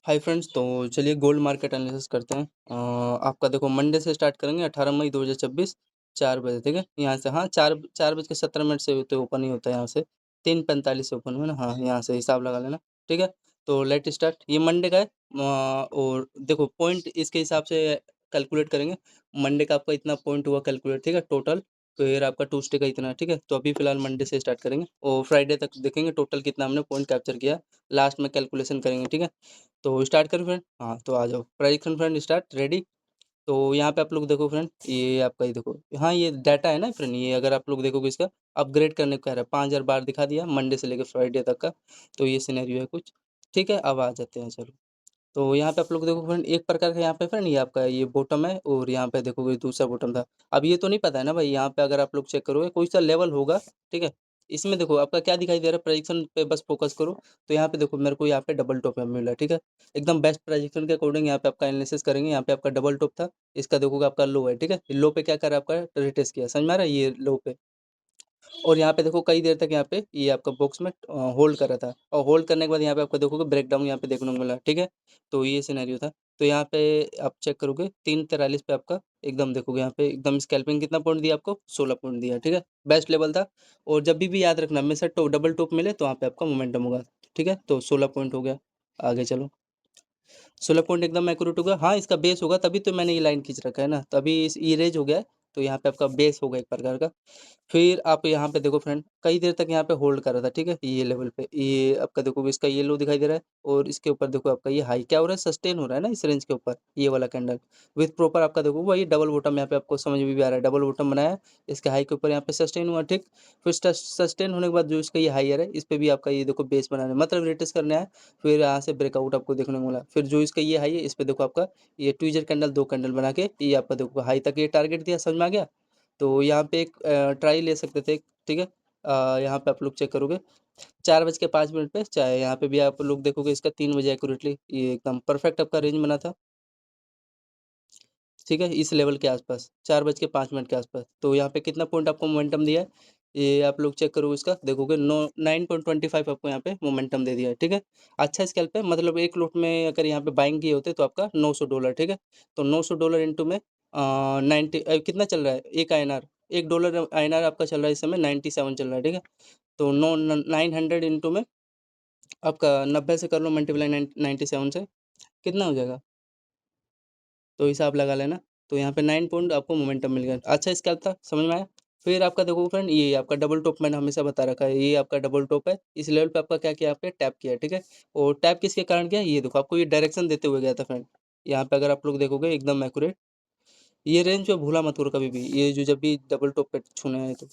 Hi friends, तो चलिए gold market analysis करते हैं। आपका देखो मंडे से स्टार्ट करेंगे 18 मई 2026 4 बजे, ठीक है। यहाँ से हाँ 4:17 से तो ओपन ही होता है यहाँ से 3:45 से ओपन हुआ ना, हाँ यहाँ से हिसाब लगा लेना, ठीक है। तो लेट स्टार्ट, ये मंडे का है। और देखो पॉइंट इसके हिसाब से कैलकुलेट करेंगे। मंडे का आपका इतना पॉइंट हुआ कैलकुलेट, ठीक है, टोटल। फिर आपका ट्यूसडे का इतना, ठीक है। तो अभी फिलहाल मंडे से स्टार्ट करेंगे और फ्राइडे तक देखेंगे टोटल कितना हमने पॉइंट कैप्चर किया, लास्ट में कैलकुलेशन करेंगे, ठीक है। तो स्टार्ट करें फ्रेंड, हाँ तो आ जाओ प्रेडिक्शन फ्रेंड, स्टार्ट रेडी। तो यहाँ पे आप लोग देखो फ्रेंड, ये आपका ही देखो, हाँ ये डाटा है ना फ्रेंड, ये अगर आप लोग देखोगे इसका अपग्रेड करने को कह रहा है, 5000 बार दिखा दिया मंडे से लेकर फ्राइडे तक का। तो ये सिनेरियो है कुछ, ठीक है। अब आ जाते हैं, चलो। तो यहाँ पे आप लोग देखो फ्रेंड, एक प्रकार का यहाँ पे फ्रेंड, ये आपका ये बॉटम है और यहाँ पे देखोगे दूसरा बॉटम था। अब ये तो नहीं पता है ना भाई, यहाँ पे अगर आप लोग चेक करोगे कोई सा लेवल होगा, ठीक है। इसमें देखो आपका क्या दिखाई दे रहा है, प्रेडिक्शन पे बस फोकस करो। तो यहाँ पे देखो मेरे को यहाँ पे डबल टॉप में मिला, ठीक है। एकदम बेस्ट प्रेडिक्शन के अकॉर्डिंग यहाँ पे आपका एनालिसिस करेंगे। यहाँ पे आपका डबल टॉप था, इसका देखोगे आपका लो है, ठीक है। लो पे क्या करा आपका रिटेस्ट किया, समझ में आ रहा है, ये लो पे। और यहाँ पे देखो कई देर तक यहाँ पे ये आपका बॉक्स में होल्ड कर रहा था, और होल्ड करने के बाद यहाँ पे आपको देखोगे ब्रेकडाउन यहाँ पे देखने को मिला, ठीक है। तो ये सिनेरियो था। तो यहाँ पे आप चेक करोगे 3:43 पे आपका एकदम देखोगे यहाँ पे एकदम स्कैल्पिंग कितना पॉइंट दिया आपको, 16 पॉइंट दिया, ठीक है। बेस्ट लेवल था। और जब भी याद रखना में से डबल टॉप मिले तो वहाँ पे आपका मोमेंटम होगा, ठीक है। तो 16 पॉइंट हो गया, आगे चलो। 16 पॉइंट एकदम एक्यूरेट होगा, हाँ इसका बेस होगा, तभी तो मैंने ये लाइन खींच रखा है ना, तभी इस ये रेज हो गया है। तो यहाँ पे आपका बेस होगा एक प्रकार का। फिर आप यहाँ पे देखो फ्रेंड, कई देर तक यहाँ पे होल्ड कर रहा था, ठीक है। ये लेवल पे ये आपका देखो इसका ये लो दिखाई दे रहा है, और इसके ऊपर देखो आपका ये हाई क्या हो रहा है, सस्टेन हो रहा है ना इस रेंज के ऊपर, ये वाला कैंडल विथ प्रॉपर आपका देखो वही डबल बॉटम यहाँ पे आपको समझ में भी आ रहा है, डबल बॉटम बनाया है, इसके हाई के ऊपर यहाँ पे सस्टेन हुआ, ठीक। फिर सस्टेन होने के बाद जो इसका ये हायर है, इस पे भी आपका ये देखो बेस बनाना है, मतलब रिटेस्ट करना है। फिर यहाँ से ब्रेकआउट आपको देखने को मिला, फिर जो इसका ये हाई है, इस पे देखो आपका ये ट्विजर कैंडल, दो कैंडल बना के ये आपका देखो हाई तक ये टारगेट दिया, समझ में आ गया। तो यहाँ पे एक ट्राई ले सकते थे, ठीक है। यहाँ पे आप लोग चेक करोगे 4:05 पे, चाहे यहाँ पे भी आप लोग देखोगे इसका 3 बजे एक्यूरेटली ये एकदम परफेक्ट आपका रेंज बना था, ठीक है। इस लेवल के आसपास 4:05 के आसपास, तो यहाँ पे कितना पॉइंट आपको मोमेंटम दिया है, ये आप लोग चेक करो, इसका देखोगे 9.25 आपको यहाँ पे मोमेंटम दे दिया है, ठीक है। अच्छा स्कैल्प है, मतलब एक लॉट में अगर यहाँ पे बाइंग किए होते तो आपका $900, ठीक है। तो $900 इंटू में 90 कितना चल रहा है, एक INR, $1 INR आपका चल रहा है इस समय 97 चल रहा है, ठीक है। तो 900 इंटू में आपका 90 से कर लो मल्टीप्लाई 97 से, कितना हो जाएगा, तो हिसाब लगा लेना। तो यहाँ पे 9 पॉइंट आपको मोमेंटम मिल गया, अच्छा स्कैल्प था, समझ में आया। फिर आपका देखो फ्रेंड, ये आपका डबल टॉप मैंने हमेशा बता रखा है, ये आपका डबल टॉप है, इस लेवल पे आपका क्या किया, यहाँ पे टैप किया, ठीक है। और टैप किसके कारण किया, ये देखो आपको ये डायरेक्शन देते हुए गया था फ्रेंड। यहाँ पे अगर आप लोग देखोगे एकदम एक्यूरेट, ये रेंज जो भूला मत करो कभी भी, ये जो जब भी डबल टॉप पे छूने आए तो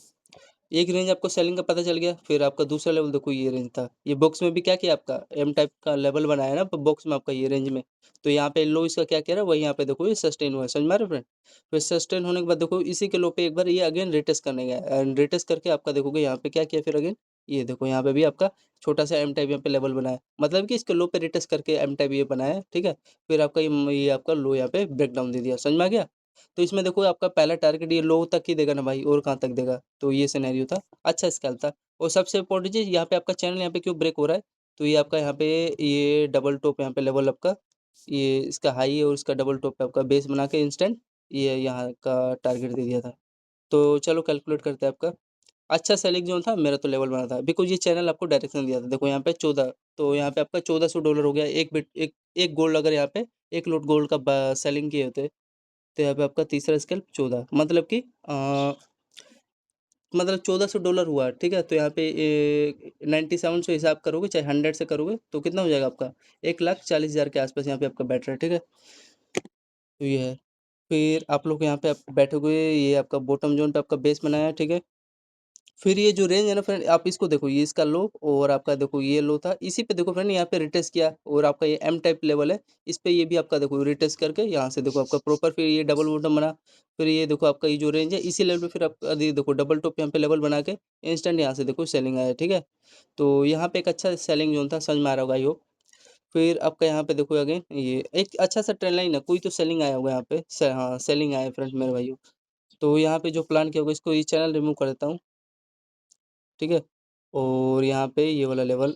एक रेंज आपको सेलिंग का पता चल गया। फिर आपका दूसरा लेवल देखो, ये रेंज था, ये बॉक्स में भी क्या किया आपका एम टाइप का लेवल बनाया ना बॉक्स में आपका ये रेंज में। तो यहाँ पे लो इसका क्या कह रहा है, वही यहाँ पे देखो ये सस्टेन हुआ है, समझ में आ रहा है फ्रेंड। फिर सस्टेन होने के बाद देखो इसी के लो पे एक बार ये अगेन रिटेस्ट करने गया एंड रिटेस्ट करके आपका देखोगे यहाँ पे क्या किया फिर अगेन, ये देखो यहाँ पे भी आपका छोटा सा एम टाइप यहाँ पे लेवल बनाया, मतलब कि इसके लो पे रिटेस्ट करके एम टाइप ये बनाया है, ठीक है। फिर आपका ये आपका लो यहाँ पे ब्रेक डाउन दे दिया, समझ में आ गया। तो इसमें देखो आपका पहला टारगेट ये लो तक ही देगा ना भाई, और कहाँ तक देगा, तो ये सिनेरियो था, अच्छा स्कैल्प था। और सबसे इम्पोर्टेंट चीज़ यहाँ पे आपका चैनल यहाँ पे क्यों ब्रेक हो रहा है, तो ये आपका यहाँ पे ये डबल टॉप यहाँ पे लेवल आपका ये इसका हाई है, और इसका डबल टॉप पे आपका बेस बना के इंस्टेंट ये यहाँ का टारगेट दे दिया था। तो चलो कैलकुलेट करते हैं आपका, अच्छा सेलिंग जोन था मेरा, तो लेवल बना था बिकॉज ये चैनल आपको डायरेक्शन दिया था, देखो यहाँ पे 14, तो यहाँ पे आपका $1400 हो गया, एक गोल्ड अगर यहाँ पे एक लोट गोल्ड का सेलिंग किए होते, तो यहाँ पे आपका तीसरा स्केल 14, मतलब कि मतलब $1400 हुआ, ठीक है। तो यहाँ पे 97 से हिसाब करोगे चाहे 100 से करोगे तो कितना हो जाएगा आपका, 1,40,000 के आसपास यहाँ पे आपका बैठ रहा है, ठीक है। तो ये है। फिर आप लोग यहाँ पे आप बैठोगे, ये आपका बॉटम जोन पे आपका बेस बनाया है, ठीक है। फिर ये जो रेंज है ना फ्रेंड, आप इसको देखो, ये इसका लो और आपका देखो ये लो था, इसी पे देखो फ्रेंड यहाँ पे रिटेस्ट किया, और आपका ये एम टाइप लेवल है, इस पे ये भी आपका देखो रिटेस्ट करके यहाँ से देखो आपका प्रॉपर फिर ये डबल बॉटम बना। फिर ये देखो आपका ये जो रेंज है इसी लेवल पे फिर आपका ये देखो डबल टॉप यहाँ पे लेवल बना के इंस्टेंट यहाँ से देखो सेलिंग आया, ठीक है। तो यहाँ पे एक अच्छा सेलिंग जोन था, समझ में आ रहा होगा आई होप। फिर आपका यहाँ पे देखो अगेन ये एक अच्छा सा ट्रेंड लाइन है, कोई तो सेलिंग आया होगा यहाँ पे हाँ सेलिंग आया फ्रेंड मेरे भाइयों। तो यहाँ पे जो प्लान किया होगा, इसको ये चैनल रिमूव कर देता हूँ, ठीक है। और यहाँ पे ये वाला लेवल,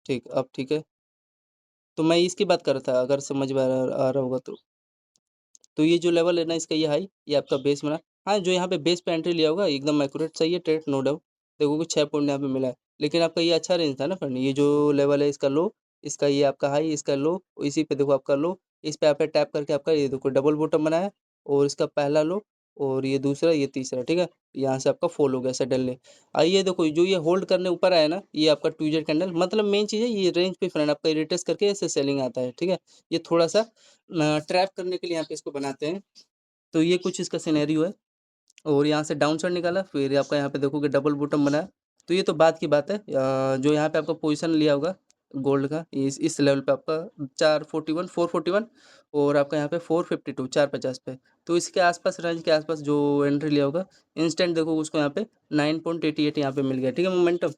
ठीक, अब ठीक है। तो मैं इसकी बात कर रहा था, अगर समझ में आ रहा होगा तो। तो ये जो लेवल है ना इसका, ये हाई, ये आपका बेस बना। हाँ, जो यहाँ पे बेस पे एंट्री लिया होगा एकदम एक्यूरेट सही है ट्रेड, नो डाउट। देखोगे 6 पॉइंट यहाँ पे मिला है। लेकिन आपका ये अच्छा रेंज था ना फ्रेंड, ये जो लेवल है इसका लो, इसका ये आपका हाई, इसका लो, इसी पे देखो आपका लो, इस पे आप टैप करके आपका ये देखो डबल बॉटम बना है, और इसका पहला लो, और ये दूसरा, ये तीसरा, ठीक है? यहाँ से आपका फॉल हो गया सडनली। आइए देखो जो ये होल्ड करने ऊपर आया ना, ये आपका ट्विजर कैंडल, मतलब मेन चीज़ है ये रेंज पे फ्रेंड आपका रिटेस्ट करके ऐसे सेलिंग आता है, ठीक है? ये थोड़ा-सा ट्रैप करने के लिए यहाँ पे इसको बनाते हैं। तो ये कुछ इसका सिनेरियो है, और यहाँ से डाउन साइड निकाला, फिर आपका यहाँ पे देखोगे डबल बॉटम बना है। तो ये तो बाद की बात है। जो यहाँ पे आपका पोजीशन लिया होगा गोल्ड का, इस लेवल पे आपका 441 441, और आपका यहाँ पे 452 450 पे। तो इसके आसपास, रेंज के आसपास जो एंट्री लिया होगा, इंस्टेंट देखो उसको यहाँ पे 9.88 यहाँ पे मिल गया, ठीक है मोमेंटम।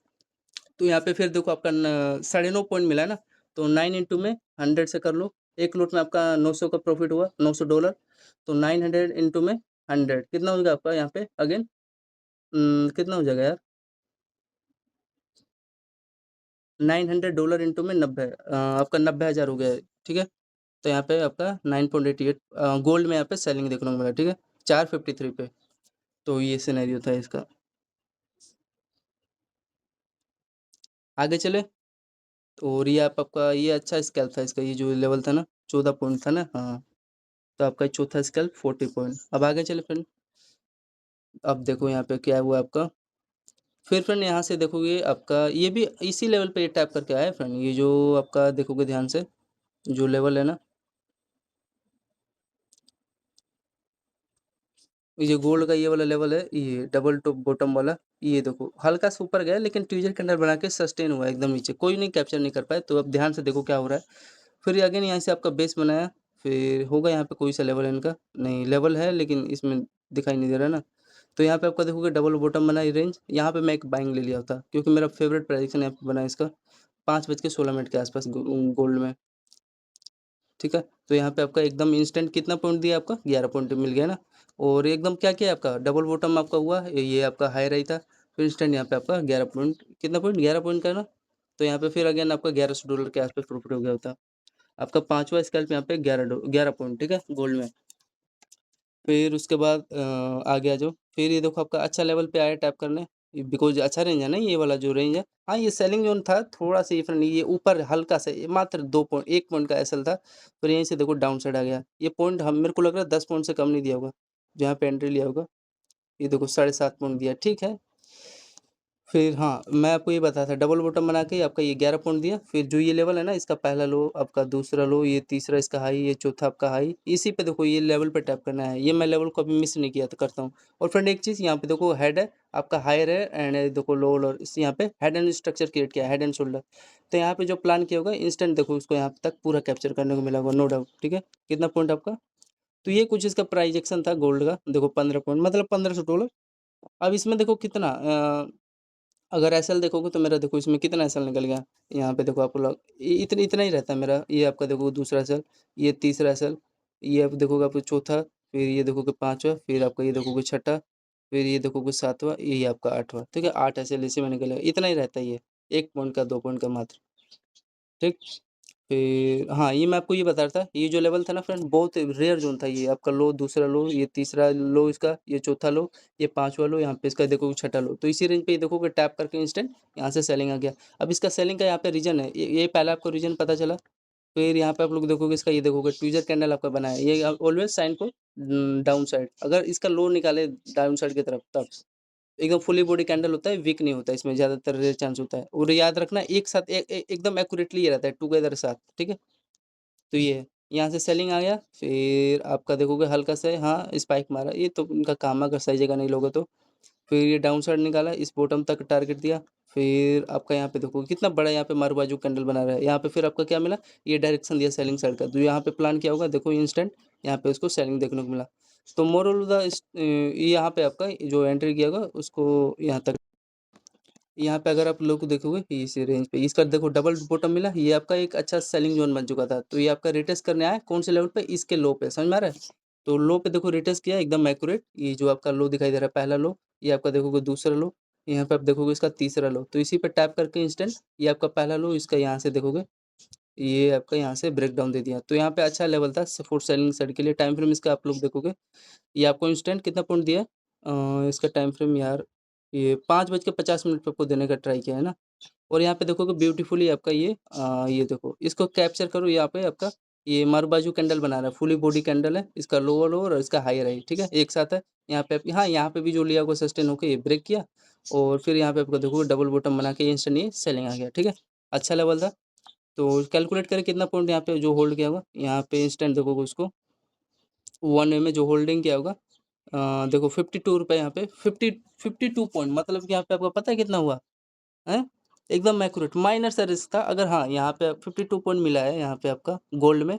तो यहाँ पे फिर देखो आपका 9.5 पॉइंट मिला है ना, तो 9 इंटू में 100 से कर लो। एक लॉट में आपका 900 का प्रॉफिट हुआ, $900। तो 900 इंटू में 100 कितना हो गया आपका यहाँ पे अगेन, कितना हो जाएगा यार, $900 इंटू में 90, आपका 90,000 हो गया है, ठीक है? तो यहाँ पे आपका 9.88 गोल्ड में यहाँ पे सेलिंग देखने को मिला, ठीक है? 453 पे। तो ये सिनेरियो था इसका। आगे चले। और ये आपका ये अच्छा स्कैल्प था इसका, ये जो लेवल था ना, 14 पॉइंट था ना, हाँ। तो आपका चौथा स्कैल्प 40 पॉइंट। अब आगे चले फ्रेंड। अब देखो यहाँ पे क्या हुआ आपका। फिर फ्रेंड यहाँ से देखोगे आपका ये भी इसी लेवल पे ये टैप करके आया है फ्रेंड, ये जो आपका देखोगे ध्यान से, जो लेवल है ना, ये गोल्ड का ये वाला लेवल है, ये डबल टॉप बॉटम वाला, ये देखो हल्का सा ऊपर गया, लेकिन ट्विजर कैंडल बना के सस्टेन हुआ है एकदम नीचे, कोई नहीं कैप्चर नहीं कर पाए। तो अब ध्यान से देखो क्या हो रहा है। फिर अगेन यहाँ से आपका बेस बनाया, फिर होगा यहाँ पे कोई सा लेवल है इनका, नहीं लेवल है लेकिन इसमें दिखाई नहीं दे रहा ना। तो यहाँ पे आपका देखोगे डबल बॉटम बना है रेंज, यहाँ पे मैं एक बाइंग ले लिया था, क्योंकि मेरा फेवरेट प्रेडिक्शन यहाँ पे बना है इसका 5:16 के आसपास गोल्ड में, ठीक है? तो यहाँ पे आपका एकदम इंस्टेंट कितना पॉइंट दिया आपका, 11 पॉइंट मिल गया ना। और एकदम क्या किया आपका डबल बॉटम आपका हुआ, ये आपका हाई रही था, फिर इंस्टेंट यहाँ पे आपका 11 पॉइंट, कितना पॉइंट, 11 पॉइंट का ना। तो यहाँ पे फिर अगेन आपका $1100 के आसपास प्रॉफिट हो गया होता। आपका पांचवा स्कैल्प यहाँ पे 11 पॉइंट, ठीक है, गोल्ड में। फिर उसके बाद आगे आ जाओ। फिर ये देखो आपका अच्छा लेवल पे आया टैप करने, बिकॉज़ अच्छा रेंज है ना ये वाला जो रेंज है। हाँ, ये सेलिंग ज़ोन था थोड़ा-सा, ये फ्रेंड ये ऊपर हल्का सा, ये मात्र 2 पॉइंट 1 पॉइंट का एसएल था। फिर यहीं से देखो डाउन साइड आ गया। ये पॉइंट हम मेरे को लग रहा है 10 पॉइंट से कम नहीं दिया होगा, जहाँ पे एंट्री लिया होगा। ये देखो 7.5 पॉइंट दिया, ठीक है। फिर हाँ, मैं आपको ये बताया था डबल बॉटम बना के आपका ये 11 पॉइंट दिया। फिर जो ये लेवल है ना, इसका पहला लो, आपका दूसरा लो, ये तीसरा इसका हाई, ये चौथा आपका हाई, इसी पे देखो ये लेवल पे टैप करना है। ये मैं लेवल को अभी मिस नहीं किया तो करता हूँ। और फ्रेंड एक चीज़ यहाँ पे देखो, हेड है आपका हायर है, एंड देखो लोअर, और इस यहाँ पे हेड एंड स्ट्रक्चर क्रिएट किया है, हेड एंड शोल्डर। तो यहाँ पे जो प्लान किया होगा इंस्टेंट देखो उसको यहाँ तक पूरा कैप्चर करने को मिला होगा, नो डाउट, ठीक है। कितना पॉइंट आपका, तो ये कुछ इसका प्राइजेक्शन था गोल्ड का, देखो 15 पॉइंट मतलब $1500। अब इसमें देखो कितना अगर एसएल देखोगे तो मेरा देखो इसमें कितना एसएल निकल गया। यहाँ पे देखो आपको लग इतना इतना ही रहता है मेरा। ये आपका देखो दूसरा एसएल, ये तीसरा एसएल, ये आप देखोगे आपको चौथा, फिर ये देखोगे पांचवा, फिर आपका ये देखोगे छठा, फिर ये देखोगे सातवां, ये आपका आठवां, ठीक है। 8 एसएल इसी में निकलेगा, इतना ही रहता है ये, 1 पॉइंट का 2 पॉइंट का मात्र, ठीक। फिर हाँ, ये मैं आपको ये बता रहा था, ये जो लेवल था ना फ्रेंड, बहुत रेयर ज़ोन था ये। आपका लो, दूसरा लो, ये तीसरा लो इसका, ये चौथा लो, ये पाँचवा लो, यहाँ पे इसका देखोगे छठा लो। तो इसी रेंज पे ये देखोगे टैप करके इंस्टेंट यहाँ से सेलिंग आ गया। अब इसका सेलिंग का यहाँ पे रीज़न है, ये पहला आपको रीज़न पता चला। फिर यहाँ पे आप लोग देखोगे इसका, ये देखोगे ट्विज़र कैंडल आपका बना है, ये ऑलवेज़ साइन को डाउन साइड, अगर इसका लो निकाले डाउन साइड की तरफ तब एकदम फुली बॉडी कैंडल होता है, वीक नहीं होता है, इसमें ज़्यादातर रेयर चांस होता है। और याद रखना एक साथ एकदम एक्यूरेटली ये रहता है टुगेदर साथ, ठीक है। तो ये है, यहाँ से सेलिंग आ गया, फिर आपका देखोगे हल्का से हाँ स्पाइक मारा, ये तो उनका काम है अगर सही जगह नहीं लोगे तो। फिर ये डाउन साइड निकाला, इस बॉटम तक टारगेट दिया। फिर आपका यहाँ पे देखो कितना बड़ा यहाँ पे मारू बाजू कैंडल बना रहा है। यहाँ पे फिर आपका क्या मिला, ये डायरेक्शन दिया सेलिंग साइड का, तो यहाँ पे प्लान किया होगा देखो इंस्टेंट यहाँ पे उसको सेलिंग देखने को मिला। तो मोरल द यहाँ पे आपका जो एंट्री किया होगा उसको यहाँ तक, यहाँ पे अगर आप लोग देखोगे इस रेंज पे इसका देखो डबल बॉटम मिला, ये आपका एक अच्छा सेलिंग जोन बन चुका था। तो ये आपका रिटेस्ट करने आया कौन से लेवल पे, इसके लो पे, समझ में आ रहा है। तो लो पे देखो रिटेस्ट किया एकदम एक्यूरेट, ये जो आपका लो दिखाई दे रहा है पहला लो, ये आपका देखोगे दूसरा लो, यहाँ पे आप देखोगे इसका तीसरा लो, तो इसी पे टैप करके इंस्टेंट ये आपका पहला लो, इसका यहाँ से देखोगे ये आपका यहाँ से ब्रेकडाउन दे दिया। तो यहाँ पे अच्छा लेवल था फॉर सेलिंग साइड के लिए। टाइम फ्रेम इसका आप लोग देखोगे, ये आपको इंस्टेंट कितना पॉइंट दिया है? इसका टाइम फ्रेम यार ये 5:50 पे आपको देने का ट्राई किया है ना। और यहाँ पे देखोगे ब्यूटीफुली आपका ये देखो इसको कैप्चर करो, यहाँ पे आपका ये मारू कैंडल बना रहा है, फुली बॉडी कैंडल है, इसका लोअर लोअर और इसका हायर है, ठीक है, एक साथ है। यहाँ पे हाँ, यहाँ पे भी जो लिया वो सस्टेन होकर ये ब्रेक किया और फिर यहाँ पे आपको देखोगे डबल बॉटम बना के इंस्टेंट ये सेलिंग आ गया, ठीक है। अच्छा लेवल था। तो कैलकुलेट करें कितना पॉइंट यहाँ पे जो होल्ड किया होगा, यहाँ पे इंस्टेंट देखोगे उसको 1 में जो होल्डिंग किया होगा, देखो 52 रुपये यहाँ पे 52 पॉइंट, मतलब कि यहाँ पे आपको पता है कितना हुआ है? एकदम एक्यूरेट, माइनर सा रिस्क था। अगर हाँ, यहाँ पे 52 पॉइंट मिला है यहाँ पे आपका गोल्ड में,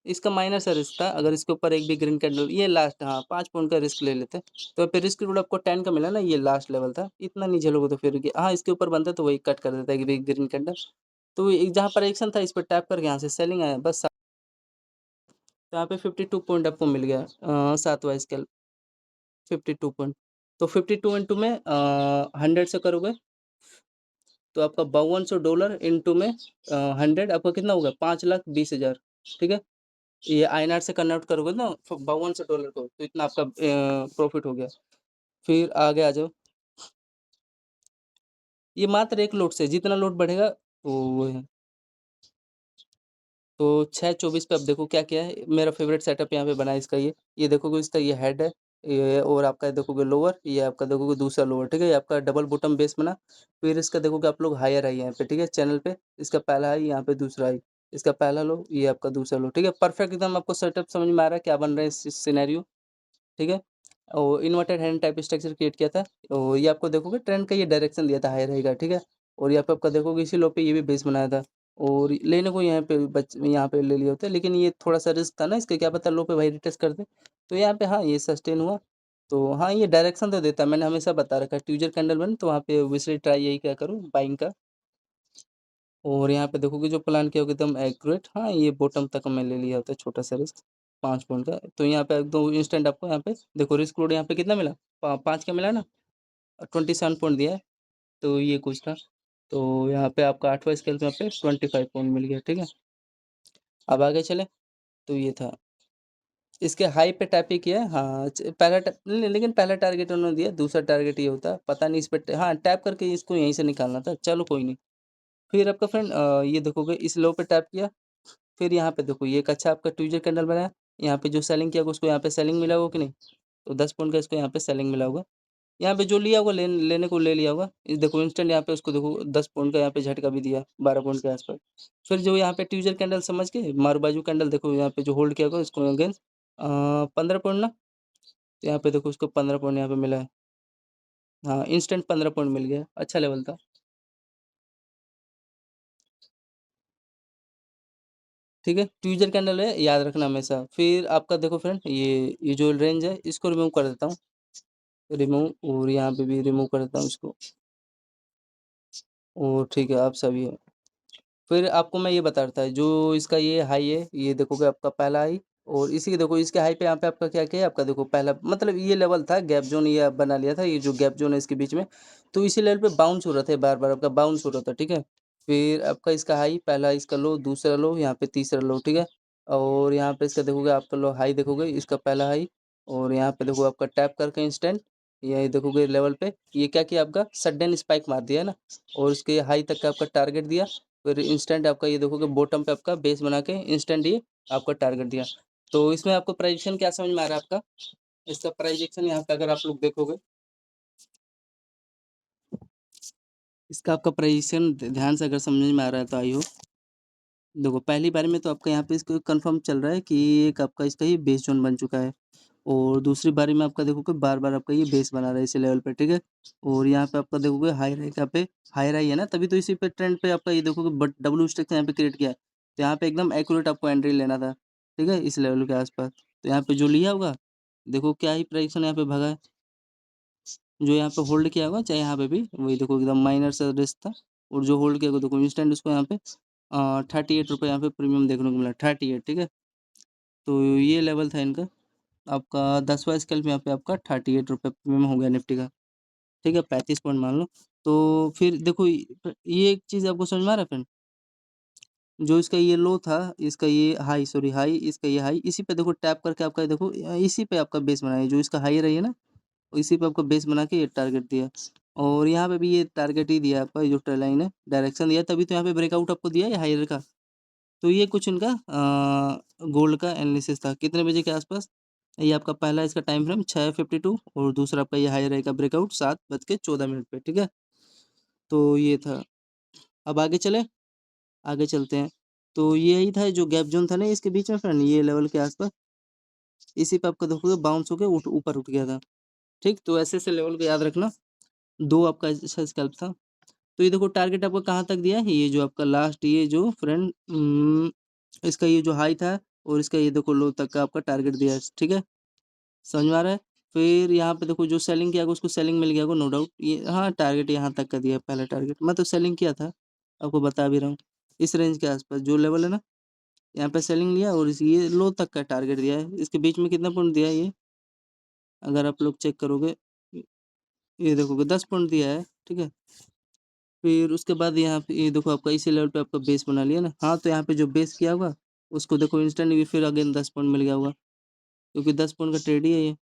इसका माइनर सा रिस्क था। अगर इसके ऊपर एक भी ग्रीन कैंडल, ये लास्ट, हाँ 5 पॉइंट का रिस्क ले लेते, तो फिर रिस्क रिवॉर्ड आपको 10 का मिला ना, ये लास्ट लेवल था, इतना नहीं झेलोगे तो फिर हाँ इसके ऊपर बनता तो वही कट कर देता है ग्रीन कैंडल। तो जहाँ पर एक्शन था इस पर टैप करके यहाँ से सेलिंग आया बस। तो यहाँ पे 52 पॉइंट आपको मिल गया, 7वां स्केल 52 पॉइंट। तो 52 इंटू में 100 से करोगे तो आपका $5200 इंटू में 100 आपका कितना होगा? 5,20,000, ठीक है। ये आईएनआर से कन्वर्ट करोगे ना $5200 को, तो इतना आपका प्रॉफिट हो गया। फिर आगे आ जाओ, ये मात्र एक लोट से, जितना लोट बढ़ेगा वो है। तो 6:24 पे अब देखो क्या क्या है, मेरा फेवरेट सेटअप यहाँ पे बना है इसका, ये देखोगे इसका ये हेड है, ये और आपका देखोगे लोअर, ये आपका देखोगे दूसरा लोअर, ठीक है, ये आपका डबल बॉटम बेस बना। फिर इसका देखोगे आप लोग हायर है यहाँ पे, ठीक है, चैनल पे इसका पहला है, यहाँ पे दूसरा है, इसका पहला लो, ये आपका दूसरा लो, ठीक है, परफेक्ट एकदम आपको सेटअप समझ में आ रहा है क्या बन रहा है इस सिनेरियो, ठीक है। और inverted hand type structure create किया था, और ये आपको देखोगे ट्रेंड का ये डायरेक्शन दिया था हाई रहेगा, ठीक है। और यहाँ पे आपका देखोगे इसी लो पे ये भी बेस बनाया था, और लेने को यहाँ पे यहाँ पे ले लिए होते, लेकिन ये थोड़ा सा रिस्क था ना, इसके क्या पता लो पे भाई रिटेस्ट करते। तो यहाँ पे हाँ ये सस्टेन हुआ। तो हाँ ये डायरेक्शन तो देता है, मैंने हमेशा बता रखा है ट्यूजर कैंडल बन तो वहाँ पे ऑब्वियसली ट्राई यही क्या करूँ बाइंग का। और यहाँ पे देखोगे जो प्लान किया होगा एकदम एक्यूरेट, हाँ ये बॉटम तक मैं ले लिया होता है छोटा सा रिस्क 5 पॉइंट का। तो यहाँ पे एकदम इंस्टेंट आपको यहाँ पे देखो रिस्क रोड यहाँ पे कितना मिला, 5 का मिला ना, 27 पॉइंट दिया है। तो ये कुछ था। तो यहाँ पे आपका 8वां स्केल पे यहाँ पे 25 पॉइंट मिल गया, ठीक है। अब आगे चले, तो ये था इसके हाई पे टैप ही किया है, हाँ पहला लेकिन पहला टारगेट उन्होंने दिया, दूसरा टारगेट ये होता है पता नहीं इस पर, हाँ टैप करके इसको यहीं से निकालना था, चलो कोई नहीं। फिर आपका फ्रेंड ये देखोगे इस लो पे टैप किया, फिर यहाँ पे देखो ये एक अच्छा आपका ट्यूजर कैंडल बनाया, यहाँ पे जो सेलिंग किया होगा उसको यहाँ पे सेलिंग मिला होगा कि नहीं, तो 10 पॉइंट का इसको यहाँ पे सेलिंग मिला होगा। यहाँ पे जो लिया होगा लेने को ले लिया होगा, इस देखो इंस्टेंट यहाँ पे उसको देखो 10 पॉइंट का यहाँ पे झटका भी दिया 12 पॉइंट के आसपास। फिर जो यहाँ पे ट्यूजर कैंडल समझ के मारू बाजू कैंडल देखो यहाँ पे जो होल्ड किया होगा इसको अगेन 15 पॉइंट ना, तो यहाँ पे देखो उसको 15 पॉइंट यहाँ पे मिला है, हाँ इंस्टेंट 15 पॉइंट मिल गया, अच्छा लेवल था, ठीक है। ट्यूजर कैंडल है याद रखना हमेशा। फिर आपका देखो फ्रेंड ये जो रेंज है इसको रिमूव कर देता हूँ, रिमूव, और यहाँ पे भी रिमूव कर देता हूँ इसको, और ठीक है आप सभी है। फिर आपको मैं ये बता रहा था जो इसका ये हाई है, ये देखोगे आपका पहला हाई, और इसी के देखो इसके हाई पे यहाँ पे आपका क्या क्या है, आपका देखो पहला मतलब ये लेवल था गैप जोन, ये आप बना लिया था, ये जो गैप जोन है इसके बीच में, तो इसी लेवल पे बाउंस हो रहा था, बार बार आपका बाउंस हो रहा था, ठीक है। फिर आपका इसका हाई पहला, इसका लो, दूसरा लो, यहाँ पे तीसरा लो, ठीक है। और यहाँ पे इसका देखोगे आपका लो हाई देखोगे इसका पहला हाई, और यहाँ पे देखो आपका टैप करके इंस्टेंट ये देखोगे लेवल पे ये क्या किया आपका सडन स्पाइक मार दिया है ना, और इसके हाई तक का आपका टारगेट दिया। फिर इंस्टेंट आपका ये देखोगे बॉटम पे आपका बेस बना के इंस्टेंट ये आपका टारगेट दिया। तो इसमें आपको प्राइजेक्शन क्या समझ में आ रहा है आपका, इसका प्राइजेक्शन यहाँ पे अगर आप लोग देखोगे, इसका आपका प्राइजेक्शन ध्यान से अगर समझ में आ रहा है तो आई हो। देखो पहली बार में तो आपका यहाँ पे इसको कंफर्म चल रहा है कि एक आपका इसका ये बेस जोन बन चुका है, और दूसरी बारी में आपका देखोगे बार-बार आपका ये बेस बना रहा है इसी लेवल पे, ठीक है। और यहाँ पे आपका देखोगे हाई रहेगा पे हाई रही है ना, तभी तो इसी पे ट्रेंड पे आपका ये देखोगे बट डब्ल्यू स्ट्रक्चर यहाँ पे क्रिएट किया है। तो यहाँ पे एकदम एक्यूरेट आपको एंट्री लेना था, ठीक है, इस लेवल के आसपास। तो यहाँ पे जो लिया होगा, देखो क्या ही प्राइस यहाँ पे भगा है, जो यहाँ पे होल्ड किया होगा चाहे यहाँ पे भी वही देखो एकदम माइनर सा रिस्क था, और जो होल्ड किया होगा देखो इंस्टेंट उसको यहाँ पे 38 रुपये यहाँ पे प्रीमियम देखने को मिला, 38, ठीक है। तो ये लेवल था इनका, आपका 10वां स्केल में यहाँ पे आपका 38 रुपये प्रीमियम हो गया निफ्टी का। ठीक है? 35 पॉइंट मान लो। तो फिर देखो ये एक चीज़ आपको समझ में आ रहा है फ्रेंड? जो इसका ये लो था, इसका ये हाई सॉरी हाई, इसका ये हाई, इसी पे देखो टैप करके आपका देखो इसी पे आपका बेस बनाया, जो इसका हाई रही है ना, इसी पे आपको बेस बना के ये टारगेट दिया। और यहाँ पे भी ये टारगेट ही दिया आपका, ये जो ट्रेल लाइन है, डायरेक्शन दिया, तभी तो यहाँ पे ब्रेकआउट आपको दिया है हायर का। तो ये कुछ इनका गोल्ड का एनालिसिस था। कितने बजे के आसपास? ये आपका पहला इसका टाइम फ्रेम 6:52 और दूसरा आपका ये हायर का ब्रेकआउट 7:14 पे, ठीक है? तो ये था। अब आगे चले, आगे चलते हैं। तो यही था जो गैप जोन था ना इसके बीच में फ्रेंड, ये लेवल के आसपास, इसी पे आपका देखोगे बाउंस होके ऊपर उठ गया था। ठीक, तो ऐसे-ऐसे लेवल को याद रखना। 2 आपका ऐसा स्कैल्प था। तो ये देखो टारगेट आपका कहाँ तक दिया है, ये जो आपका लास्ट ये जो फ्रेंड इसका ये जो हाई था और इसका ये देखो लो तक का आपका टारगेट दिया है, ठीक है? समझ में आ रहा है? फिर यहाँ पे देखो जो सेलिंग किया होगा उसको सेलिंग मिल गया होगा नो डाउट। ये हाँ, टारगेट यहाँ तक का दिया है पहला टारगेट। मैं तो सेलिंग किया था, आपको बता भी रहा हूँ। इस रेंज के आसपास जो लेवल है ना, यहाँ पे सेलिंग लिया और इस ये लो तक का टारगेट दिया है। इसके बीच में कितना पॉइंट दिया है ये? अगर आप लोग चेक करोगे, ये देखोगे 10 पॉइंट दिया है, ठीक है? फिर उसके बाद यहाँ पे ये देखो आपका इसी लेवल पे आपका बेस बना लिया ना। हाँ, तो यहाँ पे जो बेस किया होगा उसको देखो इंस्टेंट भी फिर अगेन 10 पॉइंट मिल गया होगा, क्योंकि 10 पॉइंट का ट्रेड ही है ये।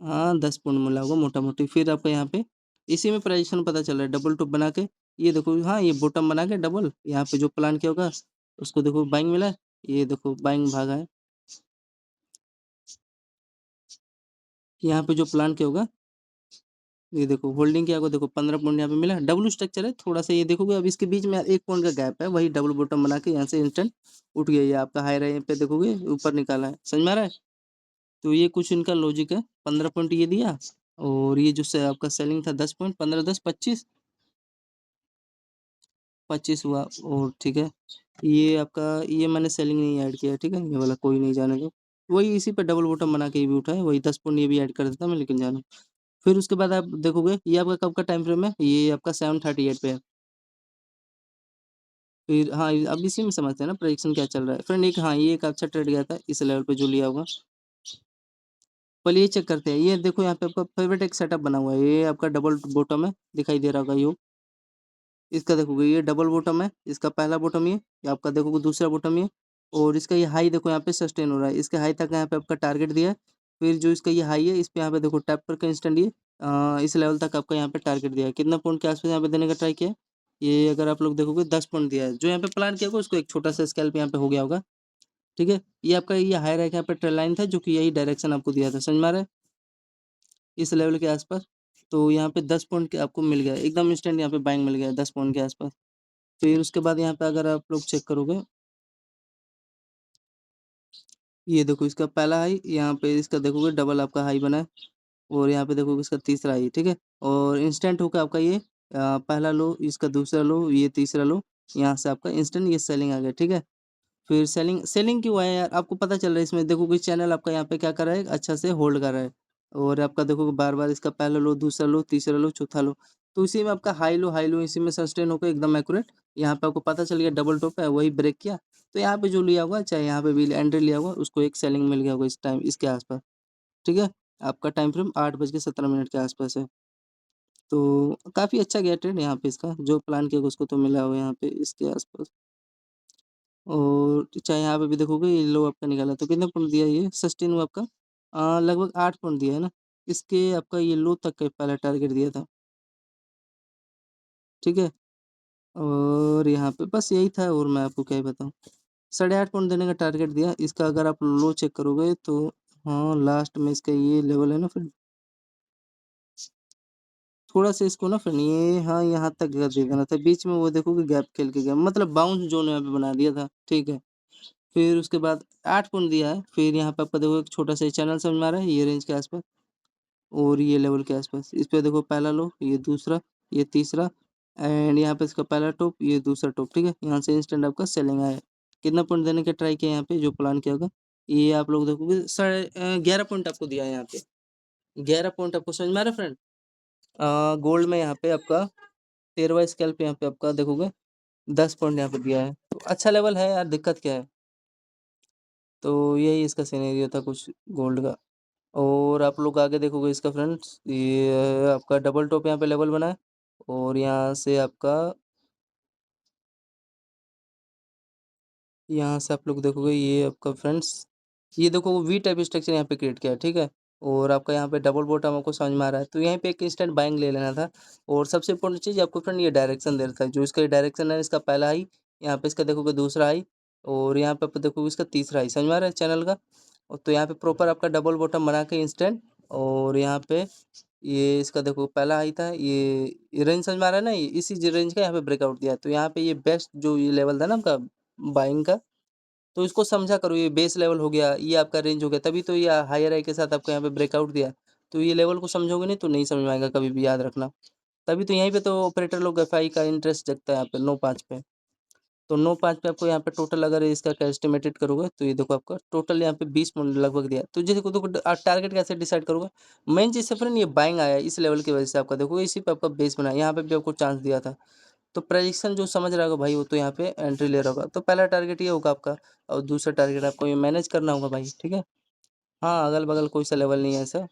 हाँ, 10 पॉइंट मिला होगा मोटा-मोटी। फिर आपका यहाँ पे इसी में प्राइजेशन पता चल रहा है, डबल टॉप बना के ये देखो, हाँ, ये बॉटम बना के डबल यहाँ पे जो प्लान किया होगा उसको देखो बाइंग मिला है, ये देखो बाइंग भागा है। यहाँ पे जो प्लान किया होगा, ये देखो होल्डिंग किया होगा, देखो 15 पॉइंट यहाँ पे मिला है। डब्ल्यू स्ट्रक्चर है, थोड़ा-सा ये देखोगे अब इसके बीच में 1 पॉइंट का गैप है, वही डबल बॉटम बना के यहाँ से इंस्टेंट उठ गया। ये आपका हाई रहे पे देखोगे ऊपर निकाला है, समझ में आ रहा है? तो ये कुछ इनका लॉजिक है। 15 पॉइंट ये दिया और ये जो आपका सेलिंग था 10 पॉइंट, 15 10 25, 25 हुआ और ठीक है। ये आपका ये मैंने सेलिंग नहीं ऐड किया है, ठीक है? ये वाला कोई नहीं, जाने दो। वही इसी पे डबल बॉटम बना के ये भी उठा है, वही 10 पॉइंट ये भी ऐड कर देता मैं, लेकिन जानो। फिर उसके बाद आप देखोगे ये आपका कब का टाइम फ्रेम है, ये आपका 7:38 पे है। फिर हाँ, अब इसी में समझते हैं ना प्रेडिक्शन क्या चल रहा है। फ्रेंड एक हाँ, ये एक अच्छा ट्रेड गया था इस लेवल पे जो लिया होगा। पहले ये चेक करते हैं, ये देखो यहाँ पे आपका फेवरेट एक सेटअप बना हुआ है, ये आपका डबल बॉटम है, दिखाई दे रहा होगा ये। इसका देखोगे ये डबल बॉटम है, इसका पहला बॉटम ये आपका देखोगे दूसरा बॉटम ये, और इसका ये हाई देखो यहाँ पे सस्टेन हो रहा है, इसके हाई तक यहाँ पे आपका टारगेट दिया है। फिर जो इसका ये हाई है इस पे यहाँ पे देखो टैप करके इंस्टेंट ये इस लेवल तक आपका यहाँ पे टारगेट दिया है। कितना पॉइंट के आसपास यहाँ पे देने का ट्राई किया है? ये अगर आप लोग देखोगे 10 पॉइंट दिया है। जो यहाँ पे प्लान किया होगा उसको एक छोटा सा स्कैल्प यहाँ पे हो गया होगा, ठीक है? ये आपका ये हाई रैंक यहाँ पे ट्रेल लाइन था जो कि यही डायरेक्शन आपको दिया था, समझ में आ रहा है? इस लेवल के आसपास। तो यहाँ पे 10 पॉइंट के आपको मिल गया, एकदम इंस्टेंट यहाँ पे बाइंग मिल गया 10 पॉइंट के आसपास। फिर उसके बाद यहाँ पे अगर आप लोग चेक करोगे, ये देखो इसका पहला हाई, यहाँ पे इसका देखोगे डबल आपका हाई बना है और यहाँ पे देखोगे इसका तीसरा हाई, ठीक है? और इंस्टेंट होकर आपका ये पहला लो, इसका दूसरा लो, ये तीसरा लो, यहाँ से आपका इंस्टेंट ये सेलिंग आ गया, ठीक है? फिर सेलिंग सेलिंग क्यों आया यार? आपको पता चल रहा है इसमें देखोगे चैनल आपका यहाँ पे क्या कर रहा है, अच्छा से होल्ड कर रहा है और आपका देखोगे बार-बार इसका पहला लो, दूसरा लो, तीसरा लो, चौथा लो। तो इसी में आपका हाई लो इसी में सस्टेन होकर एकदम एक्यूरेट यहाँ पे आपको पता चल गया डबल टॉप है, वही ब्रेक किया। तो यहाँ पे जो लिया होगा, चाहे यहाँ पे भी एंट्री लिया होगा, उसको एक सेलिंग मिल गया होगा इस टाइम इसके आस-पास, ठीक है? आपका टाइम फ्रेम 8:17 के आस-पास है। तो काफ़ी अच्छा गया ट्रेड यहाँ पे इसका, जो प्लान किया उसको तो मिला होगा यहाँ पे इसके आस-पास। और चाहे यहाँ पे भी देखोगे ये लो आपका निकाला तो कितना पॉइंट दिया ये सस्टेन हुआ आपका लगभग 8 पॉइंट दिया है ना। इसके आपका ये लो तक का पहला टारगेट दिया था, ठीक है? और यहाँ पे बस यही था और मैं आपको क्या ही बताऊँ। 8.5 पॉइंट देने का टारगेट दिया, इसका अगर आप लो चेक करोगे तो हाँ, लास्ट में इसका ये लेवल है ना फिर थोड़ा-सा इसको ना फिर ये हाँ, यहाँ तक दे देना था। बीच में वो देखोगे गैप खेल के गया, मतलब बाउंस ज़ोन यहाँ पे बना दिया था, ठीक है? फिर उसके बाद 8 पॉइंट दिया है, फिर यहाँ पे आपका देखो एक छोटा-सा चैनल समझ में आ रहा है, ये रेंज के आस-पास और ये लेवल के आस-पास। इस पे देखो पहला लो, ये दूसरा, ये तीसरा एंड यहाँ पे इसका पहला टॉप, ये दूसरा टॉप, ठीक है? यहाँ से इंस्टेंट आपका सेलिंग आया है। कितना पॉइंट देने का ट्राई किया यहाँ पे जो प्लान किया होगा, ये आप लोग देखोगे 11 पॉइंट आपको दिया है यहाँ पे। 11 पॉइंट आपको समझ में आ रहा है फ्रेंड? गोल्ड में यहाँ पे आपका 13वाँ स्कैल्प यहाँ पे आपका देखोगे 10 पॉइंट यहाँ पे दिया है। तो अच्छा लेवल है यार, दिक्कत क्या है? तो यही इसका सिनेरियो था कुछ गोल्ड का। और आप लोग आगे देखोगे इसका फ्रेंड्स, ये आपका डबल टॉप यहाँ पे लेवल बना है और यहाँ से आप लोग देखोगे ये आपका फ्रेंड्स, ये देखो वो वी टाइप स्ट्रक्चर यहाँ पे क्रिएट किया है, ठीक है। और आपका यहाँ पे डबल बॉटम आपको समझ में आ रहा है, तो यहीं पे एक इंस्टेंट बाइंग ले लेना था। और सबसे इंपॉर्टेंट चीज़ आपको फ्रेंड ये डायरेक्शन दे रखा है, जो इसका डायरेक्शन है, इसका पहला हाई, यहाँ पे इसका देखोगे दूसरा हाई, और यहाँ पे आप देखोगे इसका तीसरा हाई, समझ में आ रहा है चैनल का। और तो यहाँ पे प्रॉपर आपका डबल बॉटम बना के इंस्टेंट, और यहाँ पे ये इसका देखो पहला हाई था, ये रेंज समझ में आ रहा है ना, इसी रेंज का यहाँ पे ब्रेकआउट दिया है। तो यहाँ पे ये बेस्ट जो ये लेवल था ना आपका बाइंग का, तो इसको समझा करो, ये बेस लेवल हो गया, ये आपका रेंज हो गया, तभी तो ये हायर हाई के साथ आपको यहाँ पे ब्रेकआउट दिया। तो ये लेवल को समझोगे नहीं तो नहीं समझ में आएगा, कभी भी याद रखना। तभी तो यहीं पे तो ऑपरेटर लोग एफआई का इंटरेस्ट जगता है यहाँ पे 9.5 पे। तो 9.5 पे आपको यहाँ पे टोटल अगर इसका एस्टिमेटेड करोगे, तो ये देखो आपका टोटल यहाँ पे 20 पॉइंट लगभग दिया है। तो जैसे देखो टारगेट कैसे डिसाइड करोगे, मेन चीज़ से फ्रेंड ये बाइंग आया है, इस लेवल की वजह से आपका देखो इसी पे आपका बेस बना है, यहाँ पे भी आपको चांस दिया था। तो प्रेडिक्शन जो समझ रहा होगा भाई, वो तो यहाँ पे एंट्री ले रहा होगा। तो पहला टारगेट ये होगा आपका, और दूसरा टारगेट आपको ये मैनेज करना होगा भाई, ठीक है। हाँ, अगल बगल कोई सा लेवल नहीं है ऐसा।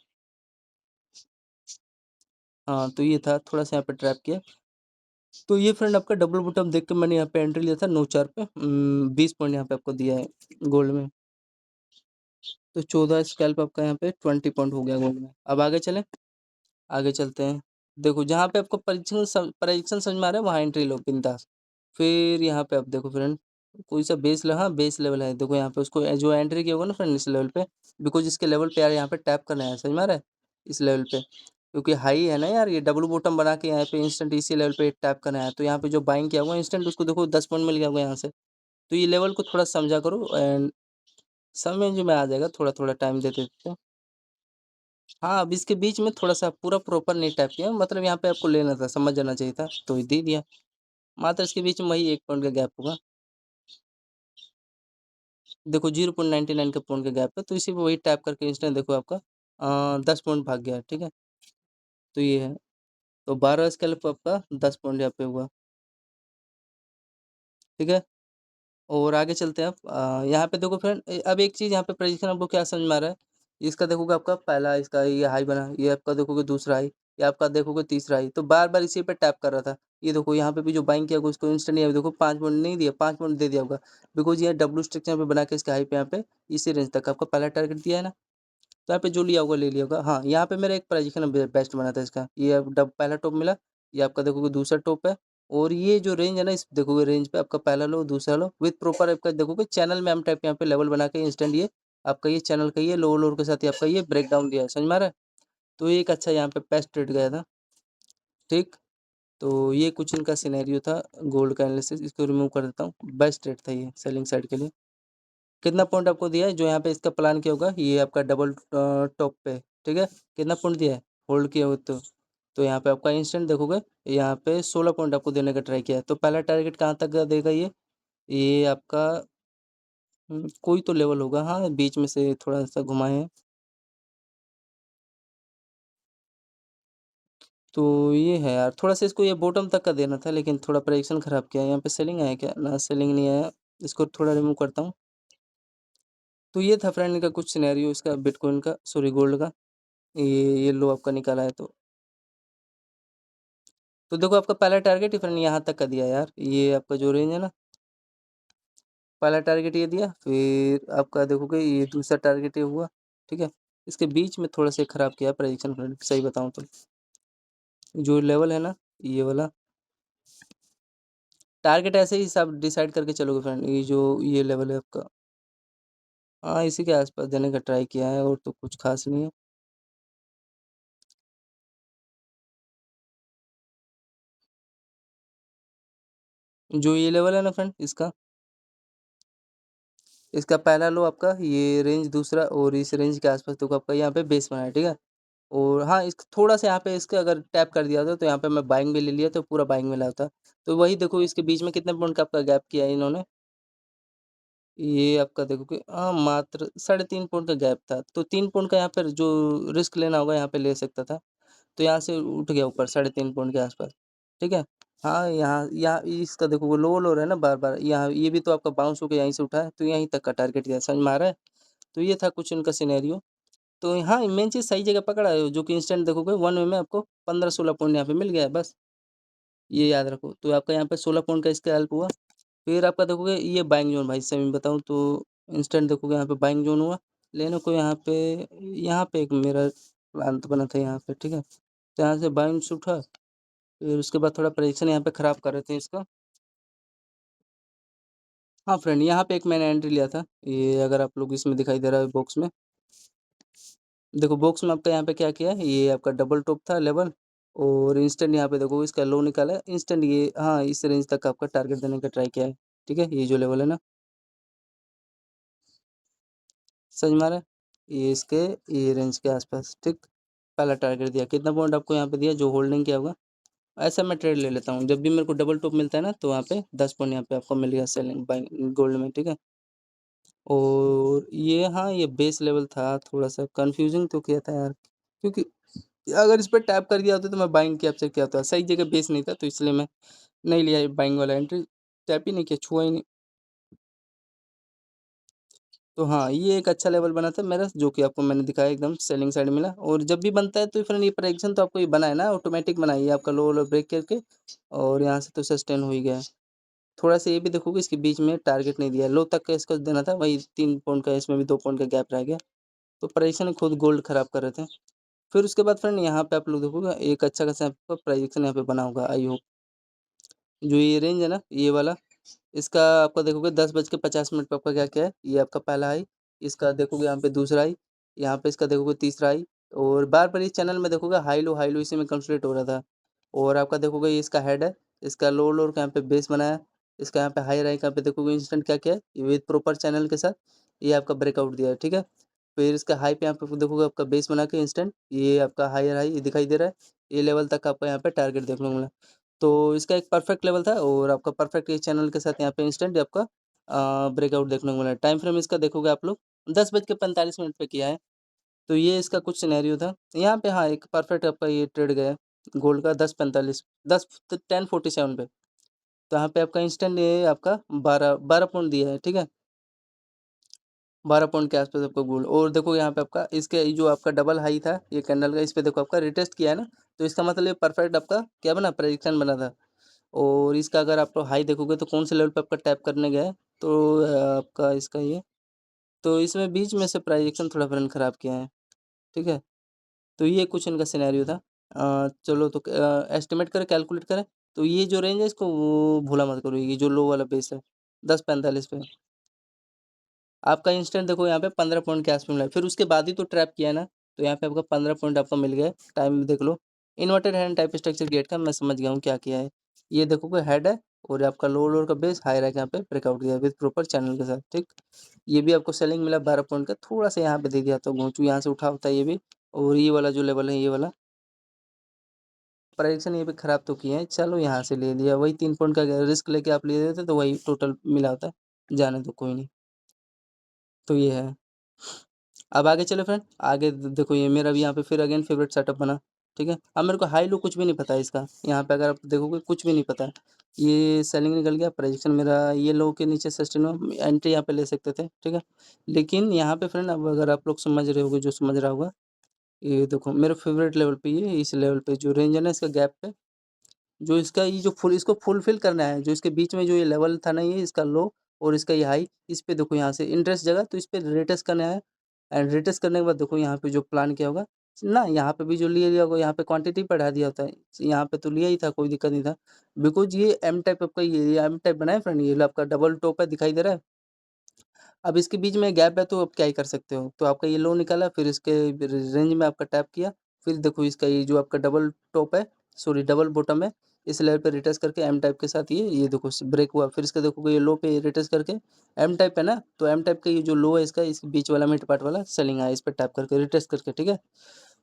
हाँ, तो ये था थोड़ा सा यहाँ पे ट्रैप किया। तो ये फ्रेंड आपका डबल बॉटम देख के मैंने यहाँ पे एंट्री लिया था 9.4 पे, 20 पॉइंट यहाँ पे आपको दिया है गोल्ड में। तो 14 स्कैल्प आपका यहाँ पे 20 पॉइंट हो गया गोल्ड में। अब आगे चलें, आगे चलते हैं। देखो जहाँ पे आपको परीक्षण समझ में आ रहा है, वहाँ एंट्री लो बिंदास। फिर यहाँ पे आप देखो फ्रेंड, कोई सा बेस हाँ बेस लेवल है, देखो यहाँ पे उसको जो एंट्री किया होगा ना फ्रेंड इस लेवल पे, बिकॉज इसके लेवल पे यार यहाँ पे टैप करना है, समझ में आ रहा है, इस लेवल पे। क्योंकि हाई है ना यार, ये डबल बॉटम बना के यहाँ पे इंस्टेंट इसी लेवल पे टैप करना है। तो यहाँ पे जो बाइंग किया हुआ इंस्टेंट, उसको देखो 10 पॉइंट मिल गया होगा यहाँ से। तो ये लेवल को थोड़ा समझा करो, एंड समझ में आ जाएगा, थोड़ा थोड़ा टाइम देते देते। हाँ, अब इसके बीच में थोड़ा-सा पूरा प्रॉपर नहीं टैप किया, मतलब यहाँ पे आपको लेना था, समझ जाना चाहिए था, तो दे दिया। मात्र इसके बीच में वही 1 पॉइंट का गैप होगा। देखो 0.99 का पॉइंट का गैप है, तो इसी पे वही टैप करके इंस्टेंट देखो आपका 10 पॉइंट भाग गया, ठीक है? तो ये है, तो 12 स्कैल्प आपका 10 पॉइंट यहाँ पे हुआ, ठीक है? और आगे चलते हैं आप, यहाँ पे देखो फ्रेंड, अब एक चीज़ यहाँ पे प्रेडिक्शन आपको क्या समझ में आ रहा है, इसका देखोगे आपका पहला इसका ये हाई बना, ये आपका देखोगे दूसरा हाई, ये आपका देखोगे तीसरा हाई, तो बार बार इसी पे टैप कर रहा था। ये देखो यहाँ पे भी जो बाइंग किया होगा उसको इंस्टेंट यहाँ पे देखो 5 पॉइंट नहीं दिया, 5 पॉइंट दे दिया होगा, बिकॉज ये डब्लू स्ट्रक्चर पे बना के इसके हाई पे यहाँ पे इसी रेंज तक आपका पहला टारगेट दिया है ना। तो यहाँ पे जो लिया होगा ले लिया होगा। हाँ, यहाँ पे मेरा एक प्रेडिक्शन बेस्ट बना था इसका, ये अब पहला टॉप मिला, ये आपका देखोगे दूसरा टॉप है। और ये जो रेंज है ना, इस देखोगे रेंज पे आपका पहला लो दूसरा लो विथ प्रॉपर आपका देखोगे चैनल में हम टाइप यहाँ पे लेवल बना के इंस्टेंट ये आपका ये चैनल का ये लोअर लोअर के साथ ही आपका ये ब्रेक डाउन दिया है, समझ में आ रहा है। तो ये एक अच्छा यहाँ पे बेस्ट ट्रेड गया था, ठीक। तो ये कुछ इनका सिनेरियो था गोल्ड का एनालिसिस, इसको रिमूव कर देता हूँ। बेस्ट ट्रेड था ये सेलिंग साइड के लिए। कितना पॉइंट आपको दिया है, जो यहाँ पे इसका प्लान किया होगा, ये आपका डबल टॉप पे, ठीक है। कितना पॉइंट दिया है, होल्ड किया हो तो यहाँ पे आपका इंस्टेंट देखोगे, यहाँ पे 16 पॉइंट आपको देने का ट्राई किया है। तो पहला टारगेट कहाँ तक का देगा ये आपका कोई तो लेवल होगा, हाँ बीच में से थोड़ा सा घुमाए हैं। तो ये है यार, थोड़ा सा इसको ये बॉटम तक का देना था, लेकिन थोड़ा प्रेडिक्शन खराब किया है। यहाँ पे सेलिंग आया क्या, ना सेलिंग नहीं आया, इसको थोड़ा रिमूव करता हूँ। तो ये था फ्रेंड का कुछ सिनेरियो इसका बिटकॉइन का, सॉरी गोल्ड का, ये लो आपका निकाला है। तो देखो आपका पहला टारगेट ही फ्रेंड यहाँ तक का दिया यार, ये आपका जो रेंज है ना, पहला टारगेट ये दिया, फिर आपका देखोगे ये दूसरा टारगेट ये हुआ, ठीक है। इसके बीच में थोड़ा सा खराब किया प्रेडिक्शन फ्रेंड, सही बताऊँ तो। जो लेवल है ना ये वाला, टारगेट ऐसे ही सब डिसाइड करके चलोगे फ्रेंड, ये जो ये लेवल है आपका, हाँ इसी के आसपास देने का ट्राई किया है, और तो कुछ खास नहीं है। जो ये लेवल है ना फ्रेंड, इसका इसका पहला लो आपका ये रेंज दूसरा, और इस रेंज के आसपास तो आपका यहाँ पे बेस बना है, ठीक है। और हाँ, इस थोड़ा सा यहाँ पे इसके अगर टैप कर दिया होता तो यहाँ पे मैं बाइंग भी ले लिया तो पूरा बाइंग में लाता। तो वही देखो इसके बीच में कितने पॉइंट का आपका गैप किया है इन्होंने, ये आपका देखो कि हाँ मात्र 3.5 पॉइंट का गैप था, तो 3 पॉइंट का यहाँ पर जो रिस्क लेना होगा यहाँ पे ले सकता था। तो यहाँ से उठ गया ऊपर 3.5 पॉइंट के आसपास, ठीक है। हाँ, यहाँ यहाँ इसका देखो वो लो लो रहा है ना बार बार, यहाँ ये भी तो आपका बाउंस होकर यहीं से उठा है, तो यहीं तक का टारगेट दिया, समझ में आ रहा है। तो ये था कुछ इनका सिनेरियो। तो हाँ, मेन चीज़ सही जगह पकड़ा है, जो कि इंस्टेंट देखोगे 1 वे में आपको 15-16 पॉइंट यहाँ पे मिल गया है बस, ये याद रखो। तो आपका यहाँ पे 16 पॉइंट का स्कैल्प हुआ। फिर आपका देखोगे ये बाइंग ज़ोन भाई सही में बताऊँ तो इंस्टेंट देखोगे यहाँ पे बाइंग ज़ोन हुआ। लेने को यहाँ पे एक मेरा प्लान तो बना था यहाँ पे, ठीक है? तो यहाँ से बाइंग्स उठा, फिर उसके बाद थोड़ा प्रेडिक्शन यहाँ पे ख़राब कर रहे थे इसका। हाँ फ्रेंड, यहाँ पे एक मैंने एंट्री लिया था, ये अगर आप लोग इसमें दिखाई दे रहा है बॉक्स में। देखो बॉक्स में आपका यहाँ पे क्या किया है, ये आपका डबल टॉप था लेवल, और इंस्टेंट यहाँ पे देखो इसका लो निकाला है। इंस्टेंट ये हाँ, इस रेंज तक आपका टारगेट देने का ट्राई किया है, ठीक है? ये जो लेवल है ना, समझ में आ रहा है? ये रेंज के आसपास, ठीक? पहला टारगेट दिया, कितना पॉइंट आपको यहाँ पे दिया जो होल्डिंग किया होगा। ऐसा मैं ट्रेड ले लेता हूँ, जब भी मेरे को डबल टॉप मिलता है ना, तो वहाँ पे 10 पॉइंट यहाँ पे आपको मिल गया सेलिंग बाइंग गोल्ड में, ठीक है? और ये हाँ, ये बेस लेवल था, थोड़ा सा कंफ्यूजिंग तो किया था यार, क्योंकि अगर इस पर टैप कर दिया होता तो मैं बाइंग कैप्चर किया होता। सही जगह बेस नहीं था, तो इसलिए मैं नहीं लिया ये बाइंग वाला एंट्री, टैप ही नहीं किया, छुआ ही नहीं। तो हाँ, ये एक अच्छा लेवल बना था मेरा, जो कि आपको मैंने दिखाया, एकदम सेलिंग साइड मिला। और जब भी बनता है तो फिर ये प्रेडिक्शन तो आपको ये बना है ना, ऑटोमेटिक बना है ये आपका लो लो ब्रेक करके, और यहाँ से तो सस्टेन हो ही गया है। थोड़ा सा ये भी देखोगे, इसके बीच में टारगेट नहीं दिया, लो तक का इसको देना था, वही 3 पॉइंट का, इसमें भी 2 पॉइंट का गैप रह गया। तो प्रेडिक्शन खुद गोल्ड खराब कर रहे थे। फिर उसके बाद फ्रेंड यहाँ पे आप लोग देखोगे एक अच्छा खासा आपका प्रेडिक्शन यहाँ पे बना होगा, आई होप। जो ये रेंज है ना, ये वाला, इसका आपका देखोगे 10:50 पे आपका क्या क्या है, ये आपका पहला हाई, इसका देखोगे यहाँ पे दूसरा हाई, यहाँ पे इसका देखोगे तीसरा हाई। और बार बार इस चैनल में देखोगे हाई लो इसी में कंसोलिडेट हो रहा था। और आपका देखोगे ये इसका हेड है, इसका लो लो का यहाँ पे बेस बनाया, इसका यहाँ पे हाई राइट यहाँ पे देखोगे इंस्टेंट क्या क्या है विद प्रॉपर चैनल के साथ, ये आपका ब्रेकआउट दिया है, ठीक है? फिर इसका हाई पे यहाँ पे देखोगे आपका बेस बना के इंस्टेंट, ये आपका हायर हाई ये दिखाई दे रहा है, ये लेवल तक आपका यहाँ पे टारगेट देखने को मिला। तो इसका एक परफेक्ट लेवल था, और आपका परफेक्ट ये चैनल के साथ यहाँ पे इंस्टेंट आपका ब्रेकआउट देखने को मिला। टाइम फ्रेम इसका देखोगे आप लोग 10:45 पे किया है। तो ये इसका कुछ सिनेरियो था यहाँ पे। हाँ, एक परफेक्ट आपका ये ट्रेड गया है गोल्ड का 10:45, 10:47 पे। तो यहाँ पे आपका इंस्टेंट ये आपका 12 पॉइंट दिया है, ठीक है? 12 पॉइंट के आसपास आपका गोल्ड। और देखो यहाँ पे आपका इसके ये जो आपका डबल हाई था ये कैंडल का, इस पे देखो आपका रिटेस्ट किया है ना, तो इसका मतलब ये परफेक्ट आपका क्या बना, प्रेडिक्शन बना था। और इसका अगर आप हाई देखोगे तो कौन से लेवल पे आपका टैप करने गया है, तो आपका इसका ये, तो इसमें बीच में से प्राइजेक्शन थोड़ा फ्रेंड ख़राब किया है, ठीक है? तो ये कुछ इनका सिनेरियो था। चलो तो एस्टिमेट करें, कैलकुलेट करें, तो ये जो रेंज है इसको वो भूला मत करो, ये जो लो वाला बेस है 10:45 पे। आपका इंस्टेंट देखो यहाँ पे 15 पॉइंट के आसपास मिला है, फिर उसके बाद ही तो ट्रैप किया है ना, तो यहाँ पे आपका 15 पॉइंट आपका मिल गया है। टाइम देख लो, inverted hand type structure gate का, मैं समझ गया हूँ क्या किया है। ये देखो कोई हेड है, और आपका लोअर का बेस हाई रैक यहाँ पे ब्रेकआउट किया विद प्रॉपर चैनल के साथ, ठीक? ये भी आपको सेलिंग मिला 12 पॉइंट का, थोड़ा सा यहाँ पे दे दिया तो घोंचू यहाँ से उठा होता है ये भी। और ये वाला जो लेवल है ये वाला प्राइजेक्शन ये भी खराब तो किए हैं, चलो यहाँ से ले लिया, वही 3 पॉइंट का रिस्क लेके आप ले देते तो वही टोटल मिला होता है, जाने दो कोई नहीं। तो ये है। अब आगे चले फ्रेंड, आगे देखो ये मेरा भी यहाँ पे फिर अगेन फेवरेट सेटअप बना, ठीक है? अब मेरे को हाई लो कुछ भी नहीं पता है इसका, यहाँ पे अगर आप देखोगे कुछ भी नहीं पता है। ये सेलिंग निकल गया, प्रेडिक्शन मेरा ये लो के नीचे सस्टेन हुआ, एंट्री यहाँ पे ले सकते थे, ठीक है? लेकिन यहाँ पे फ्रेंड, अब अगर आप लोग समझ रहे होगे, जो समझ रहा होगा, ये देखो मेरे फेवरेट लेवल पे, ये इस लेवल पे जो रेंज है ना इसका गैप पे, जो इसका ये जो इसको फुलफिल करना है, जो इसके बीच में जो ये लेवल था ना, ये इसका लो और इसका ये हाई, इस पे देखो यहाँ से इंटरेस्ट जगह, तो इस पे रिटेस्ट करना है। एंड रिटेस्ट करने के बाद देखो यहाँ पे जो प्लान किया होगा ना, यहाँ पे भी जो लिया होगा, यहाँ पे क्वांटिटी बढ़ा दिया होता है, यहाँ पे तो लिया ही था, कोई दिक्कत नहीं था। बिकॉज ये एम टाइप आपका, ये एम टाइप बना है फ्रेंड, ये आपका डबल टॉप है, दिखाई दे रहा है। अब इसके बीच में गैप है, तो अब क्या ही कर सकते हो, तो आपका ये लो निकाला, फिर इसके रेंज में आपका टैप किया, फिर देखो इसका ये जो आपका डबल टॉप है, सॉरी डबल बॉटम है, इस लेवल पे रिटेस्ट करके एम टाइप के साथ ये देखो ब्रेक हुआ, फिर इसका देखोगे ये लो पे रिटेस्ट करके एम टाइप है ना, तो एम टाइप का ये जो लो है इसका, इसके बीच वाला मिड पार्ट वाला सेलिंग आया, इस पर टैप करके रिटेस्ट करके, ठीक है?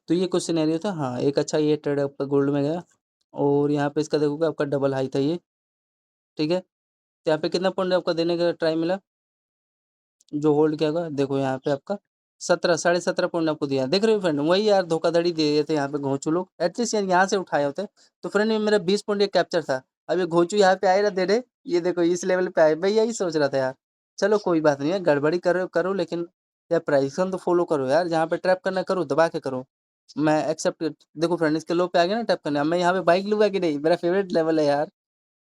तो ये कुछ सिनेरियो था। हाँ, एक अच्छा ये ट्रेड आपका गोल्ड में गया। और यहाँ पे इसका देखोगे आपका डबल हाई था ये, ठीक है? तो यहाँ पे कितना पॉइंट आपका देने का ट्राई मिला, जो होल्ड किया होगा, देखो यहाँ पे आपका 17, 17.5 पॉइंट आपको दिया, देख रहे हो फ्रेंड? वही यार धोखाधड़ी दे दिए थे यहाँ पे घोंचू लोग, एटलीस्ट यार यहाँ से उठाए होते। तो फ्रेंड ये मेरा 20 पॉइंट ये कैप्चर था, अब ये घोंचू यहाँ पे आए रहा दे रहे, ये देखो इस लेवल पे आए, मैं यही सोच रहा था यार। चलो कोई बात नहीं है, गड़बड़ी करो करो, लेकिन यार प्राइसिंग तो फॉलो करो यार, जहाँ पे ट्रैप करना करो, दबा के करो। मैं एक्सेप्ट देखो फ्रेंड, इसके लो पे आ गया ना टैप करने, अब मैं यहाँ पे बाइक लूंगा कि नहीं, मेरा फेवरेट लेवल है यार,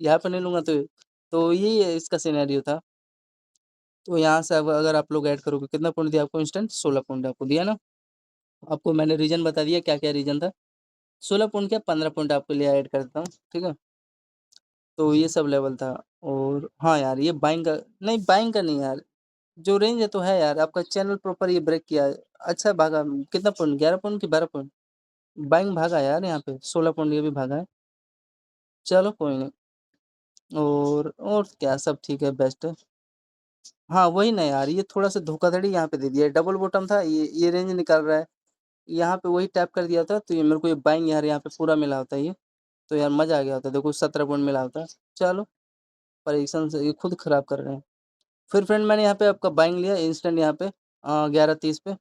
यहाँ पे नहीं लूंगा तो यही है इसका सिनेरियो था। तो यहाँ से अब अगर आप लोग ऐड करोगे, कितना पॉइंट दिया आपको इंस्टेंट, 16 पॉइंट आपको दिया ना। आपको मैंने रीजन बता दिया क्या क्या रीजन था। 16 पॉइंट क्या, 15 पॉइंट आपके लिए ऐड कर देता हूँ, ठीक है। तो ये सब लेवल था। और हाँ यार, ये बाइंग का नहीं, बाइंग का नहीं यार, जो रेंज है तो है यार, आपका चैनल प्रॉपर ये ब्रेक किया है। अच्छा भागा, कितना पॉइंट, 11 पॉइंट की 12 पॉइंट, बाइंग भागा यार, यहाँ पे 16 पॉइंट ये भी भागा है। चलो कोई नहीं। और क्या, सब ठीक है, बेस्ट है। हाँ वही ना यार, ये थोड़ा सा धोखाधड़ी यहाँ पे दे दिया है, डबल बॉटम था, ये रेंज निकाल रहा है। यहाँ पे वही टैप कर दिया था, तो ये मेरे को ये बाइंग यार यहाँ पे पूरा मिला होता है ये, तो यार मजा आ गया होता, देखो 17 पॉइंट मिला होता। चलो, परेशान से ये खुद खराब कर रहे हैं। फिर फ्रेंड मैंने यहाँ पे आपका बाइंग लिया इंस्टेंट, यहाँ पे 11:30 पे।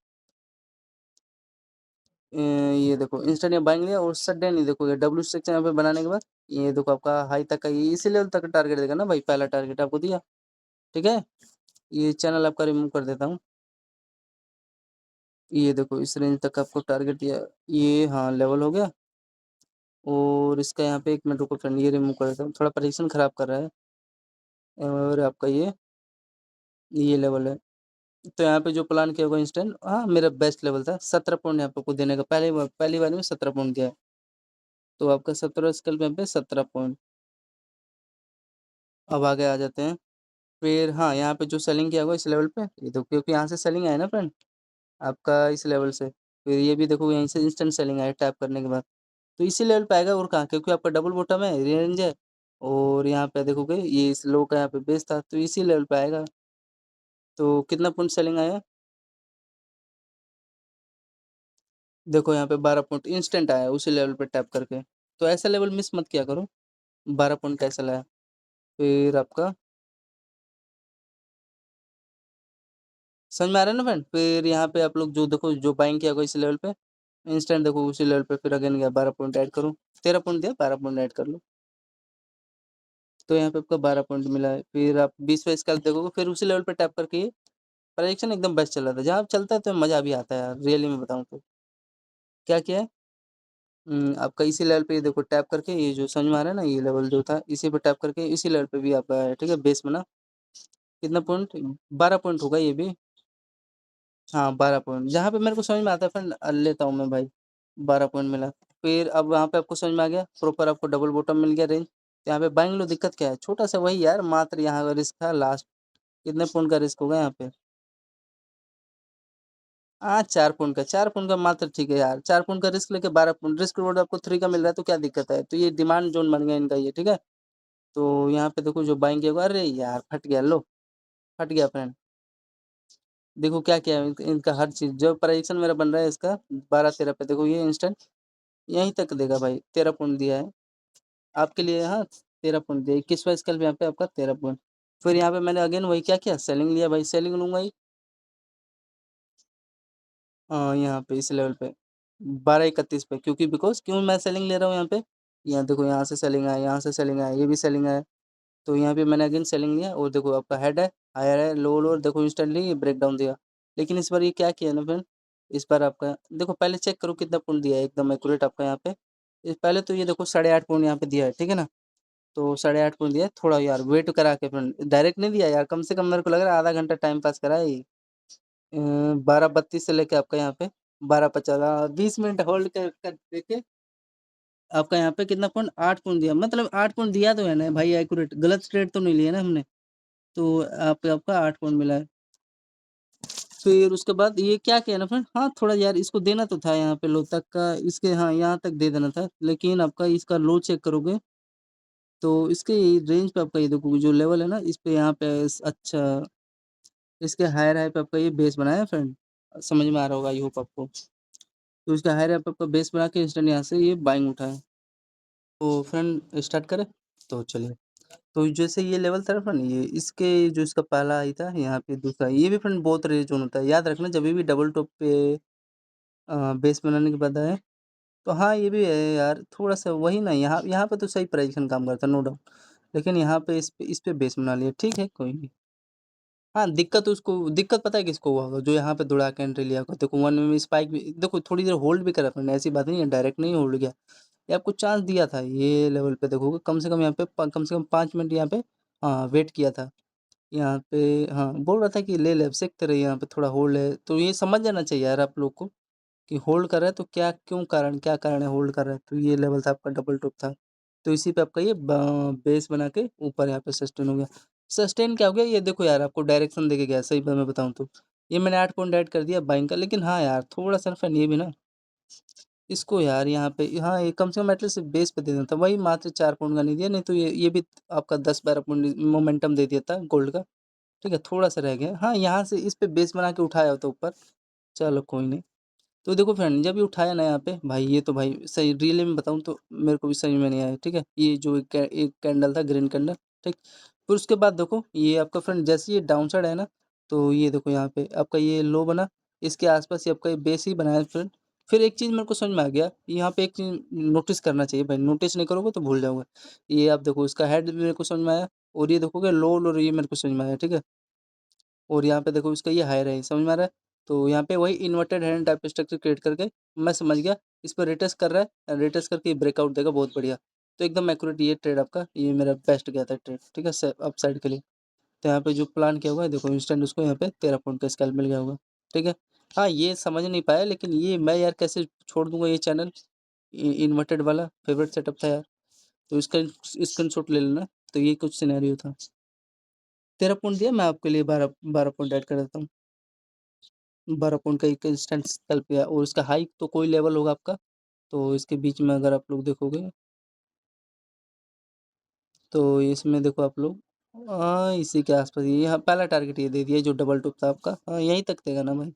ये देखो इंस्टेंट यहाँ बाइंग लिया, और सडन ही देखो ये डब्ल्यू स्ट्रक्चर यहाँ पे बनाने के बाद, ये देखो आपका हाई तक का, ये इसी लेवल तक टारगेट देगा ना भाई, पहला टारगेट आपको दिया, ठीक है। ये चैनल आपका रिमूव कर देता हूँ। ये देखो इस रेंज तक आपको टारगेट दिया, ये हाँ लेवल हो गया। और इसका यहाँ पे 1 मिनट रुको फ्रेंड, ये रिमूव कर देता हूँ, थोड़ा परेशान खराब कर रहा है। और आपका ये लेवल है। तो यहाँ पे जो प्लान किया होगा इंस्टेंट, हाँ मेरा बेस्ट लेवल था, 17 पॉइंट यहाँ पे को देने का, पहली बार में 17 पॉइंट दिया है। तो आपका 17 स्केल पे 17 पॉइंट। अब आगे आ जाते हैं। फिर हाँ, यहाँ पे जो सेलिंग किया होगा इस लेवल पे, ये देखो क्योंकि यहाँ से सेलिंग आया ना फ्रेंड आपका, इस लेवल से, फिर ये भी देखो यहीं से इंस्टेंट सेलिंग आया टैप करने के बाद, तो इसी लेवल पे आएगा, और कहाँ, क्योंकि आपका डबल बॉटम है, रेंज है। और यहाँ पे देखोगे ये इस लो का यहाँ पे बेस था, तो इसी लेवल पे आएगा। तो कितना पॉइंट सेलिंग आया, देखो यहाँ पे 12 पॉइंट इंस्टेंट आया उसी लेवल पे टैप करके। तो ऐसा लेवल मिस मत किया करो। 12 पॉइंट कैसा लाया। फिर आपका समझ में आ रहा है ना फ्रेंड। फिर यहाँ पे आप लोग जो देखो, जो बाइंग किया होगा इस लेवल पे, इंस्टेंट देखो उसी लेवल पे, फिर अगेन गया 12 पॉइंट ऐड करो, 13 पॉइंट दिया, 12 पॉइंट ऐड कर लो। तो यहाँ पे आपका 12 पॉइंट मिला है। फिर आप 20 स्केल देखोगे, फिर उसी लेवल पे टैप करके, ये प्रोजेक्शन एकदम बेस्ट चल रहा था, जहाँ चलता है तो मजा भी आता है यार, रियली में बताऊँ तो। क्या किया है, आपका इसी लेवल पे ये देखो टैप करके, ये जो समझ में आ रहा है ना, ये लेवल जो था इसी पे टैप करके, इसी लेवल पे भी आपका है, ठीक है, बेस में ना। कितना पॉइंट, 12 पॉइंट होगा ये भी। हाँ 12 पॉइंट, जहाँ पे मेरे को समझ में आता है फ्रेंड लेता हूँ मैं भाई, 12 पॉइंट मिला। फिर अब वहाँ पे आपको समझ में आ गया प्रॉपर, आपको डबल बॉटम मिल गया रेंज। तो यहाँ पे बाइंग लो, दिक्कत क्या है, छोटा सा वही यार, मात्र यहाँ का रिस्क था लास्ट, कितने पॉइंट का रिस्क होगा यहाँ पे, 4 पॉइंट का, 4 पॉइंट का मात्र, ठीक है यार, 4 पॉइंट का रिस्क लेके 12 पॉइंट, रिस्क रिवॉर्ड आपको 3 का मिल रहा है, तो क्या दिक्कत है, तो ये डिमांड जोन बन गया इनका ये, ठीक है। तो यहाँ पे देखो जो बाइंग किया होगा, अरे यार फट गया, लो फट गया फ्रेंड। देखो क्या क्या है इनका हर चीज, जो प्राइजेक्शन मेरा बन रहा है इसका 12-13 पे, देखो ये इंस्टेंट यहीं तक देगा भाई, 13 पॉइंट दिया है आपके लिए, हाँ 13 पॉइंट दिया, 21वां स्केल पे यहाँ पे आपका 13 पॉइंट। फिर यहाँ पे मैंने अगेन वही क्या किया, सेलिंग लिया भाई, सेलिंग लूंगा ही। यहाँ पे इस लेवल पे 12:31 पे, क्योंकि बिकॉज क्यों मैं सेलिंग ले रहा हूँ यहाँ पे, यहाँ देखो यहाँ से सेलिंग आया, यहाँ से सेलिंग आया, ये भी सेलिंग आया। तो यहाँ पे मैंने अगेन सेलिंग लिया, और देखो आपका हेड है, हायर है, लो लो, देखो इंस्टेंटली ब्रेक डाउन दिया। लेकिन इस बार ये क्या किया ना फ्रेंड, इस बार आपका देखो, पहले चेक करो कितना पॉइंट दिया है, एकदम एक्यूरेट आपका यहाँ पे। पहले तो ये देखो 8.5 पॉइंट यहाँ पे दिया है, ठीक है ना। तो 8.5 पॉइंट दिया है, थोड़ा यार वेट करा के फ्रेंड, डायरेक्ट नहीं दिया यार, कम से कम मेरे को लग रहा है आधा घंटा टाइम पास करा है ये। 12:32 से लेके आपका यहाँ पे 12:50, 20 मिनट होल्ड कर देखे, आपका यहाँ पे कितना पॉइंट, 8 पॉइंट दिया, मतलब 8 पॉइंट दिया तो है ना भाई एक्यूरेट, गलत ट्रेड तो नहीं लिया ना हमने। तो आपका 8 पॉइंट मिला है। फिर उसके बाद ये क्या किया ना फ्रेंड, हाँ थोड़ा यार इसको देना तो था यहाँ पे लो तक का, इसके हाँ यहाँ तक दे देना था, लेकिन आपका इसका लो चेक करोगे, तो इसके रेंज पे आपका ये देखो जो लेवल है ना, इस पे यहाँ पे अच्छा, इसके हायर हाई पे आपका ये बेस बनाया है फ्रेंड, समझ में आ रहा होगा आई होप आपको। तो इसका हायर हाई पे आपका बेस बना के इंस्टेंट यहाँ से ये बाइंग उठाए। तो फ्रेंड स्टार्ट करें, तो चलिए। तो जैसे ये लेवल था ना फ्रेंड, ये इसके जो इसका पहला आई था, यहाँ पे दूसरा, ये भी फ्रेंड बहुत रेयर जोन होता है, याद रखना जब भी डबल टॉप पे बेस बनाने के बाद आए। तो हाँ ये भी है यार, थोड़ा सा वही ना, यहाँ यहाँ पे तो सही प्राइजेशन काम करता है नो डाउट, लेकिन यहाँ पे इस पे बेस बना लिया, ठीक है कोई नहीं। हाँ, दिक्कत पता है किसको हुआ होगा, जो यहाँ पे दौड़ा के एंट्री लिया होगा। देखो 1 में स्पाइक भी देखो थोड़ी देर होल्ड भी करा था मैंने, ऐसी बात नहीं है डायरेक्ट नहीं होल्ड किया। ये आपको चांस दिया था, ये लेवल पे देखोगे कम से कम यहाँ पे प कम से कम 5 मिनट यहाँ पे वेट किया था। यहाँ पे हाँ, बोल रहा था कि ले ले अब सेकते रहिए यहाँ पे थोड़ा होल्ड है, तो ये समझ जाना चाहिए यार आप लोग को कि होल्ड कर रहा है तो क्या कारण है होल्ड कर रहा है, तो ये लेवल था आपका डबल टॉप था। तो इसी पे आपका ये बेस बना के ऊपर यहाँ पे सस्टेन हो गया। सस्टेन क्या हो गया ये देखो यार, आपको डायरेक्शन देके गया सही मैं बताऊँ तो। ये मैंने 8 पॉइंट ऐड कर दिया बाइंग का, लेकिन हाँ यार थोड़ा-सा ना फन ये भी ना, इसको यार यहाँ पे हाँ, ये कम से कम एटलीस्ट बेस पे दे देना था। वही मात्र 4 पॉइंट का नहीं दिया, नहीं तो ये भी आपका 10-12 पॉइंट मोमेंटम दे दिया था गोल्ड का। ठीक है, थोड़ा-सा रह गया। हाँ, यहाँ से इस पे बेस बना के उठाया होता ऊपर, चलो कोई नहीं। तो देखो फ्रेंड जब ये उठाया ना यहाँ पे भाई, ये तो भाई सही रियली में बताऊँ तो मेरे को भी समझ में नहीं आया, ठीक है? ये जो एक कैंडल था ग्रीन कैंडल, ठीक? फिर उसके बाद देखो ये आपका फ्रेंड जैसे ये डाउन साइड है ना, तो ये देखो यहाँ पे आपका ये लो बना, इसके आस-पास ये आपका ये बेस ही बनाया फ्रेंड। फिर एक चीज़ मेरे को समझ में आ गया, यहाँ पे एक चीज़ नोटिस करना चाहिए भाई, नोटिस नहीं करोगे तो भूल जाओगे। ये आप देखो इसका हेड भी मेरे को समझ में आया, और ये देखोगे लो ये मेरे को समझ में आया, ठीक है? और यहाँ पे देखो इसका ये हायर है, समझ में आ रहा है? तो यहाँ पे वही inverted hand type structure create करके मैं समझ गया, इस पे रिटेस्ट कर रहा है, रिटेस्ट करके ये ब्रेकआउट देगा बहुत बढ़िया। तो एकदम एक्यूरेट ये ट्रेड आपका, ये मेरा बेस्ट गया था ट्रेड, ठीक है? से अपसाइड के लिए। तो यहाँ पे जो प्लान किया हुआ है देखो इंस्टेंट उसको यहाँ पे 13 पॉइंट का स्कैल्प मिल गया होगा, ठीक है? हाँ, ये समझ नहीं पाया, लेकिन ये मैं यार कैसे छोड़ दूँगा ये चैनल, इ इन्वर्टेड वाला फेवरेट सेटअप था यार। तो इसका स्क्रीनशॉट ले लेना, तो ये कुछ सिनेरियो था। 13 पॉइंट दिया, मैं आपके लिए 12 पॉइंट ऐड कर देता हूँ। 12 पॉइंट का एक इंस्टेंट स्कैल्प किया, और इसका हाई तो कोई लेवल होगा आपका, तो इसके बीच में अगर आप लोग देखोगे, तो इसमें देखो आप लोग इसी के आस-पास ये यहाँ पहला टारगेट ये दे दिया जो डबल टॉप था आपका। हाँ, यहीं तक देगा ना भाई।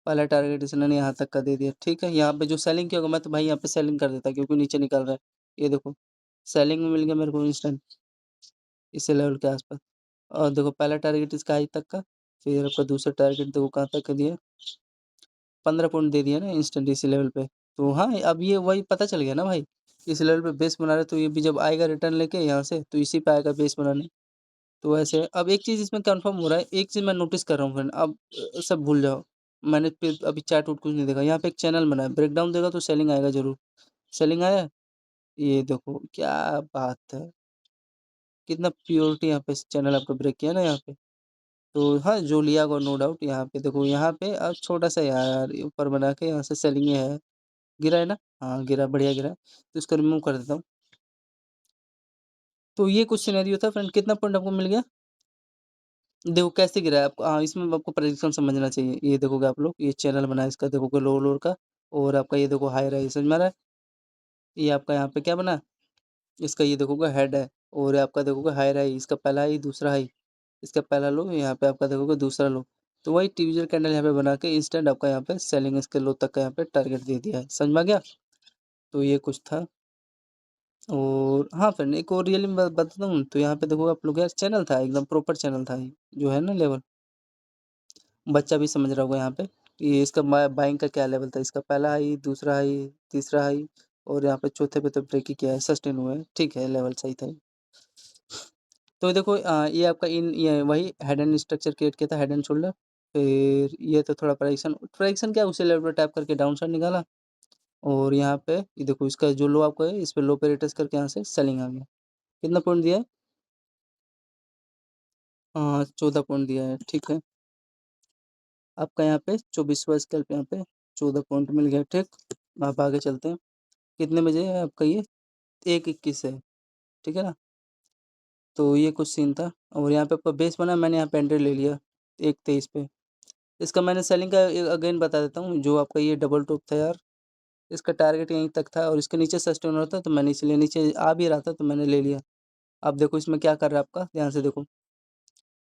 पहला टारगेट इसने ने यहाँ तक का दे दिया, ठीक है? यहाँ पे जो सेलिंग किया होगा मैं तो भाई यहाँ पे सेलिंग कर देता क्योंकि नीचे निकल रहा है। ये देखो, सेलिंग में मिल गया मेरे को इंस्टेंट इसी लेवल के आस-पास। और देखो पहला टारगेट इसका हाई तक का, फिर आपका दूसरा टारगेट देखो कहाँ तक का दिया, 15 पॉइंट दे दिया ना इंस्टेंट इसी लेवल पे। तो हाँ, अब ये वही पता चल गया ना भाई, इस लेवल पे बेस बना रहे तो ये भी जब आएगा रिटर्न लेके यहाँ से, तो इसी पे आएगा बेस बनाने। तो ऐसे अब एक चीज़ इसमें कन्फर्म हो रहा है, एक चीज़ मैं नोटिस कर रहा हूँ फ्रेंड, अब सब भूल जाओ। मैंने फिर अभी चार्ट-वूट कुछ नहीं देखा, यहाँ पे एक चैनल बना है, ब्रेकडाउन देगा तो सेलिंग आएगा ज़रूर। सेलिंग आया? ये देखो क्या बात है! कितना प्योरिटी यहाँ पे इस चैनल आपका ब्रेक किया ना यहाँ पे। तो हाँ, जो लिया होगा नो डाउट यहाँ पे देखो, यहाँ पे छोटा-सा यार ऊपर बना के यहाँ से सेलिंग है। गिरा है ना? हाँ, गिरा बढ़िया गिरा है। तो इसको रिमूव कर देता हूँ। तो ये कुछ सिनेरियो था फ्रेंड, कितना पॉइंट आपको मिल गया? देखो कैसे गिरा है आपको, हाँ, इसमें आपको प्रेडिक्शन समझना चाहिए। ये देखोगे आप लोग, ये चैनल बना है इसका देखोगे लोअर का, और आपका ये देखो हाई है, समझ में आ रहा है? ये आपका यहाँ पे क्या बना? इसका ये देखोगे हेड है, और आपका देखोगे हाई है, इसका पहला हाई, दूसरा हाई, इसका पहला लो, यहाँ पे आपका देखोगे दूसरा लो। तो वही ट्यूजर कैंडल यहाँ पे बना के इंस्टेंट आपका यहाँ पे सेलिंग इसके लो तक का यहाँ पे टारगेट दे दिया है। समझ में आ गया? तो ये कुछ था। और हाँ फ्रेंड एक और रियली मैं बताता हूँ, तो यहाँ पे देखो आप लोग यार चैनल था एकदम प्रॉपर चैनल था ये, जो है ना लेवल, बच्चा भी समझ रहा होगा यहाँ पे। ये इसका बाइंग का क्या लेवल था, इसका पहला हाई, दूसरा हाई, तीसरा हाई, और यहाँ पे चौथे पे तो ब्रेक ही किया है, सस्टेन हुआ है, ठीक है लेवल सही था। तो देखो ये आपका ये वही हेड एंड स्ट्रक्चर क्रिएट किया था, हेड एंड शोल्डर। फिर ये तो थोड़ा प्राइक्शन प्राइक्शन क्या उसी लेवल पर टैप करके डाउन साइड निकाला, और यहाँ पे ये देखो इसका जो लो आपको है इस पे लो पे रिटेस्ट करके यहाँ से सेलिंग आ गया। कितना पॉइंट दिया है? 14 पॉइंट दिया है, ठीक है। आपका यहाँ पे 24वाँ स्कैल्प यहाँ पे 14 पॉइंट मिल गया, ठीक। आप आगे चलते हैं। कितने बजे है आपका ये? 1:21 है, ठीक है ना? तो ये कुछ सीन था, और यहाँ पे आपका बेस बना, मैंने यहाँ पे एंट्री ले लिया 1:23 पे। इसका मैंने सेलिंग का अगेन बता देता हूँ, जो आपका ये डबल टॉप था यार, इसका टारगेट यहीं तक था, और इसके नीचे सस्टेन हो रहा था, तो मैंने इसलिए नीचे आ भी रहा था तो मैंने ले लिया। अब देखो इसमें क्या कर रहा है आपका, ध्यान से देखो।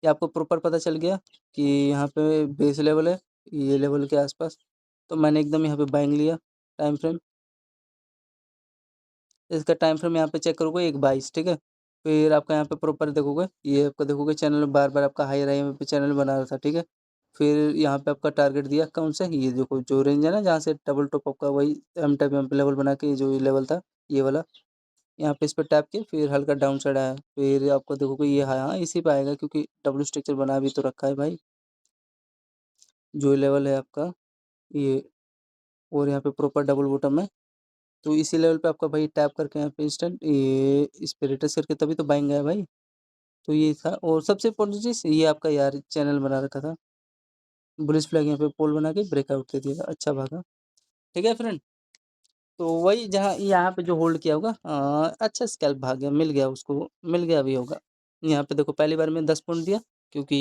ये आपको प्रॉपर पता चल गया कि यहाँ पे बेस लेवल है, ये लेवल के आसपास, तो मैंने एकदम यहाँ पे बाइंग लिया। टाइम फ्रेम, इसका टाइम फ्रेम यहाँ पे चेक करोगे 1:22, ठीक है। फिर आपका यहाँ पे प्रॉपर देखोगे, ये आपका देखोगे चैनल बार बार आपका हाई रहा पे चैनल बना रहा था, ठीक है। फिर यहाँ पे आपका टारगेट दिया कौन सा, ये देखो जो रेंज है ना जहाँ से डबल टॉप आपका, वही एम टाइप यहाँ पे लेवल बना के जो लेवल था ये वाला, यहाँ पे इस पे टैप किया, फिर हल्का डाउन साइड आया, फिर आपको देखोगे ये हाँ, इसी पे आएगा क्योंकि डब्ल्यू स्ट्रक्चर बना भी तो रखा है भाई, जो लेवल है आपका ये, और यहाँ पे प्रॉपर डबल बॉटम है। तो इसी लेवल पे आपका भाई टैप करके यहाँ पे इंस्टेंट ये इस पे रिटच करके तभी तो बाइंग गया भाई। तो ये था, और सबसे इम्पोर्टेंट चीज़ ये आपका यार चैनल बना रखा था, बुलिश फ्लैग यहाँ पे पोल बना के ब्रेकआउट दे दिया था, अच्छा भागा। ठीक है फ्रेंड, तो वही जहाँ यहाँ पे जो होल्ड किया होगा अच्छा स्कैल्प भाग गया, मिल गया उसको, मिल गया भी होगा। यहाँ पे देखो पहली बार में 10 पॉइंट दिया, क्योंकि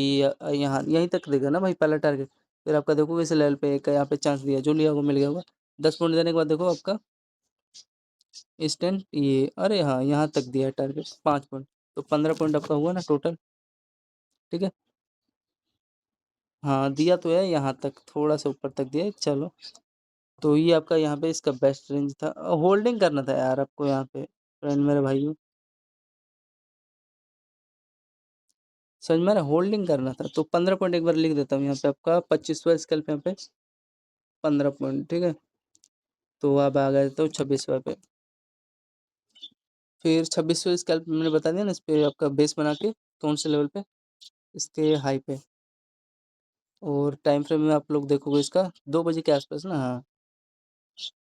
यहाँ यहीं तक देगा ना भाई पहला टारगेट, फिर आपका देखो इस लेवल पे एक यहाँ पे चांस दिया, जो लिया होगा मिल गया होगा। 10 पॉइंट देने के बाद देखो आपका इंस्टेंट ये, अरे हाँ यहाँ तक दिया है टारगेट 5 पॉइंट, तो 15 पॉइंट आपका हुआ ना टोटल। ठीक है, हाँ दिया तो है यहाँ तक, थोड़ा सा ऊपर तक दिया है, चलो। तो ये आपका यहाँ पे इसका बेस्ट रेंज था, होल्डिंग करना था यार आपको यहाँ पे फ्रेंड मेरे भाइयों, समझ में आ रहा है? होल्डिंग करना था। तो 15 पॉइंट एक बार लिख देता हूँ यहाँ पे आपका 25वां स्कैल्प यहाँ पे 15 पॉइंट, ठीक है। तो अब आ गए तो 26वां पे, फिर 26वां स्कैल्प मैंने बता दिया ना, इस पे आपका बेस बना के कौन से लेवल पे, इसके हाई पे, और टाइम फ्रेम में आप लोग देखोगे इसका 2 बजे के आसपास ना, हाँ।